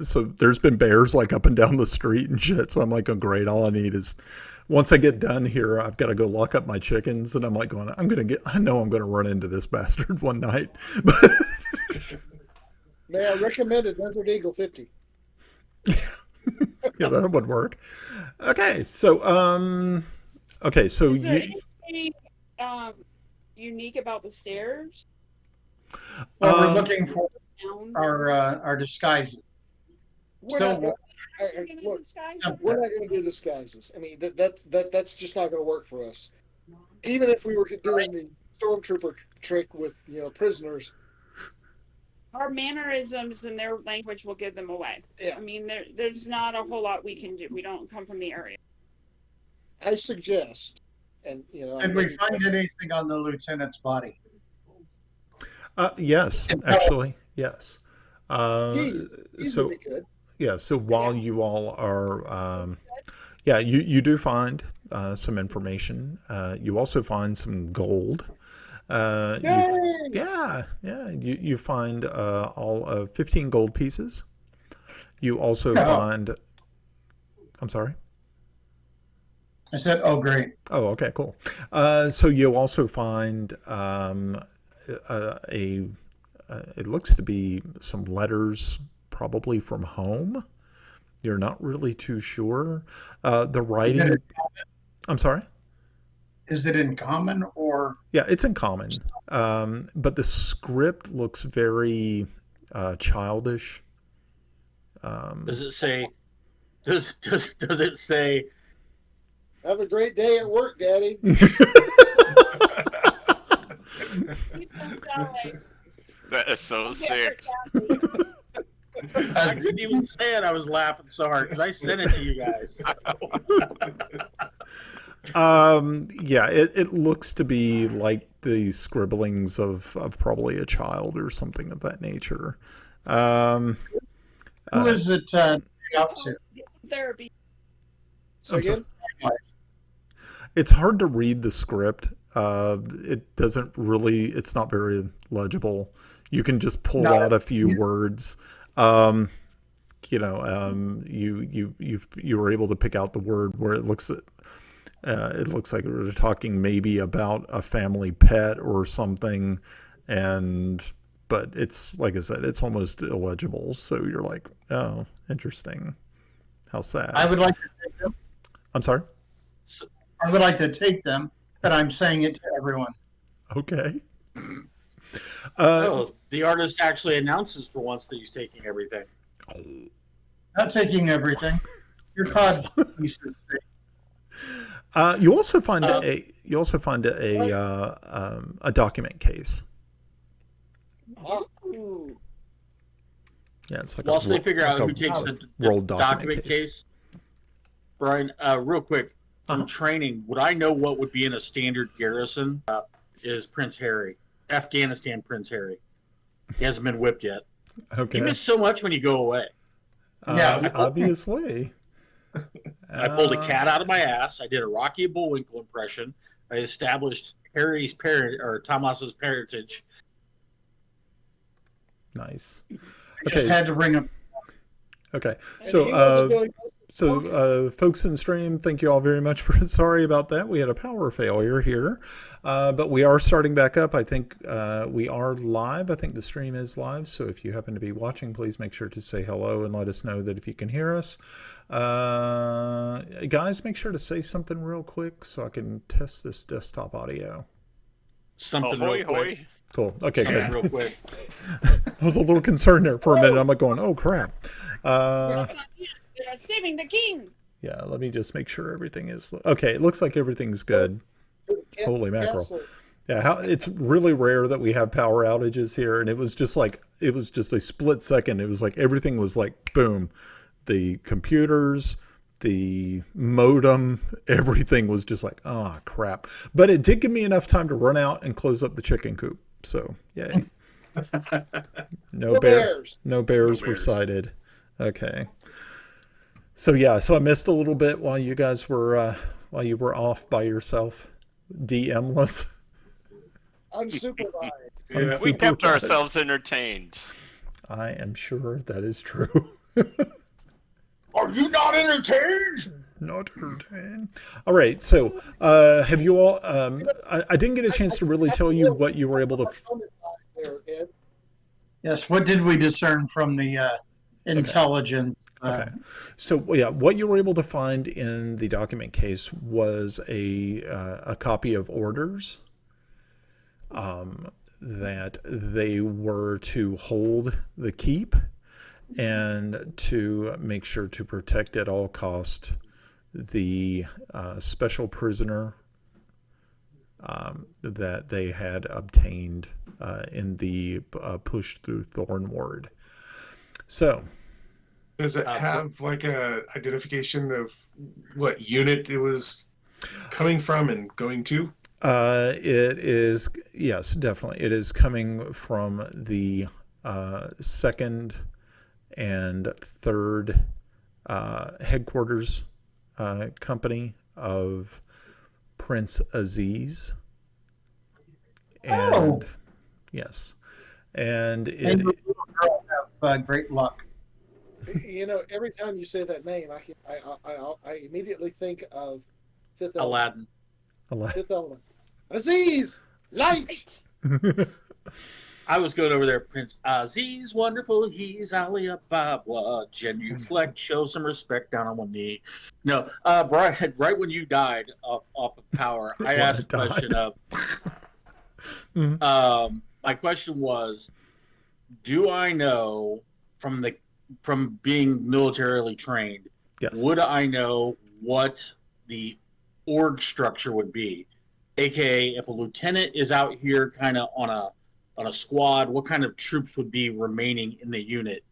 so there's been bears like up and down the street and shit. So I'm like, oh great, all I need is once I get done here, I've got to go lock up my chickens, and I'm like going, I know I'm gonna run into this bastard one night. May I recommend a Desert Eagle 50? Yeah, that would work. Okay, so Is there anything unique about the stairs? Well, we're looking for Down? our disguises. We're Still, not, Are you gonna look, disguise? we're not going to do disguises. I mean, that's just not going to work for us. Even if we were doing the stormtrooper trick with prisoners. Our mannerisms and their language will give them away. Yeah. I mean, there's not a whole lot we can do. We don't come from the area. I suggest, and did we find anything on the lieutenant's body? yes, actually, yes. easily could. Yeah, so while you all are, you do find some information. You also find some gold. You find all of 15 gold pieces. You also find. I'm sorry. I said, "Oh, great." Oh, okay, cool. So you also find a it looks to be some letters, probably from home. You're not really too sure. The writing. I'm sorry. Is it in common or? Yeah, it's in common. But the script looks very childish. Does it say? Does it say? Have a great day at work, Daddy. That is so sick. I couldn't even say it. I was laughing so hard because I sent it to you guys. Yeah, it looks to be like the scribblings of probably a child or something of that nature. Who is it out to? Therapy. So again, It's hard to read the script. It doesn't really. It's not very legible. You can just pull out a few words. You were able to pick out the word where it looks like we're talking maybe about a family pet or something, but it's like I said, it's almost illegible. So you're like, oh, interesting. How sad. I would like to take them. I'm sorry. I would like to take them, but I'm saying it to everyone. Okay. Oh, the artist actually announces for once that he's taking everything. Not taking everything. Your pod pieces. You also find a document case. Yeah, it's like Whilst they figure out who takes the rolled document case. Brian, real quick, from training, would I know what would be in a standard garrison? Is Prince Harry, Afghanistan Prince Harry. He hasn't been whipped yet. Okay. You miss so much when you go away. Yeah. Obviously. I pulled a cat out of my ass. I did a Rocky Bullwinkle impression. I established Harry's parent or Thomas's parentage. Nice. Just had to bring up. Okay. and So, folks in stream, thank you all very much for. Sorry about that. We had a power failure here, but we are starting back up. I think we are live. I think the stream is live. So, if you happen to be watching, please make sure to say hello and let us know that if you can hear us. Guys, make sure to say something real quick so I can test this desktop audio. Something Ahoy, real quick. hoy. Cool. Okay, Something good. real quick. I was a little concerned there for a minute. I'm like going, oh crap. They're saving the king. Yeah, let me just make sure everything is okay. It looks like everything's good. Holy mackerel. Yeah, it's really rare that we have power outages here, and it was just a split second. It was like everything was like boom. The computers, the modem, everything was just like, oh crap. But it did give me enough time to run out and close up the chicken coop. So yay. No bears were sighted. Okay. So yeah, so I missed a little bit while you guys were off by yourself, DM-less. unsupervised. Yeah. We kept ourselves entertained. I am sure that is true. Are you not entertained? Not entertained. All right. So, have you all? I didn't get a chance to really tell you what you were able to. There, Ed. Yes. What did we discern from the intelligence? Okay. So yeah, what you were able to find in the document case was a copy of orders that they were to hold the keep and to make sure to protect at all cost the special prisoner that they had obtained in the push through Thorn Ward. So. Does it have like a identification of what unit it was coming from and going to? It is, yes, definitely. It is coming from the second and third headquarters company of Prince Aziz. And yes, and And the little girl have great luck. You know, every time you say that name, I immediately think of Fifth Element. Aladdin. Fifth Element. Aziz, light. I was going over there, Prince Aziz, wonderful, he's Ali Ababa, genuflect, show some respect down on one knee. No, Brian, right when you died off of power, I When I asked the question of, my question was, do I know from being militarily trained, Yes. would I know what the org structure would be? AKA, if a lieutenant is out here kind of on a squad, what kind of troops would be remaining in the unit?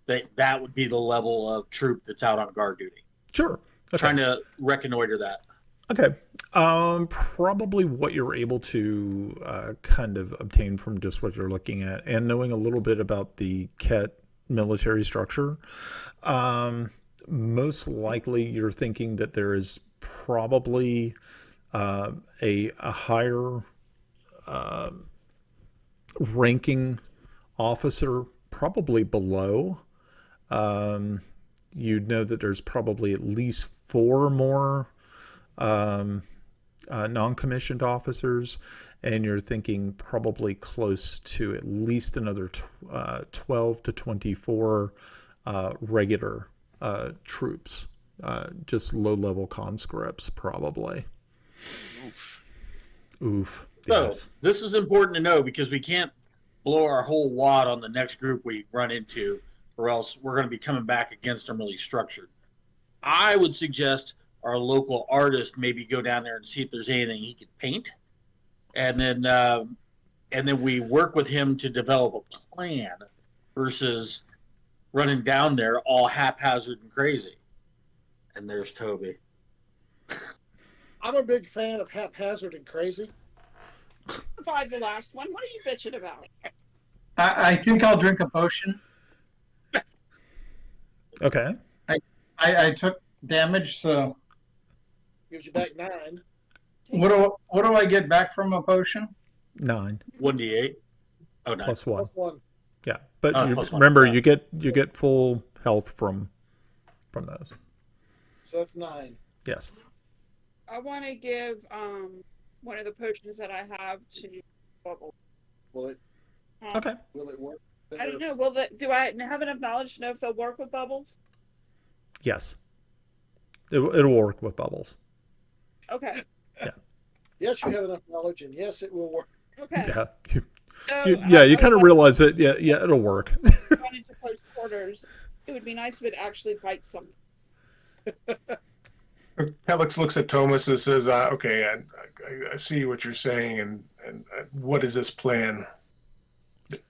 That would be the level of troop that's out on guard duty. Sure. Okay. Trying to reconnoiter that. Okay. Probably what you're able to kind of obtain from just what you're looking at and knowing a little bit about the Ket military structure. Most likely you're thinking that there is probably a higher ranking officer probably below. You'd know that there's probably at least 4 more non-commissioned officers, and you're thinking probably close to at least another 12 to 24 regular troops, just low-level conscripts probably. Oof. So Yes. this is important to know because we can't blow our whole wad on the next group we run into, or else we're going to be coming back against them really structured. I would suggest our local artist maybe go down there and see if there's anything he could paint, and then we work with him to develop a plan versus running down there all haphazard and crazy. And there's Toby. I'm a big fan of haphazard and crazy. Survived the last one. What are you bitching about? I think I'll drink a potion. Okay. I took damage, so Gives you back 9. what do I get back from a potion? 9 1d8. Oh, no. plus 1. Plus 1. Yeah, but Plus one, remember, yeah. you get full health from those. So that's 9. Yes. I want to give one of the potions that I have to Bubble. Will it Okay. work? I don't know. Do I have enough knowledge to know if they'll work with Bubbles? Yes. It'll work with bubbles. Okay. Yes, you have enough knowledge, and yes, it will work. Okay. Yeah. So, You kind of realize it. Yeah, it'll work. Run into close quarters. It would be nice if it actually bites something. Helix looks at Thomas and says, okay, I see what you're saying, and what is this plan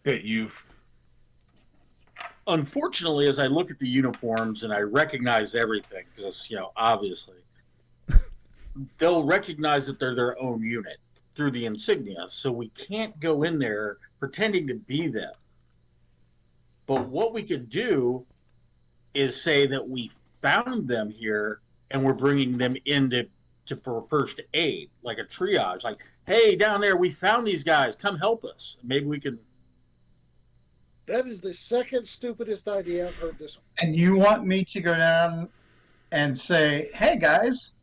that you've... Unfortunately, as I look at the uniforms and I recognize everything, because, obviously, they'll recognize that they're their own unit through the insignia. So we can't go in there pretending to be them. But what we could do is say that we found them here and we're bringing them in for first aid, like a triage. Like, hey, down there, we found these guys. Come help us. Maybe we can... That is the second stupidest idea I've heard this one. And you want me to go down and say, "Hey guys,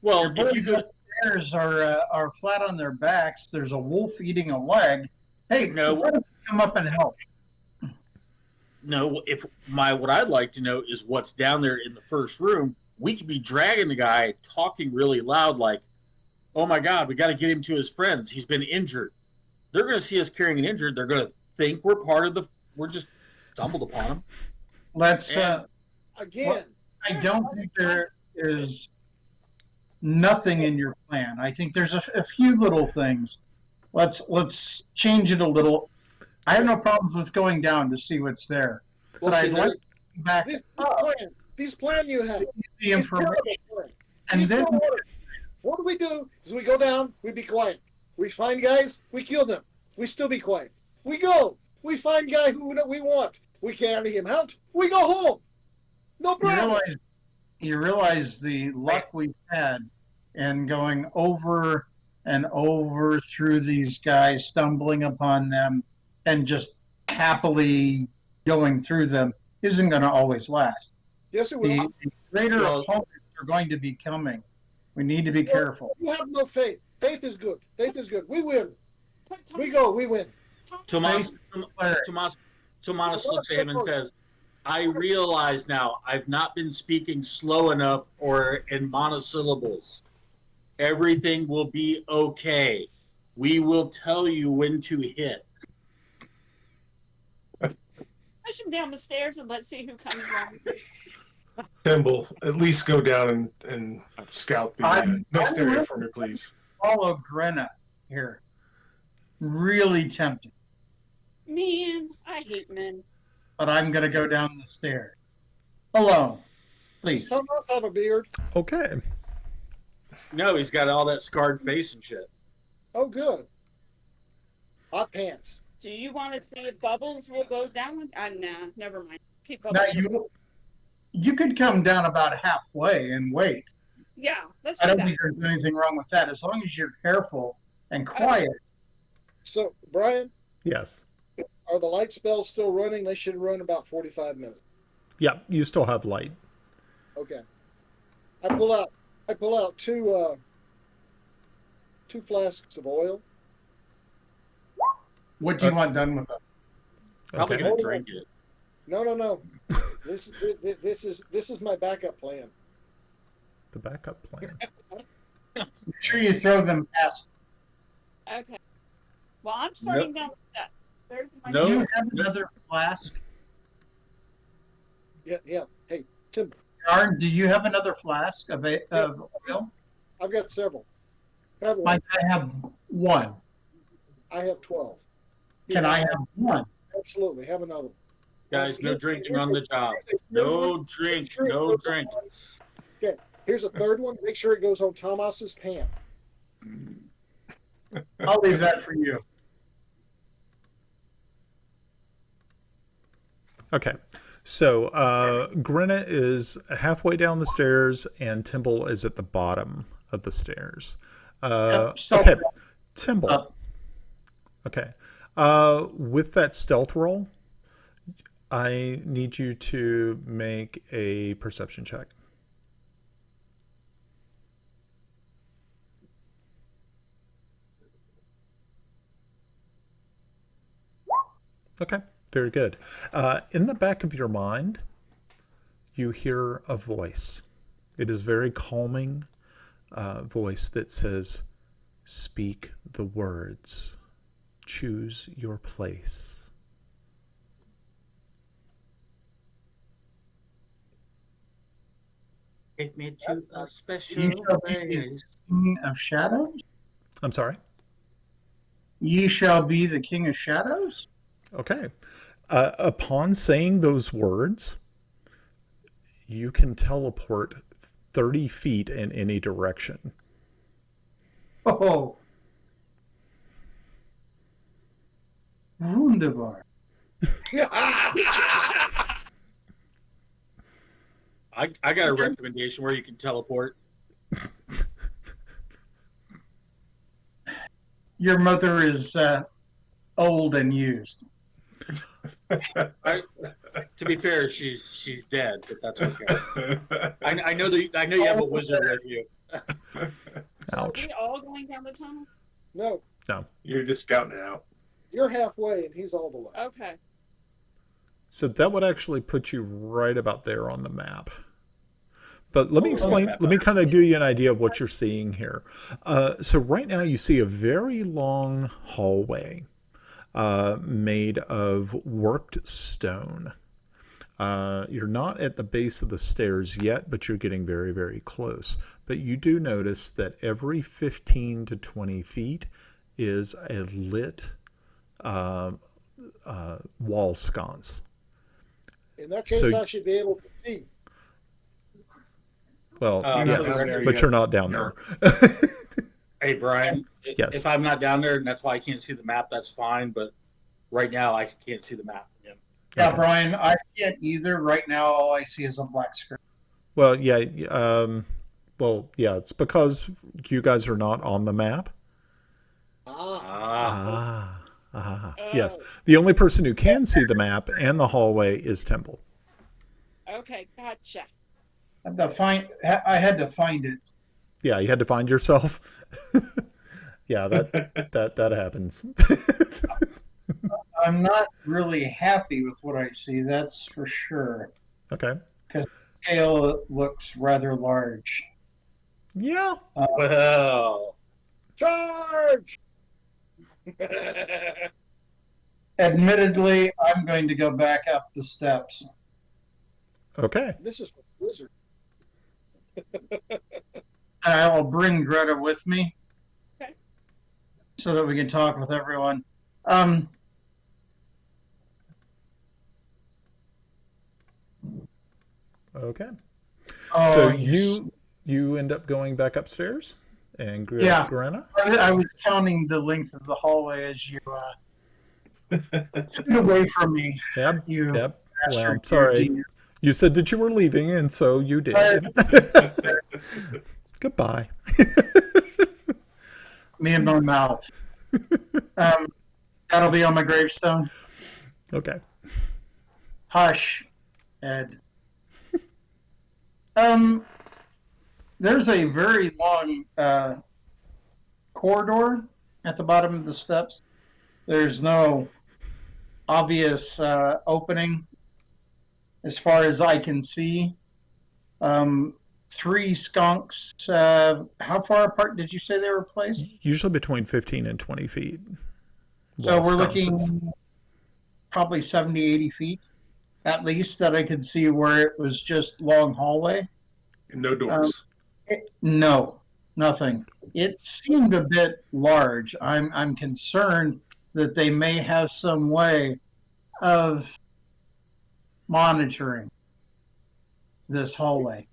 Well, your if you buddies could... upstairs are flat on their backs. There's a wolf eating a leg. Hey, No. why don't you come up and help?" No, what I'd like to know is what's down there in the first room. We could be dragging the guy, talking really loud, like, "Oh my God, we got to get him to his friends. He's been injured." They're going to see us carrying an injured. They're going to think we're just stumbled upon him. Let's. Again, I don't think there is nothing in your plan. I think there's a few little things. Let's change it a little. I have no problems with going down to see what's there, Well, but see, I'd like to come back this plan you have, the information, and These then no orders. What we do is we go down, we be quiet. We find guys, we kill them. We still be quiet. We go. We find guy who we want. We carry him out. We go home. No problem. you realize the luck we've had in going over and over through these guys, stumbling upon them, and just happily going through them isn't going to always last. Yes, it will. The greater opponents are going to be coming. We need to be careful. You have no faith. Faith is good. Faith is good. We win. We go. We win. Tomas, Clerics. Tomas looks at him and says, I realize now I've not been speaking slow enough or in monosyllables. Everything will be okay. We will tell you when to hit. Push him down the stairs and let's see who comes around. Timble, at least go down and scout the next I'm area really- for me, please. Follow Grenna here. Really tempting, Man, I hate men. but I'm going to go down the stairs alone. Please. Some of us have a beard. Okay. No, he's got all that scarred face and shit. Oh, good. Hot pants. Do you want to see if Bubbles will go down? Nah, never mind. Keep Now Bubbles. you could come down about halfway and wait. Yeah, let's I do don't that. think there's anything wrong with that, as long as you're careful and quiet. So, Brian, Yes. are the light spells still running? They should run about 45 minutes. Yeah, you still have light. Okay. I pull out two flasks of oil. What do you want done with them? Probably Okay. gonna drink it. No. This is my backup plan. The backup plan. Make sure you throw them past. Okay. Well, I'm starting down the steps. There's my No. Do you have another flask? Yeah. Hey, Tim, Arn, do you have another flask of oil? I've got several. Have one. Might I have one? I have 12. Can I have one? Absolutely. Have another one. Guys, no drinking on the job. No drink. No drink. Okay. Here's a third one. Make sure it goes on Thomas's pant. I'll leave that for you. Okay. So Grenna is halfway down the stairs and Timble is at the bottom of the stairs. Yep, stealth Okay. roll. Timble. Up. Okay. With that stealth roll, I need you to make a perception check. Okay, very good. In the back of your mind, you hear a voice. It is very calming voice that says, "Speak the words. Choose your place." Take me to a special You shall be place. King of Shadows? I'm sorry. Ye shall be the King of Shadows? Okay. Upon saying those words, you can teleport 30 feet in any direction. Oh. Wunderbar. I got a recommendation where you can teleport. Your mother is old and used. To be fair, she's dead, but that's okay. I know you have a wizard with you. Are Ouch. we all going down the tunnel? No, You're just scouting it out. you're halfway and he's all the way. Okay. So that would actually put you right about there on the map. But let me explain, let me kind of give you an idea of what you're seeing here. So right now you see a very long hallway made of worked stone. You're not at the base of the stairs yet, but you're getting very, very close. But you do notice that every 15 to 20 feet is a lit wall sconce. In that case, So- I should be able to see. Well, You're yes, not down there but yet. you're not down there. Hey, Brian. Yes. If I'm not down there and that's why I can't see the map, that's fine. But right now, I can't see the map. Yeah. Yeah, Okay. Brian, I can't either. Right now, all I see is a black screen. Well, yeah, it's because you guys are not on the map. Ah, Yes. The only person who can see the map and the hallway is Temple. Okay, gotcha. I had to find it. Yeah, you had to find yourself. Yeah, that happens. I'm not really happy with what I see. That's for sure. Okay. Because scale looks rather large. Yeah. Well, Charge! Admittedly, I'm going to go back up the steps. Okay. This is for Wizard. And I will bring Greta with me. Okay. So that we can talk with everyone. Okay. Oh, So you end up going back upstairs and Yeah. Granna? I was counting the length of the hallway as you took it away from me. Yep. You Yep. Well, bastard, I'm sorry. you You said that you were leaving, and so you did. Goodbye. me in my mouth. That'll be on my gravestone. Okay. Hush, Ed. There's a very long corridor at the bottom of the steps. There's no obvious opening as far as I can see. 3 skunks. How far apart did you say they were placed? Usually between 15 and 20 feet. So Lost we're bounces. looking probably 70, 80 feet at least that I could see where it was just long hallway. No doors. No, nothing. It seemed a bit large. I'm concerned that they may have some way of monitoring this hallway.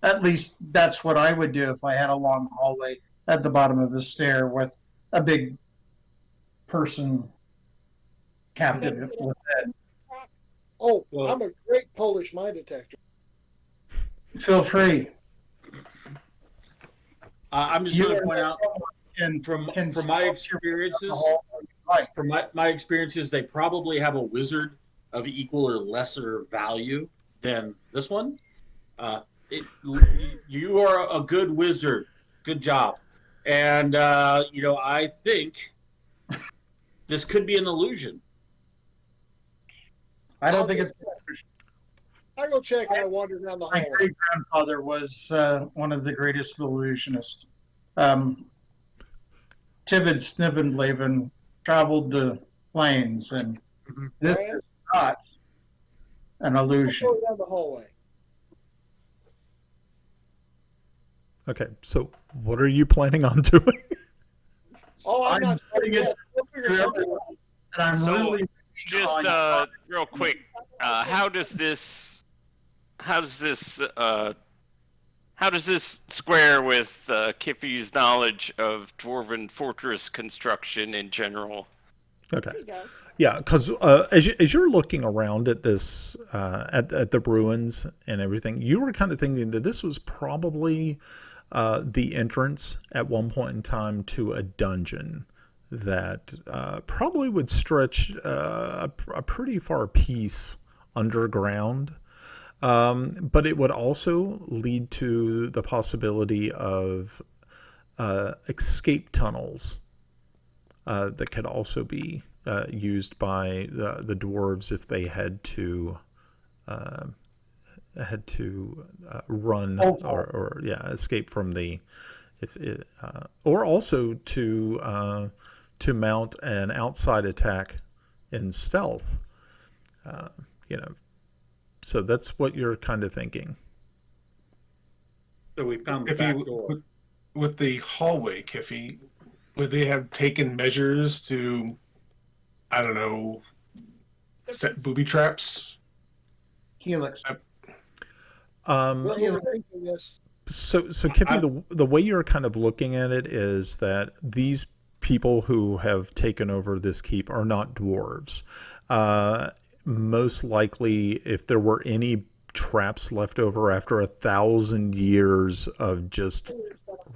At least that's what I would do if I had a long hallway at the bottom of a stair with a big person captive with it. Oh, Well- I'm a great Polish mine detector. Feel free. I'm just You going to are point out and from can from my sculpt your experiences, Right. from my experiences, they probably have a wizard of equal or lesser value than this one. You are a good wizard. Good job. And I think this could be an illusion. I don't think it's. I go check and I wander down the My hallway. great grandfather was one of the greatest illusionists. Tibbet Snibbenleben traveled the plains, and this Brian, is not an I'll illusion. go down the hallway. Okay. So what are you planning on doing? Oh, I'm not putting sure it yet. We'll figure to something everyone. out. And I'm So, really Just real quick, how does this square with Kiffy's knowledge of dwarven fortress construction in general? Okay. There you go. Yeah, because as you're looking around at this, at the ruins and everything, you were kind of thinking that this was probably the entrance at one point in time to a dungeon that probably would stretch a pretty far piece underground. But it would also lead to the possibility of escape tunnels that could also be used by the dwarves if they had to run or escape from the or also to mount an outside attack in stealth. So that's what you're kind of thinking. So we found the If back you door. with the hallway, Kiffy, would they have taken measures to, I don't know, set booby traps? Helix. Well, we're thinking this. So Kiffy, the way you're kind of looking at it is that these people who have taken over this keep are not dwarves. Most likely, if there were any traps left over after 1,000 years of just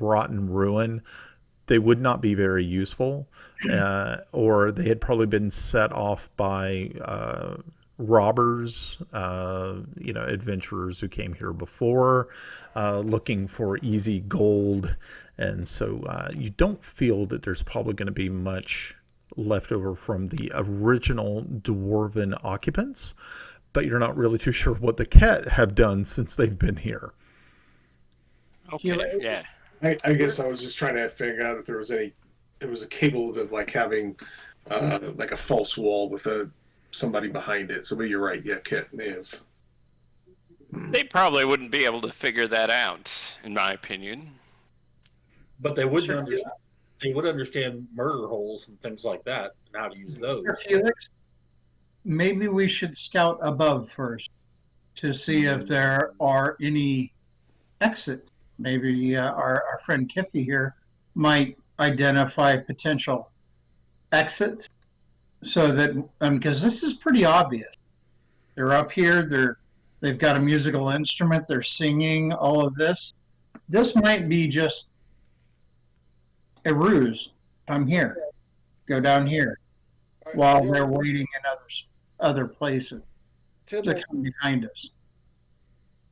rotten ruin, they would not be very useful, or they had probably been set off by robbers, adventurers who came here before, looking for easy gold, and so you don't feel that there's probably going to be much left over from the original dwarven occupants, but you're not really too sure what the Ket have done since they've been here. Okay, yeah. I guess I was just trying to figure out if there was any. It was capable of like having like a false wall with somebody behind it. So, but you're right. Yeah, Kit may have. They probably wouldn't be able to figure that out, in my opinion. But they wouldn't understand. They would understand murder holes and things like that, and how to use those. Felix, maybe we should scout above first to see if there are any exits. Maybe our friend Kiffy here might identify potential exits, so that because this is pretty obvious. They're up here. They've got a musical instrument. They're singing all of this. This might be just a ruse. I'm here. Go down here All right, while Tim, they're waiting in other places Tim, to come behind us.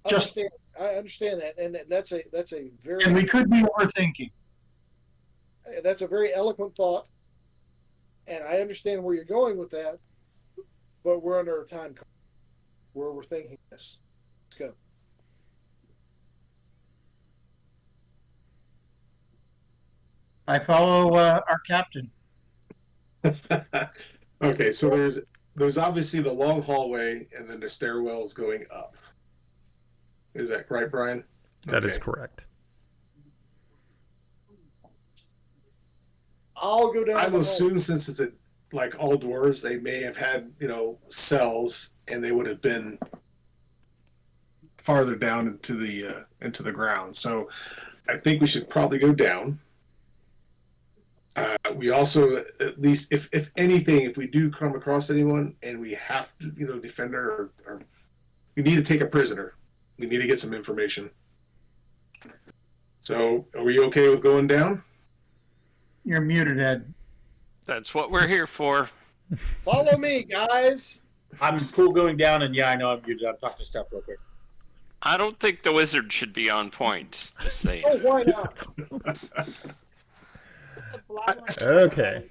Just I understand that, and that's a very and we could be overthinking. that's a very eloquent thought, and I understand where you're going with that, but we're under a time where we're thinking this. Let's go. I follow our captain. Okay, so there's obviously the long hallway and then the stairwells going up. Is that right, Brian? That is correct. I'll go down. I the will hall. assume since it's like all dwarves, they may have had cells, and they would have been farther down into the ground. So I think we should probably go down. We also, at least if anything, if we do come across anyone and we have to defend her, or we need to take a prisoner, we need to get some information. So are we okay with going down? You're muted, Ed. That's what we're here for. Follow me, guys. I'm cool going down, and yeah, I know I'm muted. I'm talking to Steph real quick. I don't think the wizard should be on point. Just saying. Oh, why not? Okay.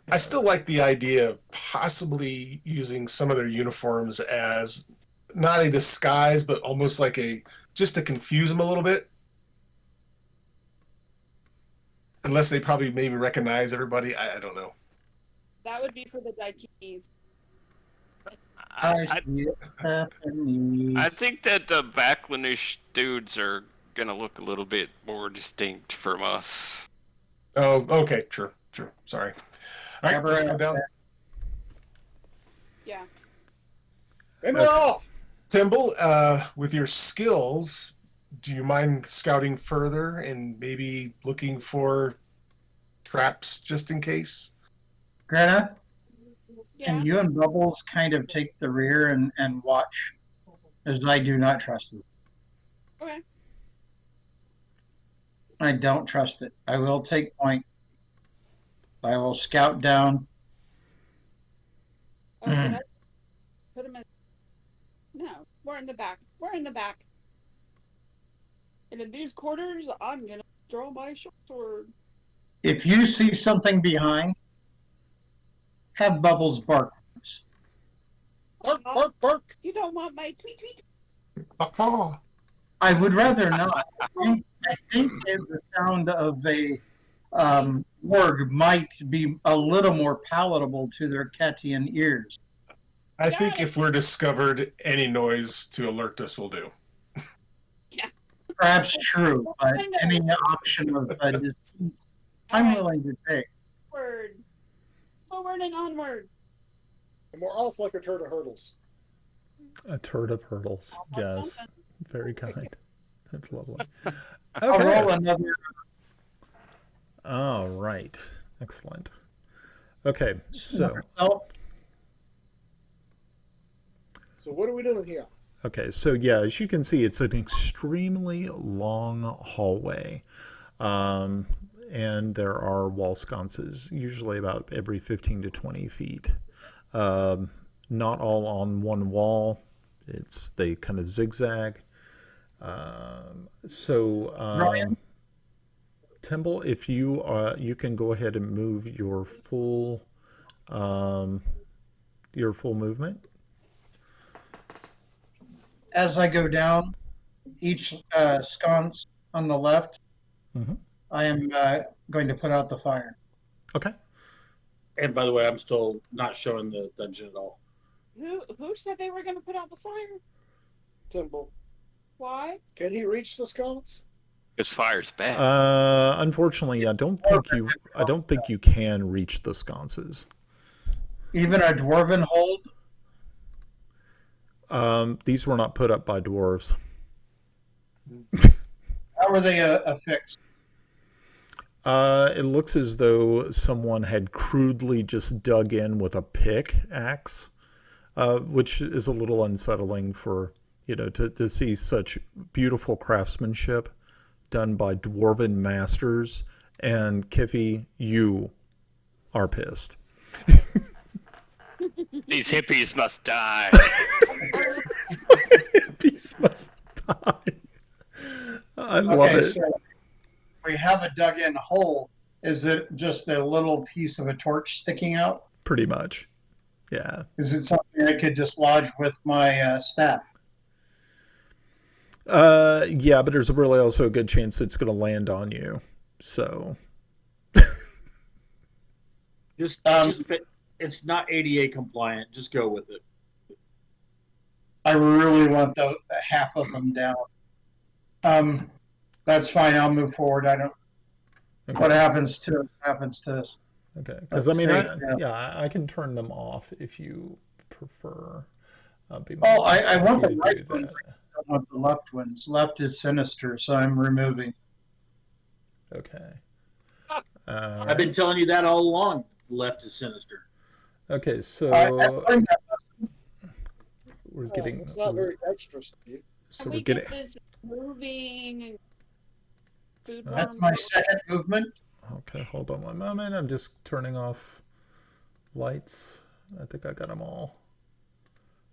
I still like the idea of possibly using some of their uniforms as not a disguise, but almost like just to confuse them a little bit. Unless they probably maybe recognize everybody. I don't know. That would be for the Daikinis. I see it happening. I think that the Backlanish dudes are gonna look a little bit more distinct from us. Oh, okay. True. Sorry. All right, let's go down. Yeah. And we're off. Timble, with your skills, do you mind scouting further and maybe looking for traps just in case? Greta, Yeah. can you and Bubbles kind of take the rear and watch, as I do not trust it. Okay. I don't trust it. I will take point. I will scout down. Oh, did I put him in? No, we're in the back. We're in the back. And in these quarters, I'm gonna draw my short sword. If you see something behind, have Bubbles bark. Bark, bark, bark. You don't want my tweet tweet. I would rather not. I think the sound of a warg might be a little more palatable to their Catian ears. I think if we're discovered, any noise to alert us will do. Perhaps true, but any option of deceit, I'm Alright. willing to take. Forward. Forward and onward. And we're off like a turd of hurdles. A turd of hurdles. That's Yes. something. Very kind. That's lovely. I'll roll Okay. another. All right. Excellent. Okay. So, Oh, So what are we doing here? yeah, as you can see, it's an extremely long hallway. And there are wall sconces, usually about every 15 to 20 feet. Not all on one wall. They kind of zigzag. Ryan? Timble, if you can go ahead and move your full movement. As I go down each sconce on the left, Mm-hmm. I am going to put out the fire. Okay. And by the way, I'm still not showing the dungeon at all. Who said they were going to put out the fire? Timble. Why? Can he reach the sconce? This fire's bad. Unfortunately, I don't think you can reach the sconces. Even a dwarven hold? These were not put up by dwarves. How were they affixed? It looks as though someone had crudely just dug in with a pickaxe, which is a little unsettling for, to see such beautiful craftsmanship done by dwarven masters. And Kiffy, you are pissed. These hippies must die. These must die. I love it. So we have a dug-in hole. Is it just a little piece of a torch sticking out? Pretty much. Yeah. Is it something I could dislodge with my staff? Yeah, but there's really also a good chance it's going to land on you. So. Just fit. It's not ADA compliant. Just go with it. I really want half of them down. That's fine. I'll move forward. I don't. Okay. What happens to us happens to us. Okay, because I mean, I can turn them off if you prefer. I want the right ones. I don't want the left ones. Left is sinister, so I'm removing. Okay. I've been telling you that all along. Left is sinister. Okay, so we're getting. It's not very dexterous of you. So we're getting. This moving and food. That's my second movement. Okay, hold on one moment. I'm just turning off lights. I think I got them all.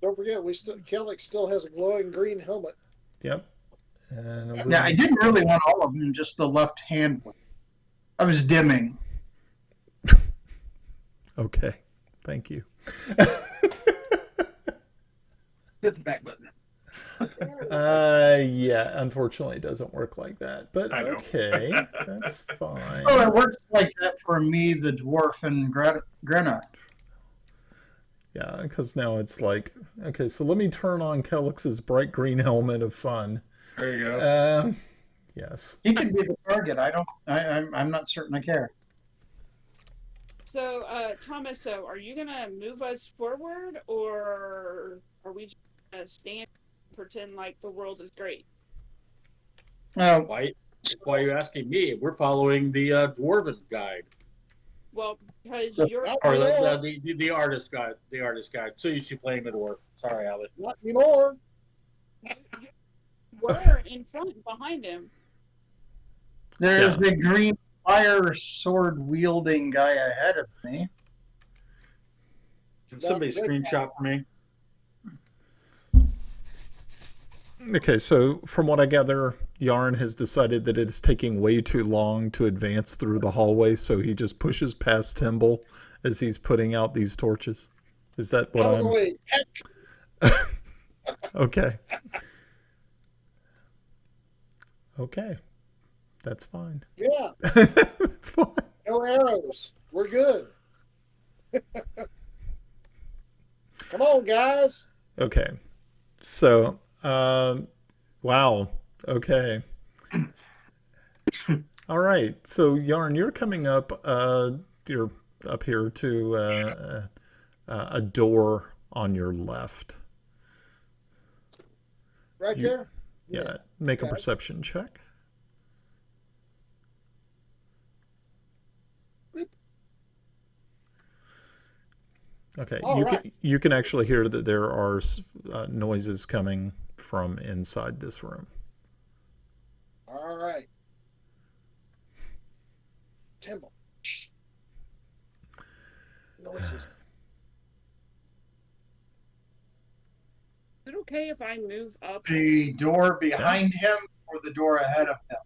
Don't forget, Kellic still has a glowing green helmet. Yep. And Yeah, I didn't really want all of them, just the left hand one. I was dimming. Okay, thank you. Hit the back button. Yeah, unfortunately it doesn't work like that, but okay, that's fine. Oh, it works like that for me, the dwarf, and Grena. Yeah, because now it's like, okay, so let me turn on Kelix's bright green helmet of fun. There you go. Yes. He could be the target. I'm not certain I care. So, Thomas, are you going to move us forward, or are we just going to stand and pretend like the world is great? Why are you asking me? We're following the dwarven guide. Well, because you're Or the artist guide. The artist guide. So you should play him at work. Sorry, Alex. Not anymore. we're in front and behind him. There's the green fire sword wielding guy ahead of me. Can somebody screenshot for me? Okay, so from what I gather, Yarn has decided that it's taking way too long to advance through the hallway, so he just pushes past Timble as he's putting out these torches. Is that what Okay. Okay. That's fine. Yeah. That's fine. No arrows. We're good. Come on, guys. Okay. So, wow. Okay. All right. So, Yarn, you're coming up. You're up here to a door on your left. Right there? Yeah. Make a perception check. Okay. You can actually hear that there are noises coming from inside this room. All right. Timble. Noises. Is it okay if I move up? The door behind him or the door ahead of him?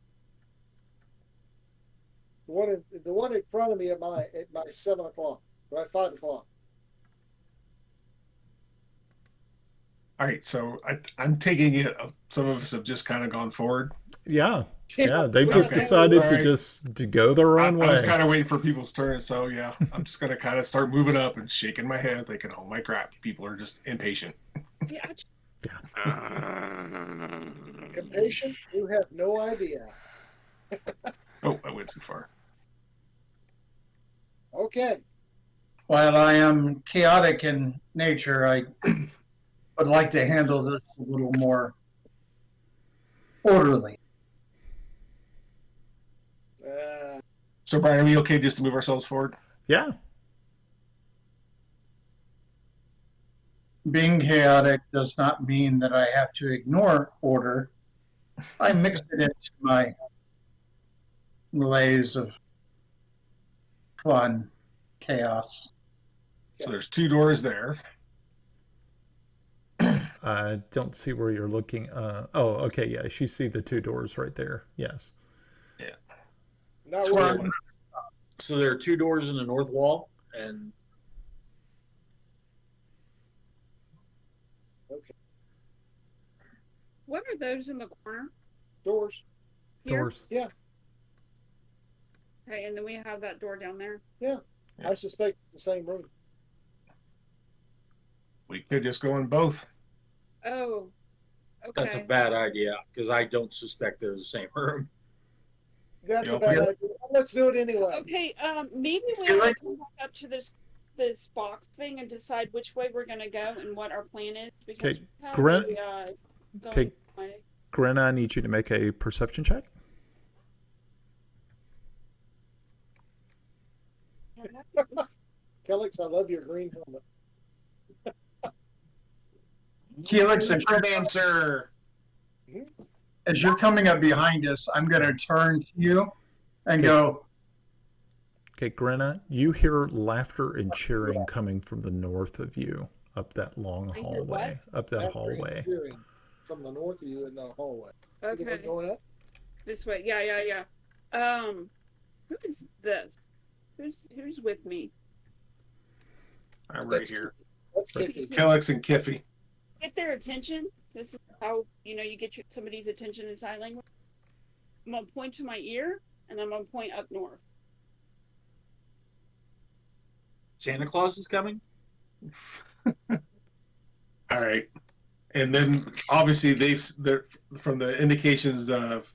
The one in front of me at my 7 o'clock, right, 5 o'clock. All right, so I'm taking it. Some of us have just kind of gone forward. Yeah. Yeah. They've we just got decided All right. to go their own I was way. kind of waiting for people's turn, so yeah, I'm just gonna kind of start moving up and shaking my head, thinking, "Oh my crap, people are just impatient." Yeah, Impatient? You have no idea. Oh, I went too far. Okay. While I am chaotic in nature, I would like to handle this a little more orderly. So, Brian, are we okay just to move ourselves forward? Yeah. Being chaotic does not mean that I have to ignore order. I mix it into my malaise of fun, chaos. So there's 2 doors there. I don't see where you're looking. Oh, okay. Yeah. You see the 2 doors right there. Yes. Not So, really. so there are 2 doors in the north wall, and Okay. what are those in the corner? Doors. Here? Doors. Yeah. Okay, and then we have that door down there. I suspect it's the same room. We could just go in both. Oh, that's a okay. bad idea because I don't suspect they're the same room. That's Yeah. a bad idea. Let's do it anyway. Okay, maybe we Feel will like- come back up to this box thing and decide which way we're gonna go and what our plan is because Okay, we have Gren- going okay. way. Grenna, I need you to make a perception check. Kellex, I love your green helmet. Felix, if you're, Necromancer. as you're coming up behind us, I'm going to turn to you and Okay. go, Okay, Grenna, you hear laughter and cheering coming from the north of you up that long I hear hallway. Up that After hallway. hearing from the north of you in the hallway. You think we're Okay, going up? this way. Yeah. Who is this? Who's with me? I'm right here. Let's Right. kick it. Kellex and Kiffy. Get their attention. This is how you get somebody's attention in sign language. I'm gonna point to my ear and I'm gonna point up north. Santa Claus is coming. All right, and then obviously they're from the indications of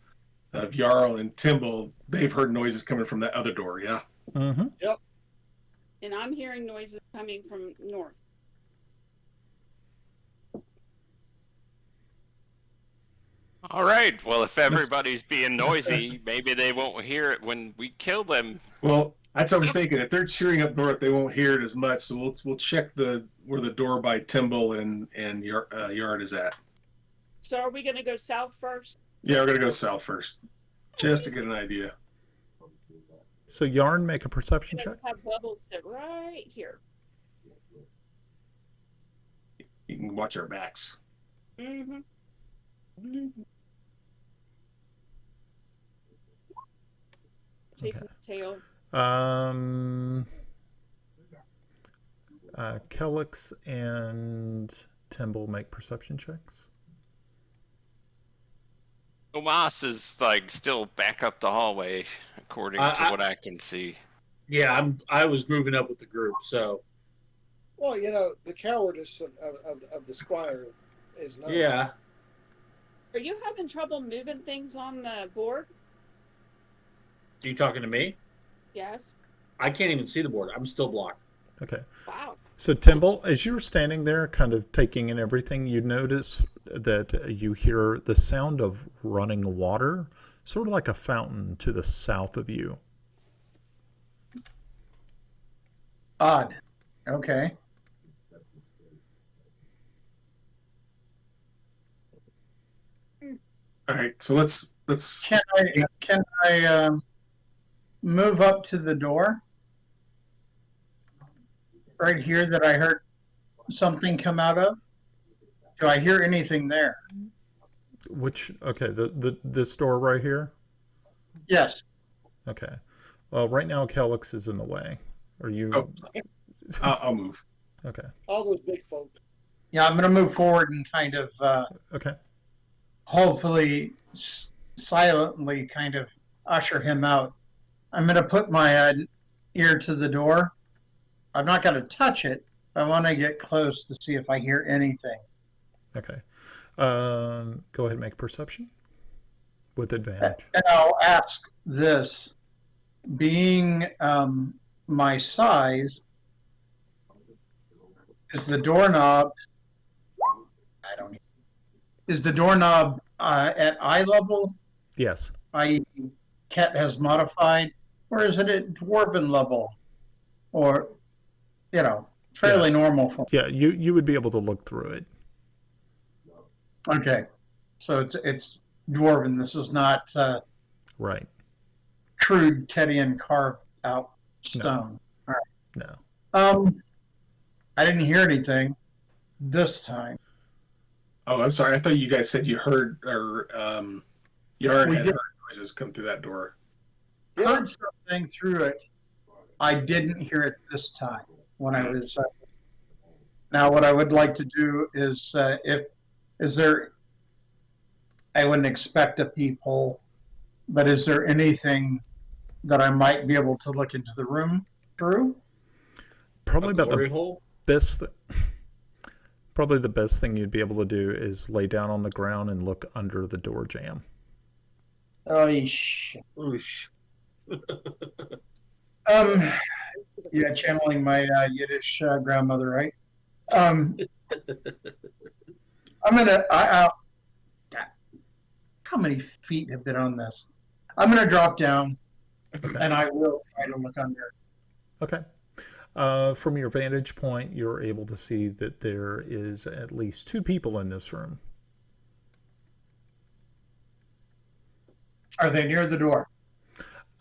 Jarl and Timble, they've heard noises coming from that other door. Yeah. Mm-hmm. And I'm hearing noises coming from north. All right. Well, if everybody's being noisy, maybe they won't hear it when we kill them. Well, that's what I'm thinking. If they're cheering up north, they won't hear it as much. So we'll check where the door by Timble and Yard is at. So are we gonna go south first? Yeah, we're gonna go south first, just to get an idea. So Yarn, make a perception check. Have bubbles sit right here. You can watch our backs. Mm-hmm. Chasing the tail. Kellex and Timble make perception checks. Tomas is like still back up the hallway, according to what I can see. Yeah, I was moving up with the group, so Well, the cowardice of the squire is known. yeah. Are you having trouble moving things on the board? Are you talking to me? Yes. I can't even see the board. I'm still blocked. Okay. Wow. So Timble, as you're standing there kind of taking in everything, you notice that you hear the sound of running water, sort of like a fountain to the south of you. odd. Okay. All right, so let's. Can I move up to the door? Right here that I heard something come out of? Do I hear anything there? Which, okay, this door right here? Yes. Okay. Well, right now, Calyx is in the way. Are you Oh, I'll move. okay? All those big folk. Yeah, I'm going to move forward and kind of Okay. hopefully silently kind of usher him out. I'm going to put my ear to the door. I'm not going to touch it. I want to get close to see if I hear anything. Okay. Go ahead and make perception with advantage. And I'll ask this, being my size, is the doorknob, I don't know, is the doorknob at eye level, Yes. i.e. Ket has modified, or is it at dwarven level? Or, fairly normal for me. Yeah, you would be able to look through it. Okay. So it's dwarven. This is not Right. crude Ketian carved out stone. No. I didn't hear anything this time. Oh, I'm sorry. I thought you guys said you heard, or Yarn We had did. heard noises come through that door. Heard something through it. I didn't hear it this time when I was. Now, what I would like to do is, is there? I wouldn't expect a peephole, but is there anything that I might be able to look into the room through? Probably A about glory the hole. best. Probably the best thing you'd be able to do is lay down on the ground and look under the door jamb. Oh, shit. Oosh. Yeah, channeling my Yiddish grandmother, right? I'm gonna. How many feet have been on this? I'm gonna drop down, and I will try to look under. Okay. From your vantage point, you're able to see that there is at least 2 people in this room. Are they near the door?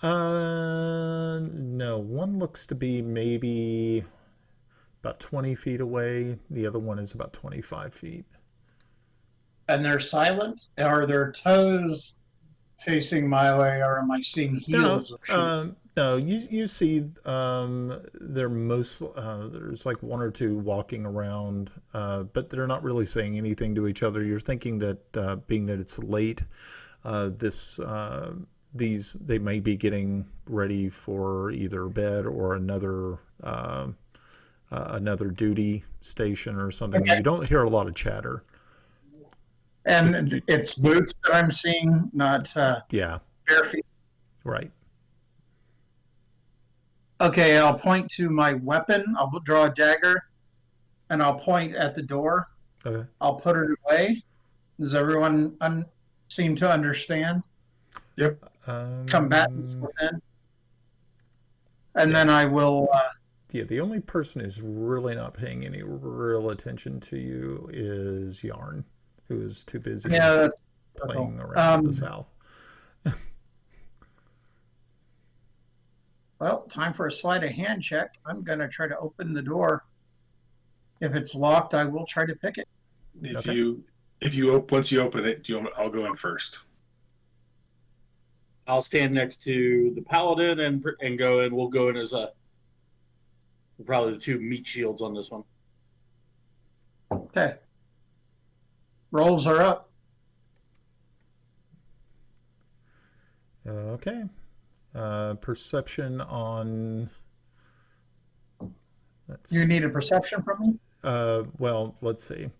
No. One looks to be maybe about 20 feet away. The other one is about 25 feet. And they're silent? Are their toes facing my way, or am I seeing heels of sheep? No, you see they're most there's like 1 or 2 walking around, but they're not really saying anything to each other. You're thinking that being that it's late, they may be getting ready for either bed or another duty station or something. Okay. You don't hear a lot of chatter. And it's boots that I'm seeing, not Yeah, bare feet. right. Okay, I'll point to my weapon. I'll draw a dagger, and I'll point at the door. Okay. I'll put it away. Does everyone seem to understand? Yep. Combatants within. And then I will. Yeah, the only person who's really not paying any real attention to you is Yarn, who is too busy playing around the south. Well, time for a sleight of hand check. I'm going to try to open the door. If it's locked, I will try to pick it. Once you open it, I'll go in first. I'll stand next to the paladin and go in. We'll go in as probably the 2 meat shields on this one. Okay. Rolls are up. Okay. Perception on. You need a perception from me? Well, let's see.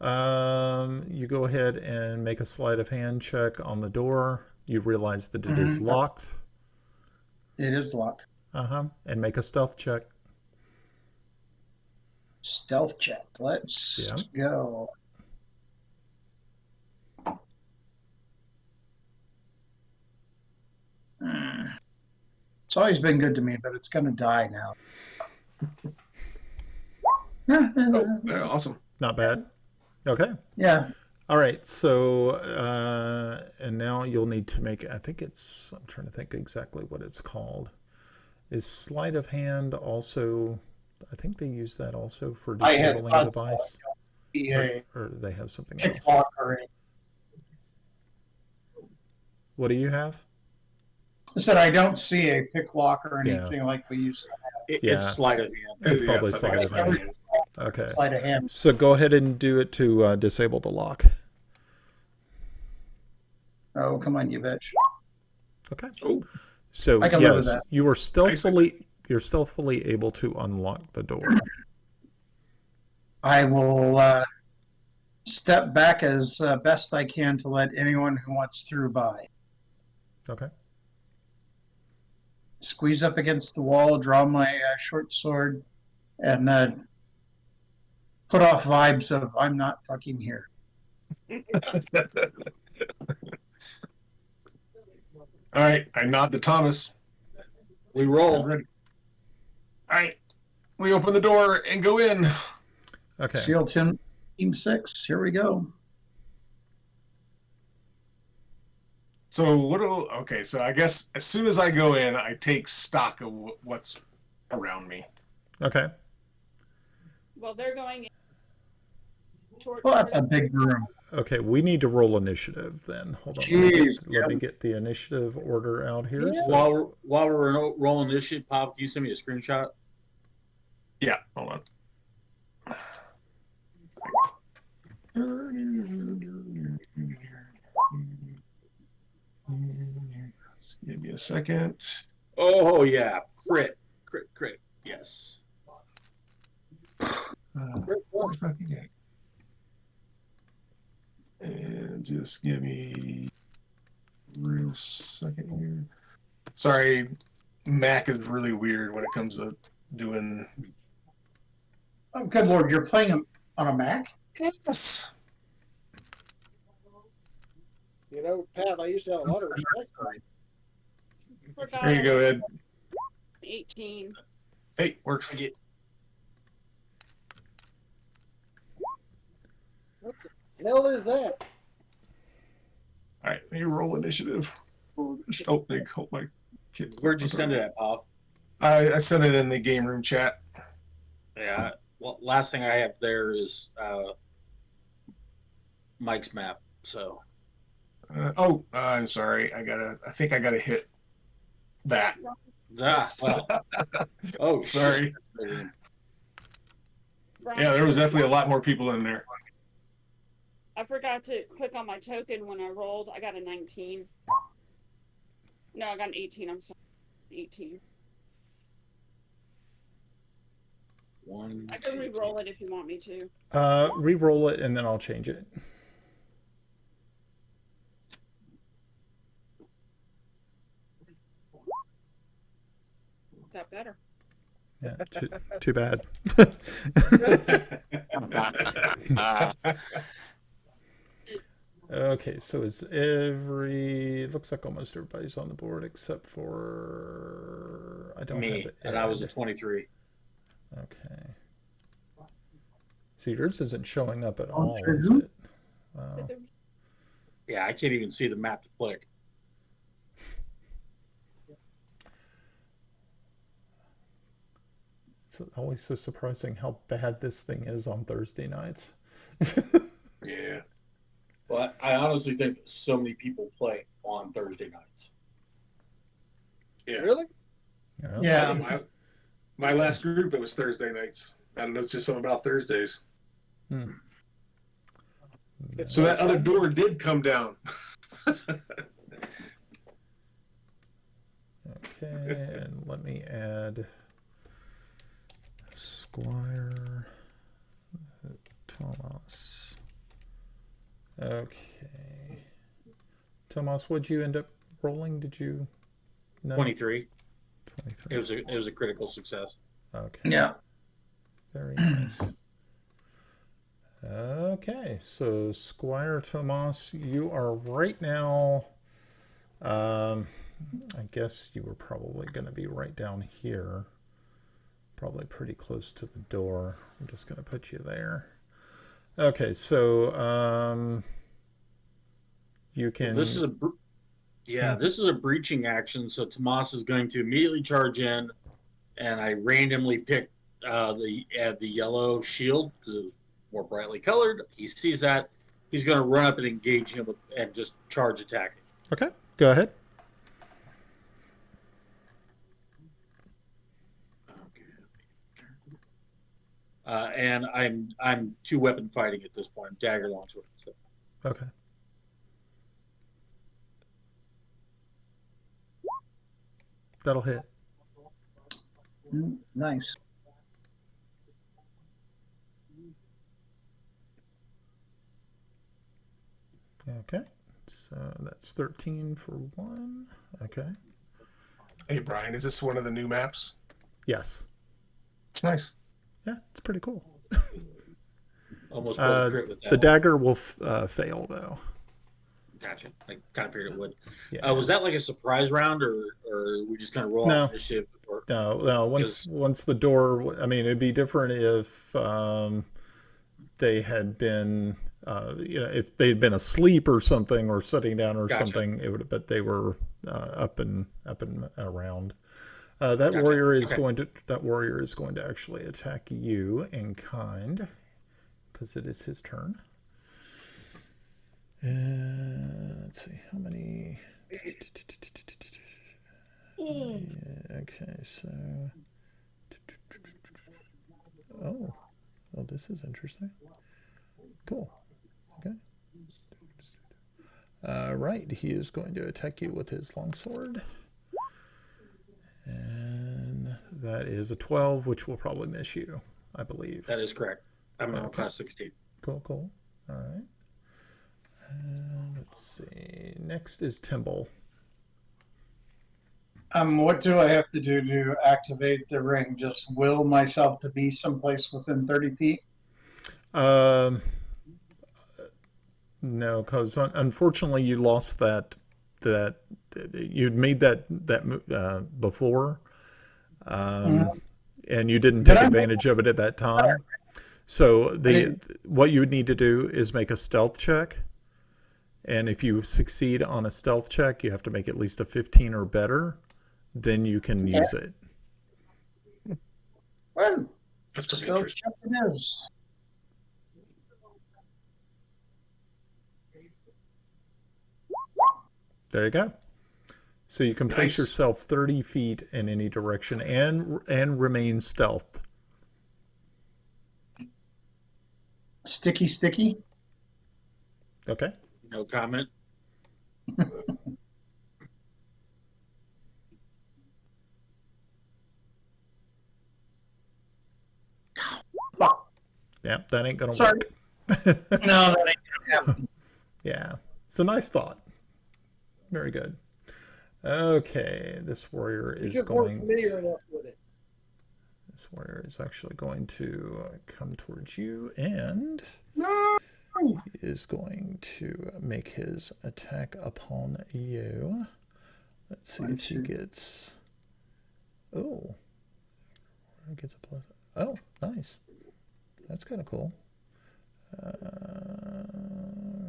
You go ahead and make a sleight of hand check on the door. You realize that it is locked. It is locked. And make a stealth check. Stealth check. Let's go. It's always been good to me, but it's going to die now. Oh, yeah, awesome. Not bad. Okay. Yeah. All right. So, and now you'll need to make, I'm trying to think exactly what it's called. Is sleight of hand also, I think they use that also for disabling a device? Or they have something else? Already. What do you have? I said I don't see a pick lock or Yeah. anything like we used to Yeah. It's sleight of hand. It's Yeah, probably I think sleight of hand. Okay. have. Sleight of hand. So go ahead and do it to disable the lock. Oh, come on, you bitch. Okay. Oh. So I can live with yes, that. you're stealthily able to unlock the door. I will step back as best I can to let anyone who wants through by. Okay. Squeeze up against the wall, draw my short sword, and put off vibes of I'm not fucking here. All right, I nod to Thomas. We roll. Ready. All right, we open the door and go in. Okay. SEAL Team 6, here we go. So okay, so I guess as soon as I go in, I take stock of what's around me. Okay. Well, they're going in short. Well, that's a big room. Okay. We need to roll initiative then. Hold on. Jeez, Let me get the initiative order out here. Yeah. So, While we're rolling this shit, Pop, can you send me a screenshot? Yeah, hold on. Give me a second. Oh yeah, crit. Yes. Where's my thing at? And just give me a real second here. Sorry, Mac is really weird when it comes to doing. Oh, good Lord, you're playing on a Mac? Yes. You know, Pat, I used to have a lot of respect for you. There you go, Ed. 18. Hey, works. What the hell is that? All right, you roll initiative. Oh, they help my kid. Where'd you send it at, Pop? I sent it in the game room chat. Yeah. Well, last thing I have there is Mike's map. So I'm sorry. I think I gotta hit that. well. Oh, Sorry. shit. Brian, Yeah, there was definitely a lot more people in there. I forgot to click on my token when I rolled. I got a 19. No, I got an 18. I'm sorry. 18. I can re-roll it if you want me to. re-roll it and then I'll change it. Is that better? Yeah, too bad. Okay, so looks like almost everybody's on the board except for I don't Me, have it. and I was a 23. Okay. See, yours isn't showing up at all, sure. is it? Wow. Yeah, I can't even see the map to click. It's always so surprising how bad this thing is on Thursday nights. Yeah. But I honestly think so many people play on Thursday nights. Yeah. Really? Yeah. My last group, it was Thursday nights. I don't know. It's just something about Thursdays. Hmm. So that other door did come down. Okay, and let me add Squire Thomas. Okay. Thomas, what'd you end up rolling? Did you know? 23. 23. It was a critical success. Okay. Yeah. Very nice. Okay, so Squire Tomas, you are right now. I guess you were probably going to be right down here, probably pretty close to the door. I'm just going to put you there. Okay, so you can. This is this is a breaching action. So Tomas is going to immediately charge in, and I randomly picked the yellow shield because it was more brightly colored. He sees that. He's going to run up and engage him and just charge attacking. Okay, go ahead. and I'm two weapon fighting at this point, dagger longsword. So. Okay. That'll hit. Nice. Okay. So that's 13 for 1. Okay. Hey, Brian, is this one of the new maps? Yes. It's nice. Yeah, it's pretty cool. Almost pulled a crit with that. The dagger will fail, though. Gotcha. I kind of figured it would. Yeah. Was that like a surprise round, or we just kind of roll No. off initiative? Or, No. Once the door, I mean, it'd be different if they had been, if they'd been asleep or something, or sitting down or Gotcha. something. It would, but they were up and around. That Gotcha. warrior is Okay. going to actually attack you in kind, because it is his turn. Let's see how many. Okay, so. Oh, well, this is interesting. Cool. Okay. Right, he is going to attack you with his longsword. And that is a 12, which will probably miss you, I believe. That is correct. I'm on Okay. class 16. Cool. All right. Let's see. Next is Timble. What do I have to do to activate the ring? Just will myself to be someplace within 30 feet? No, because unfortunately you lost that you'd made that before, and you didn't take advantage of it at that time. So what you would need to do is make a stealth check, and if you succeed on a stealth check, you have to make at least a 15 or better. Then you can use it. Well, That's pretty stealth interesting. check it is. There you go. So you can place Nice. yourself 30 feet in any direction and remain stealth. Sticky. Okay. No comment. Fuck. Yeah, that ain't gonna Sorry. work. No, that ain't gonna happen. Yeah, it's a nice thought. Very good. Okay, this warrior You is just weren't going. familiar enough with it. This warrior is actually going to come towards you and No. is going to make his attack upon you. Let's see if he gets. Oh, he gets a plus. Oh, nice. That's kind of cool.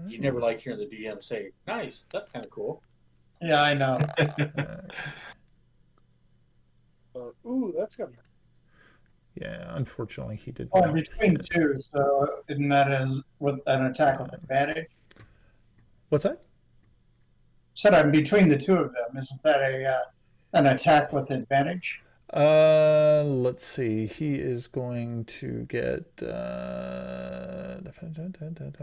You never like hearing the DM say, "Nice, that's kind of cool." Yeah, I know. Ooh, that's gonna. Yeah, unfortunately, he did. Oh, not between hit. two, so isn't that as with an attack with advantage? What's that? Said I'm between the two of them. Isn't that an attack with advantage? Let's see. He is going to get.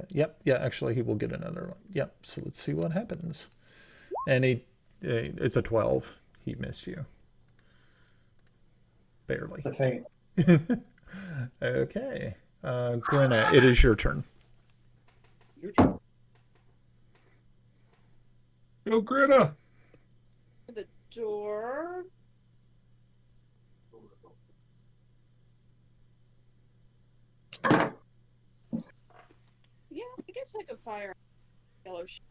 Yep. Yeah. Actually, he will get another one. Yep. So let's see what happens. And it's a 12. He missed you. Barely. The fate. Okay. Grinna, it is your turn. Your turn. Go, Greta. The door. Yeah, I guess I could fire yellow shit.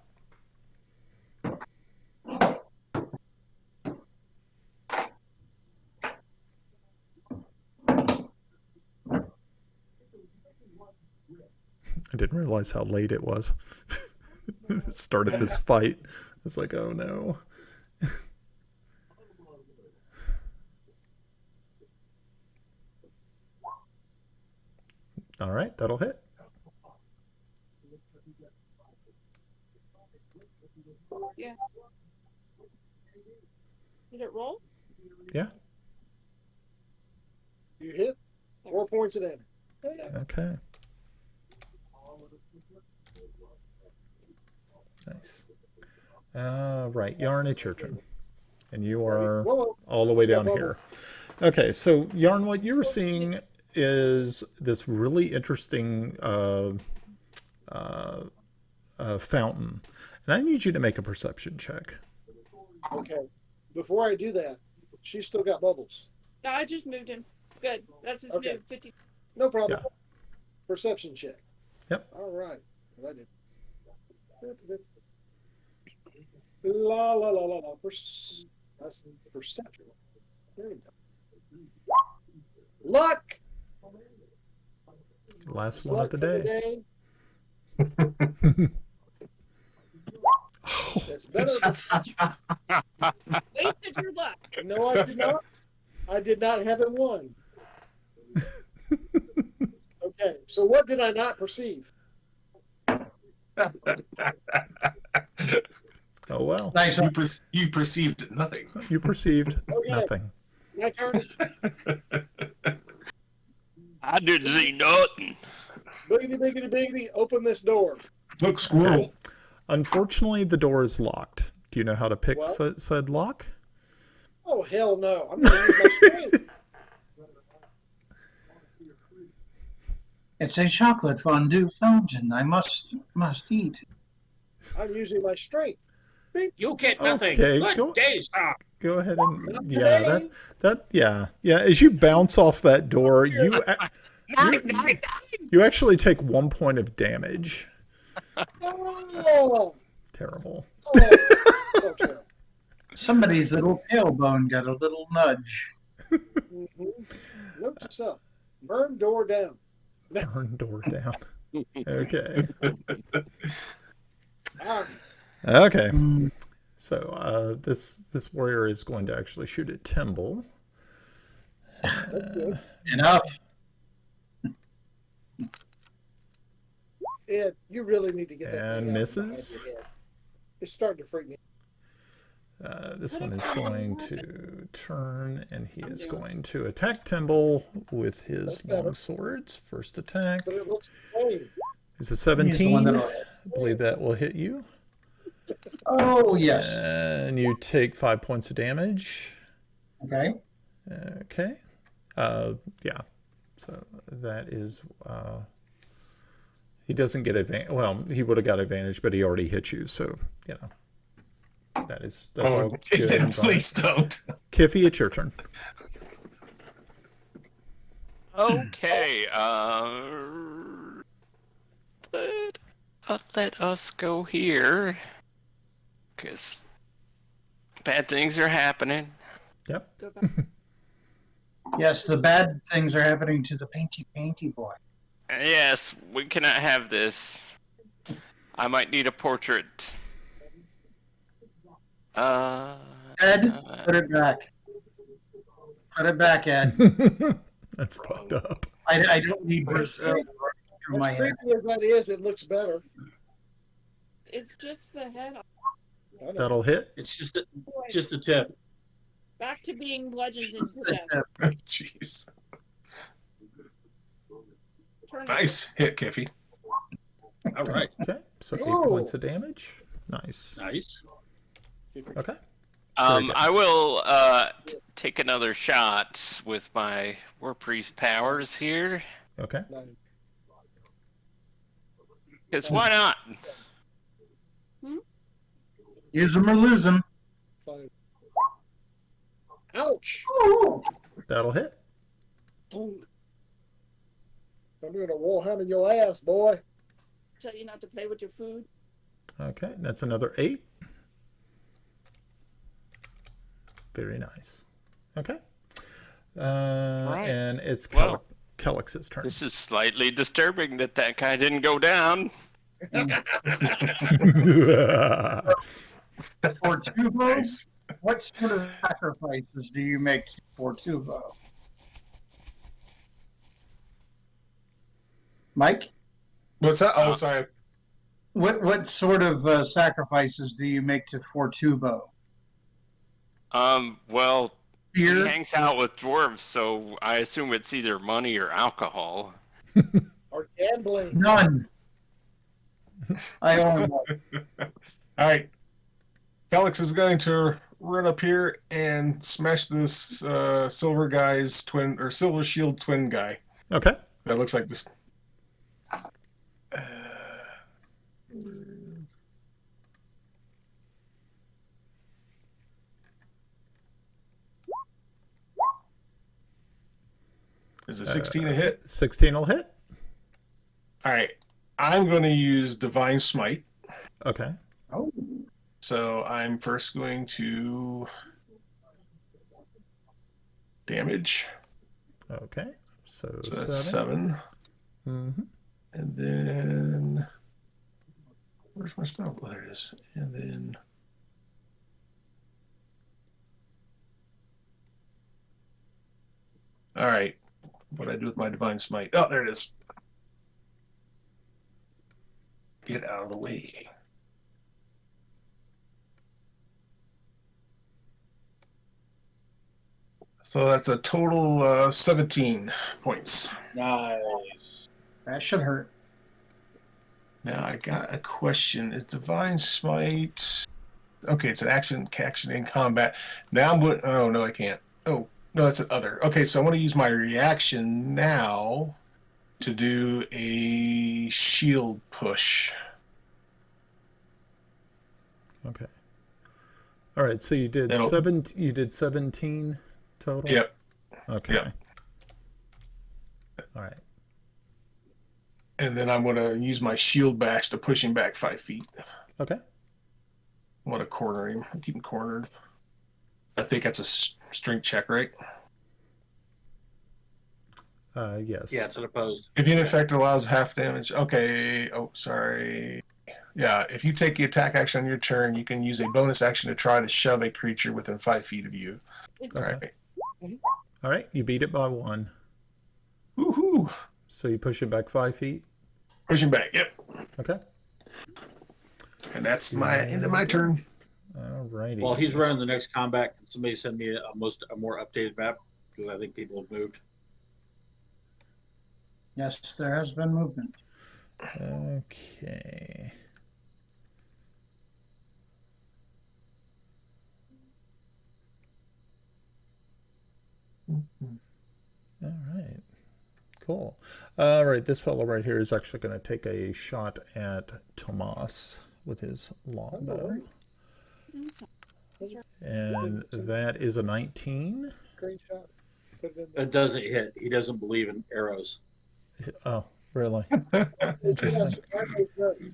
I didn't realize how late it was. Started this fight. I was like, oh no. All right, that'll hit. Yeah. Did it roll? Yeah. You hit 4 points of damage. Okay. Nice. Right, Yarn, it's your turn. And you are Well, all the way yeah, down bubble. here. Okay, so Yarn, what you're seeing is this really interesting fountain. And I need you to make a perception check. Okay. Before I do that, she's still got bubbles. No, I just moved him. Good. That's his Okay. move. 50. No problem. Yeah. Perception check. Yep. All right. Well, I did. La la la la la. That's perception. There we go. Luck. Last It's one luck of the for day. It's better. Wasted your luck. No, I did not. I did not have it won. Okay, so what did I not perceive? Oh, well. Nice. You perceived nothing. You perceived Okay. nothing. My turn. I didn't see nothing. Biggity, biggity, biggity. Open this door. Look, squirrel. Unfortunately, the door is locked. Do you know how to pick Well- said lock? Oh, hell no. I'm going to use my strength. It's a chocolate fondue fountain. I must eat. I'm using my strength. You get nothing. Okay, Good go- day, sir. Go ahead and Not yeah, today. yeah. As you bounce off that door, you actually take 1 point of damage. Oh, Terrible. so terrible. Somebody's little tailbone got a little nudge. Mm-hmm. Note to self. Burn door down. Burn door down. Okay. All right. Okay. Mm, So this warrior is going to actually shoot at Timble. That's good. enough. Ed, you really need to get that And thing out misses. behind your head. It's starting to freak me. This one is going to turn, and he is going to attack Timble with his That's better. long swords. First attack But it looks the same. is a He's the 17. one I that'll- believe that will hit you. Oh yes. And you take 5 points of damage. Okay. Okay. Yeah. So that is. He doesn't get advantage. Well, he would have got advantage, but he already hit you. So you know. That's all good. David, and fine. please don't. Kiffy, it's your turn. Okay. Let us go here, cause bad things are happening. Yep. Go back. Yes, the bad things are happening to the painty boy. Yes, we cannot have this. I might need a portrait. Ed, put it back. Put it back, Ed. That's fucked up. I don't need Brazil running through my As head. creepy as that is, it looks better. It's just the head. I know. That'll hit. It's Boy, just a tip. back to being legends into death. Jeez. Turn it. Nice hit, Kiffy. All right. Okay. So 8 Ooh. points of damage. Nice. Nice. Okay. Um, good. I will take another shot with my War Priest powers here. Okay. Because why not? Use them or lose them. Fine. Ouch! That'll hit. I'm doing a wall ham in your ass, boy. Tell you not to play with your food. Okay. That's another 8. Very nice. Okay. Right. And it's Well, Kellix's turn. This is slightly disturbing that guy didn't go down. For Tubo, Nice. what sort of sacrifices do you make for Tubo? Mike, What's that? Oh, sorry. what sort of sacrifices do you make to Fortubo? Well, he Beer? hangs out with dwarves, so I assume it's either money or alcohol. Or gambling. None. I own one. All right. Felix is going to run up here and smash this silver guy's twin or silver shield twin guy. Okay. That looks like this. Is it 16 a hit? 16 will hit. All right. I'm going to use Divine Smite. Okay. Oh, So I'm first going to damage. Okay. So So that's 7. 7. Mm-hmm. And then where's my spell? Oh, there it is. And then all right. What do I do with my Divine Smite? Oh, there it is. Get out of the way. So that's a total 17 points. Nice. that should hurt. Now I got a question. Is Divine Smite okay, it's an action in combat. Now I'm going oh no, I can't. Oh, no, that's an other. Okay, so I'm gonna use my reaction now to do a shield push. Okay. All right. So you did That'll- 17 total. Yep. Okay. Yep. All right. And then I'm gonna use my shield bash to push him back 5 feet. Okay. I want to corner him. Keep him cornered. I think that's a strength check, right? Yes. Yeah, it's an opposed. If an effect allows half damage. Okay. Oh, sorry. Yeah, if you take the attack action on your turn, you can use a bonus action to try to shove a creature within 5 feet of you. All right. All right. You beat it by 1. Woohoo! So you push it back 5 feet. Pushing back. Yep. Okay. And that's my end of my turn. All righty. While he's running the next combat, can somebody send me a more updated map? Because I think people have moved. Yes, there has been movement. Okay. All right. Cool. All right. This fellow right here is actually going to take a shot at Tomas with his longbow. And that is a 19. Green shot. Put it in there. It doesn't hit. He doesn't believe in arrows. Oh, really? Yes,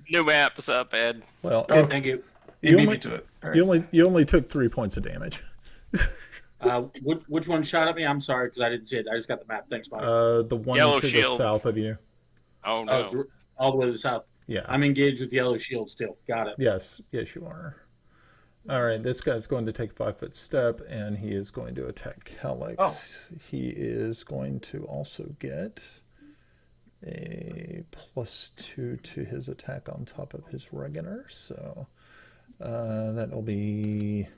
New map's up, Ed. Well, Oh. Thank you. You You beat only- me to it. All right. you only took 3 points of damage. Which one shot at me? I'm sorry because I didn't see it. I just got the map. Thanks, Mike. The one Yellow to shield. the south of you. Oh no. All the way to the south. Yeah. I'm engaged with yellow shield still. Got it. Yes, you are. All right, this guy's going to take a 5-foot step, and he is going to attack Calyx. Oh. He is going to also get a +2 to his attack on top of his regular, so that will be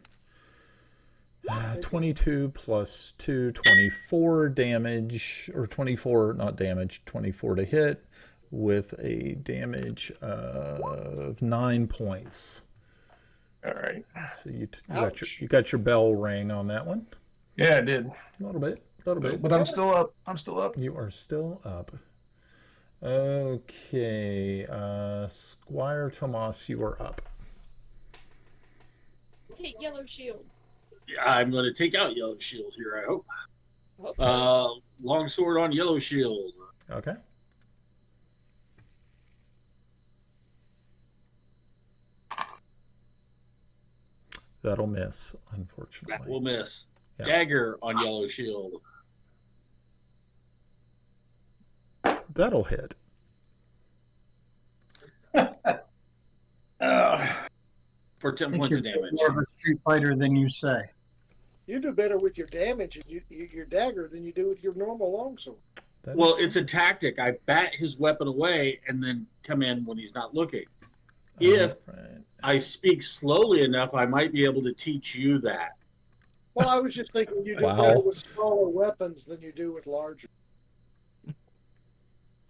22 plus 2, 24 damage, or 24, not damage, 24 to hit, with a damage of 9 points. All right. So Ouch. you got your bell ring on that one. Yeah, I did. A little bit. But I'm still up. I'm still up. You are still up. Okay, Squire Tomas, you are up. Hit yellow shield. Yeah, I'm going to take out yellow shield here. I hope. Long sword on yellow shield. Okay. That'll miss, unfortunately. That will miss. Yeah. Dagger on yellow shield. That'll hit. For 10 I think points of you're damage. more of a street fighter than you say. You do better with your damage and your dagger than you do with your normal longsword. That Well, is- it's a tactic. I bat his weapon away and then come in when he's not looking. If Alright. I speak slowly enough, I might be able to teach you that. Well, I was just thinking you do Wow. better with smaller weapons than you do with larger.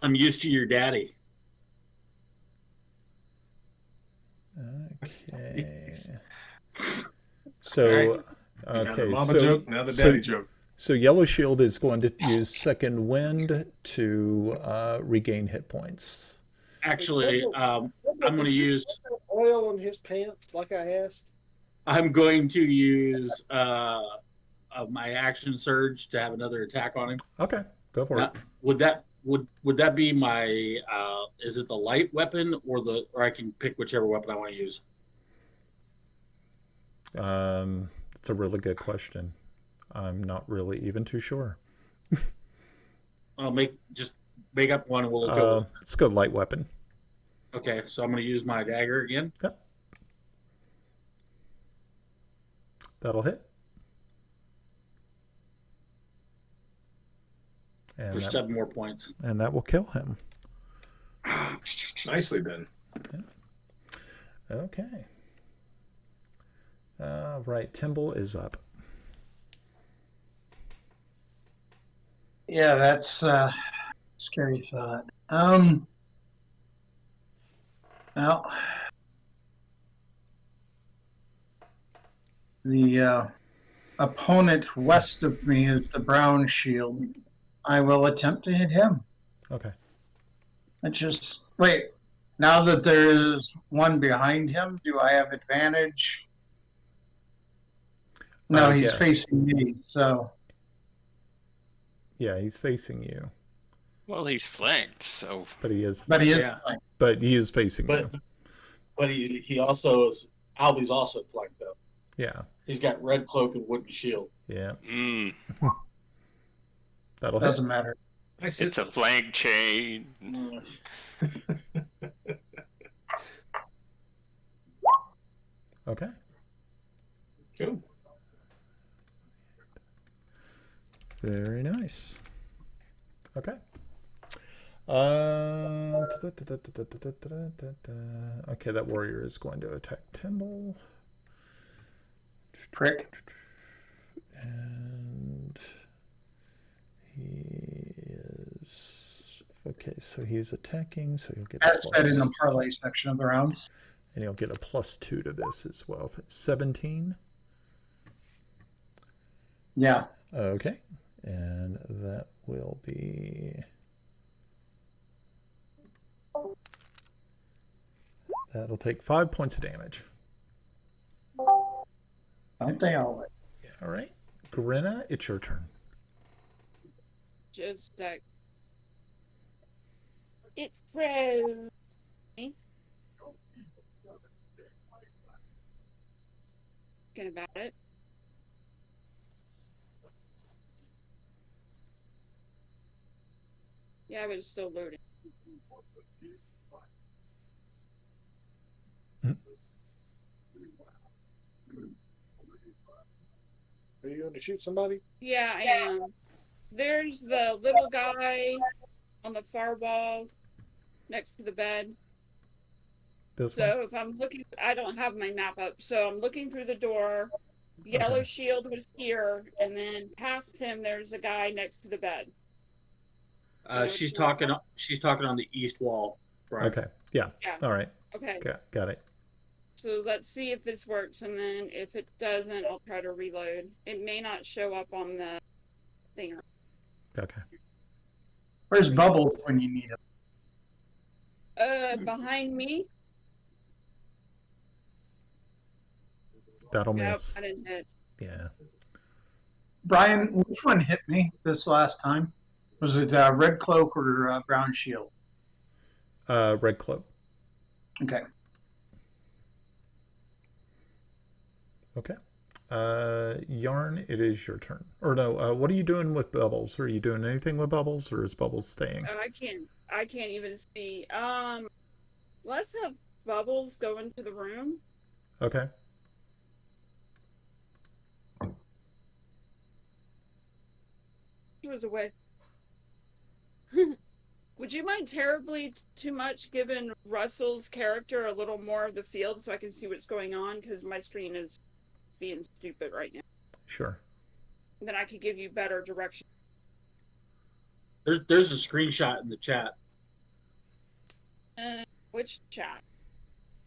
I'm used to your daddy. Okay. All So, right. Now the okay. mama So, joke, now the so, daddy joke. so Yellow Shield is going to use Second Wind to regain hit points. Actually, I'm going to Did you use. put oil on his pants like I asked? I'm going to use my action surge to have another attack on him. Okay, go for Now, would that be my? Is it the light weapon or I can pick whichever weapon I want to use? it. It's a really good question. I'm not really even too sure. I'll make up one and we'll go with it. Let's go light weapon. Okay, so I'm going to use my dagger again. Yep. That'll hit. And For 7 more points. And that will kill him. Nicely done. Okay. Right, Timble is up. Yeah, that's scary thought. Well, the opponent west of me is the brown shield. I will attempt to hit him. Okay. Wait. Now that there is one behind him, do I have advantage? No, he's yes. facing me, so. Yeah, he's facing you. Well, he's flanked, so. But he is. Yeah. But he is facing you. But he also is. Albie's also flanked though. Yeah. He's got red cloak and wooden shield. Yeah. Mm. That'll hit. Doesn't matter. It's a flank chain. Okay. Cool. Very nice. Okay. Okay, that warrior is going to attack Timble. Prick. And he is okay. So he's attacking. So he'll get. That's said in the parlay section of the round. And he'll get a +2 to this as well. 17. Yeah. Okay. And that will be. That'll take 5 points of damage. Don't they always? All right. Grinna, it's your turn. Just it's frozen. Thinking about it. Yeah, but it's still loading. Are you going to shoot somebody? Yeah, I am. There's the little guy on the far wall next to the bed. This one? So if I'm looking, I don't have my map up. So I'm looking through the door. Yellow shield was here, and then past him, there's a guy next to the bed. She's talking on the east wall. Right. Okay. Yeah. All right. Okay. Got it. So let's see if this works, and then if it doesn't, I'll try to reload. It may not show up on the thing. Okay. Where's Bubbles when you need him? Behind me. That'll Nope, miss. I didn't hit. Yeah. Brian, which one hit me this last time? Was it Red Cloak or Brown Shield? Red Cloak. Okay. Okay. Yarn, it is your turn. Or no, what are you doing with Bubbles? Are you doing anything with Bubbles, or is Bubbles staying? I can't even see. Let's have Bubbles go into the room. Okay. She was away. Would you mind terribly too much giving Russell's character a little more of the field so I can see what's going on? Because my screen is being stupid right now. Sure. Then I could give you better direction. There's a screenshot in the chat. Which chat?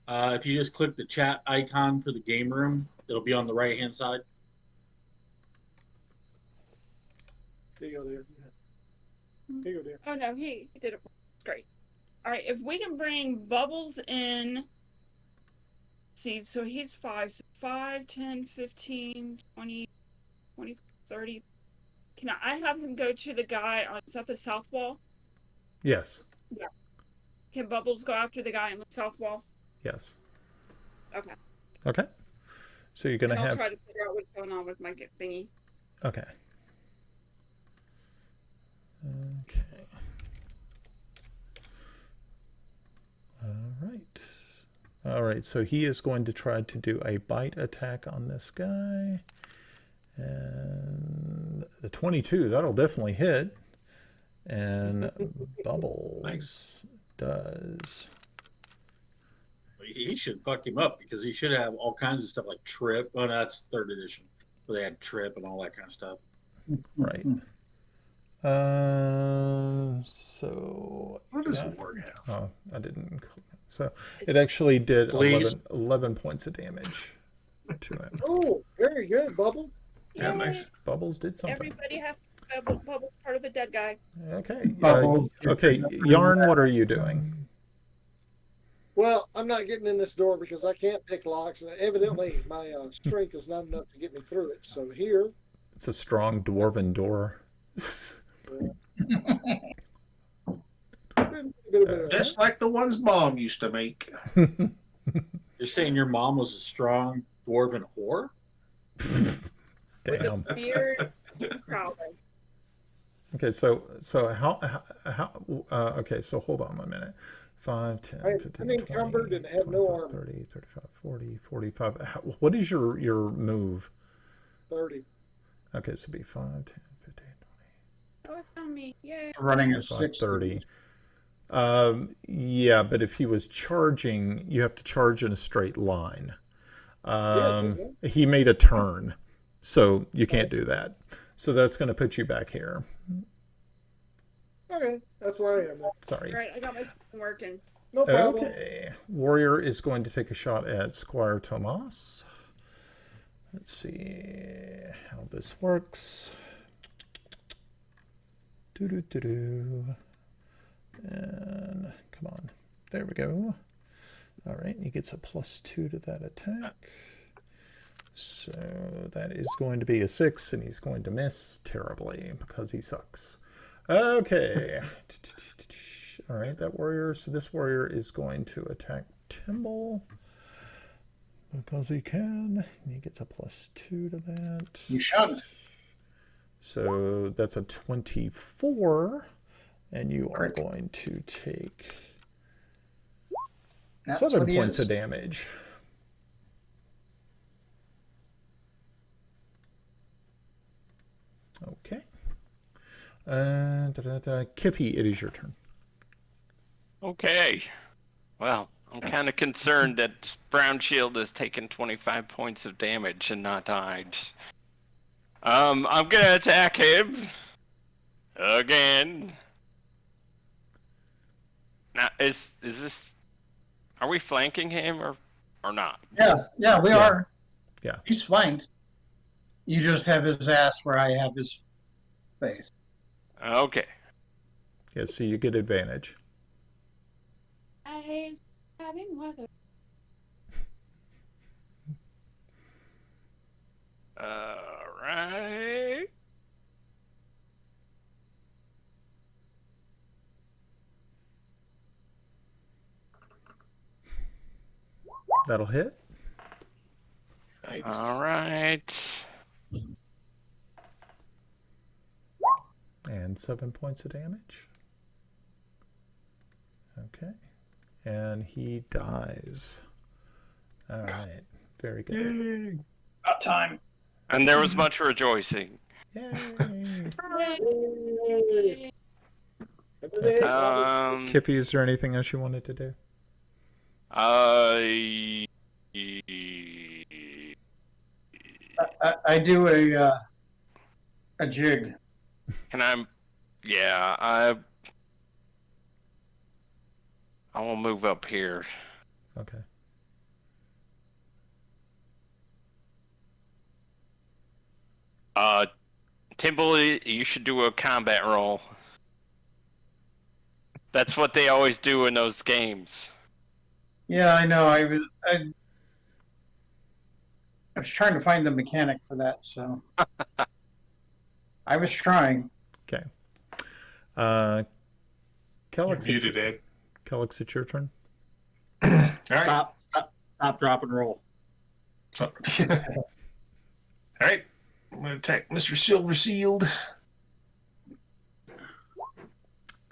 If you just click the chat icon for the game room, it'll be on the right hand side. There you go, there. There you go, there. Oh no, he did it. Great. All right, if we can bring Bubbles in. See, so he's 5. So 5, 10, 15, 20, 20, 30. Can I have him go to the guy on is that the south wall? Yes. Yeah. Can Bubbles go after the guy on the south wall? Yes. Okay. Okay. So you're going And to I'll have. try to figure out what's going on with my thingy. Okay. Okay. All right. All right. So he is going to try to do a bite attack on this guy. And the 22, that'll definitely hit. And Bubbles Nice. does. He should fuck him up because he should have all kinds of stuff like trip. Oh, no, that's third edition, where they had trip and all that kind of stuff. Right. So. What does yeah. Ward have? Oh, I didn't. So it actually did Please. 11 points of damage to him. Oh, very good, Bubble. Yeah, Yay. nice. Bubbles did something. Everybody has Bubbles part of the dead guy. Okay. Bubbles. Okay. Yarn, what are you doing? Well, I'm not getting in this door because I can't pick locks, and evidently my strength is not enough to get me through it. So here, It's a strong dwarven door. Just like the ones Mom used to make. You're saying your mom was a strong dwarven whore? Damn. Beard, probably. Okay, so how okay, so hold on 1 minute. 5, 10, I'm 15, encumbered 20, and have no 25, armor. 30, 35, 40, 45. What is your move? 30. Okay, so it'd be 5, 10, 15, Oh, it's on me. Yay. Running at 25, 60. 30. Yeah, but if he was charging, you have to charge in a straight line. He made a turn, so you can't do that. So that's going to put you back here. Okay, that's where I am. Then. Sorry. Right, I got my working. No problem. Okay. Warrior is going to take a shot at Squire Tomas. Let's see how this works. Doo-doo-doo-doo. And come on. There we go. All right, he gets a +2 to that attack. So that is going to be a 6, and he's going to miss terribly because he sucks. Okay. All right, that warrior. So this warrior is going to attack Timble because he can. And he gets a +2 to that. You shan't. So that's a 24, and you are Prick. going to take That's 7 what he points is. of damage. Okay. Kiffy, it is your turn. Okay. Well, I'm kind of concerned that Brown Shield has taken 25 points of damage and not died. I'm gonna attack him again. Now, is this? Are we flanking him or not? Yeah, we are. Yeah. He's flanked. You just have his ass where I have his face. Okay. Yeah, so you get advantage. I'm having weather. All right. That'll hit. Nice. All right. And 7 points of damage. Okay. And he dies. All right. Very good. About time. And there was much rejoicing. Yay. Yay. And then they- Kiffy, is there anything else you wanted to do? I do a jig. Can I? Yeah. I will move up here. Okay. Timble, you should do a combat roll. That's what they always do in those games. Yeah, I know. I was trying to find the mechanic for that, so I was trying. Okay. You're Kellex, muted, Ed. Kellex, it's your turn. All right. Stop, drop, and roll. So, all right. I'm going to attack Mr. Silver Shield.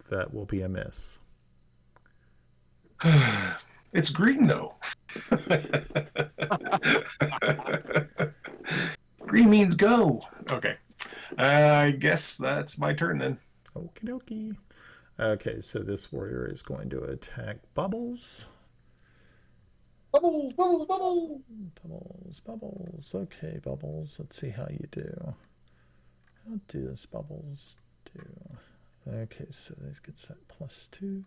That will be a miss. It's green, though. Green means go. Okay. I guess that's my turn then. Okie dokie. Okay, so this warrior is going to attack Bubbles. Bubbles, bubbles, bubbles. Bubbles. Okay, Bubbles. Let's see how you do. How does Bubbles do? Okay, so this gets that +2.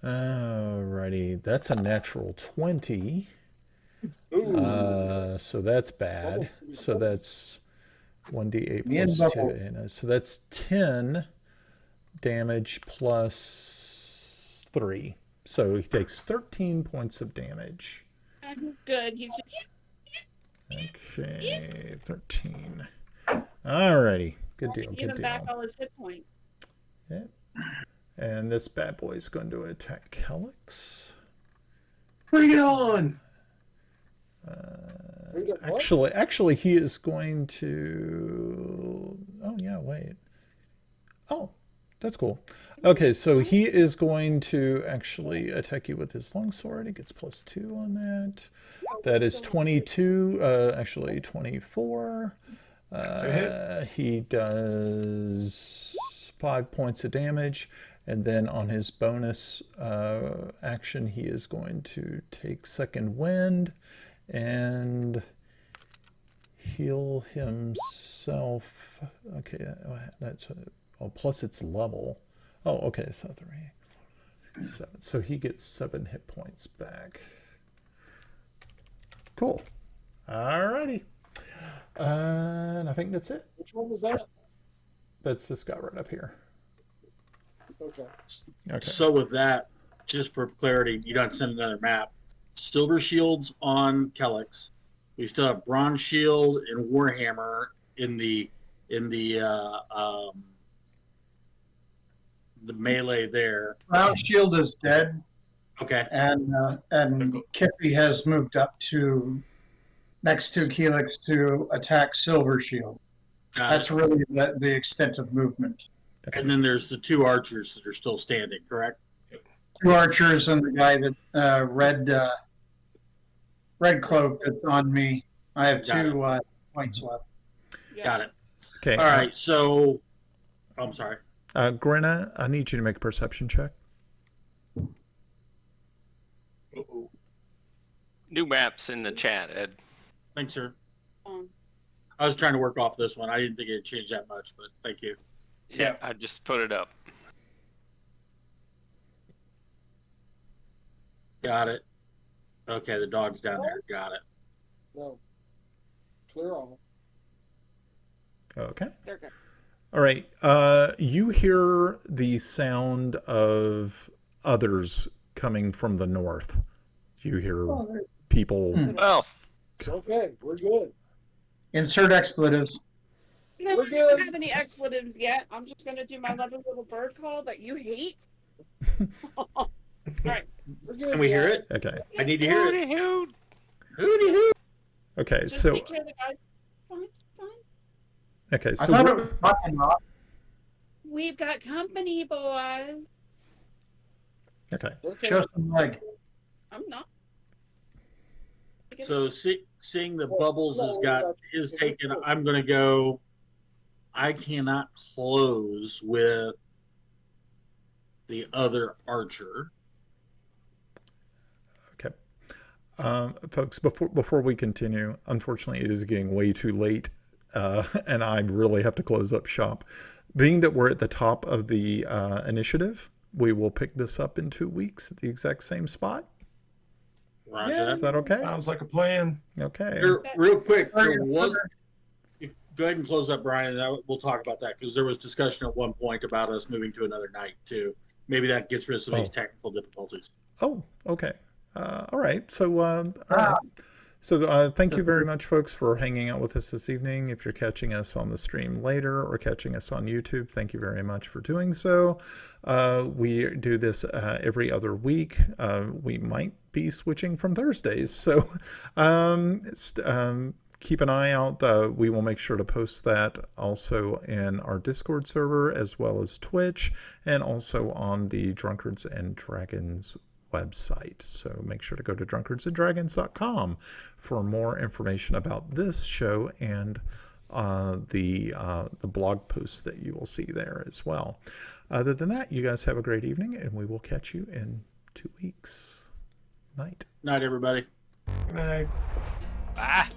Alrighty, that's a natural 20. So that's bad. So that's 1d8 Me and plus 2. Bubbles. And, so that's 10 damage plus 3. So he takes 13 points of damage. Good. He's just Okay, 13. Alrighty, good deal, give good him back deal. all his hit points. Yeah. And this bad boy is going to attack Kellex. Bring it on. Actually, he is going to. Oh yeah, wait. Oh, that's cool. Okay, so he is going to actually attack you with his longsword. He gets +2 on that. That is 22. Actually, 24. That's a hit. He does 5 points of damage. And then on his bonus action, he is going to take second wind and heal himself. Okay, that's plus its level. Oh, okay, so 7. So he gets 7 hit points back. Cool. Alrighty. And I think that's it. Which one was that? That's this guy right up here. Okay. Okay. So with that, just for clarity, you don't send another map. Silver Shields on Kellex. We still have Bronze Shield and Warhammer in the melee there. Brown Shield is dead, Okay. and Kippy has moved up to next to Kelix to attack Silver Shield. Got That's it. really the extent of movement. And then there's the 2 archers that are still standing, correct? 2 archers and the guy that red cloak that's on me. I have Got 2 points left. Yeah. Got it. Okay. All right. So, I'm sorry. Grenna, I need you to make a perception check. Uh-oh. New maps in the chat, Ed. Thanks, sir. Um, I was trying to work off this one. I didn't think it changed that much, but thank you. Yeah, I just put it up. Got it. Okay, the dog's down there. Got it. No. Clear on. Okay. they're good. All right. You hear the sound of others coming from the north. You hear people. Well, It's okay. We're good. Insert expletives. No, We're I don't good. have any expletives yet. I'm just gonna do my lovely little bird call that you hate. All right. We're good. Can we hear it? Okay. I need to hear it. hooty hoot. Hooty hoo. Okay. Just So. take care of the guys. Fine, fine. Okay. I So. thought it was fucking rock. We've got company, boys. Okay. Okay. Show some leg. I'm not. So seeing the bubbles has got his taken, I'm gonna go. I cannot close with the other archer. Okay. Folks, before we continue, unfortunately, it is getting way too late, and I really have to close up shop. Being that we're at the top of the initiative, we will pick this up in 2 weeks at the exact same spot. Roger Is that okay? Sounds like a plan. Okay. Real quick, there was. Go ahead and close up, Brian, and we'll talk about that because there was discussion at one point about us moving to another night too. Maybe that gets rid of some of these technical difficulties. Oh, okay. All right. So, all right. So, thank you very much, folks, for hanging out with us this evening. If you're catching us on the stream later or catching us on YouTube, thank you very much for doing so. We do this every other week. We might be switching from Thursdays. So, keep an eye out. We will make sure to post that also in our Discord server as well as Twitch and also on the Drunkards and Dragons website. So make sure to go to drunkardsandragons.com for more information about this show and the blog posts that you will see there as well. Other than that, you guys have a great evening, and we will catch you in 2 weeks. Night. Night, everybody. Good night. Bye.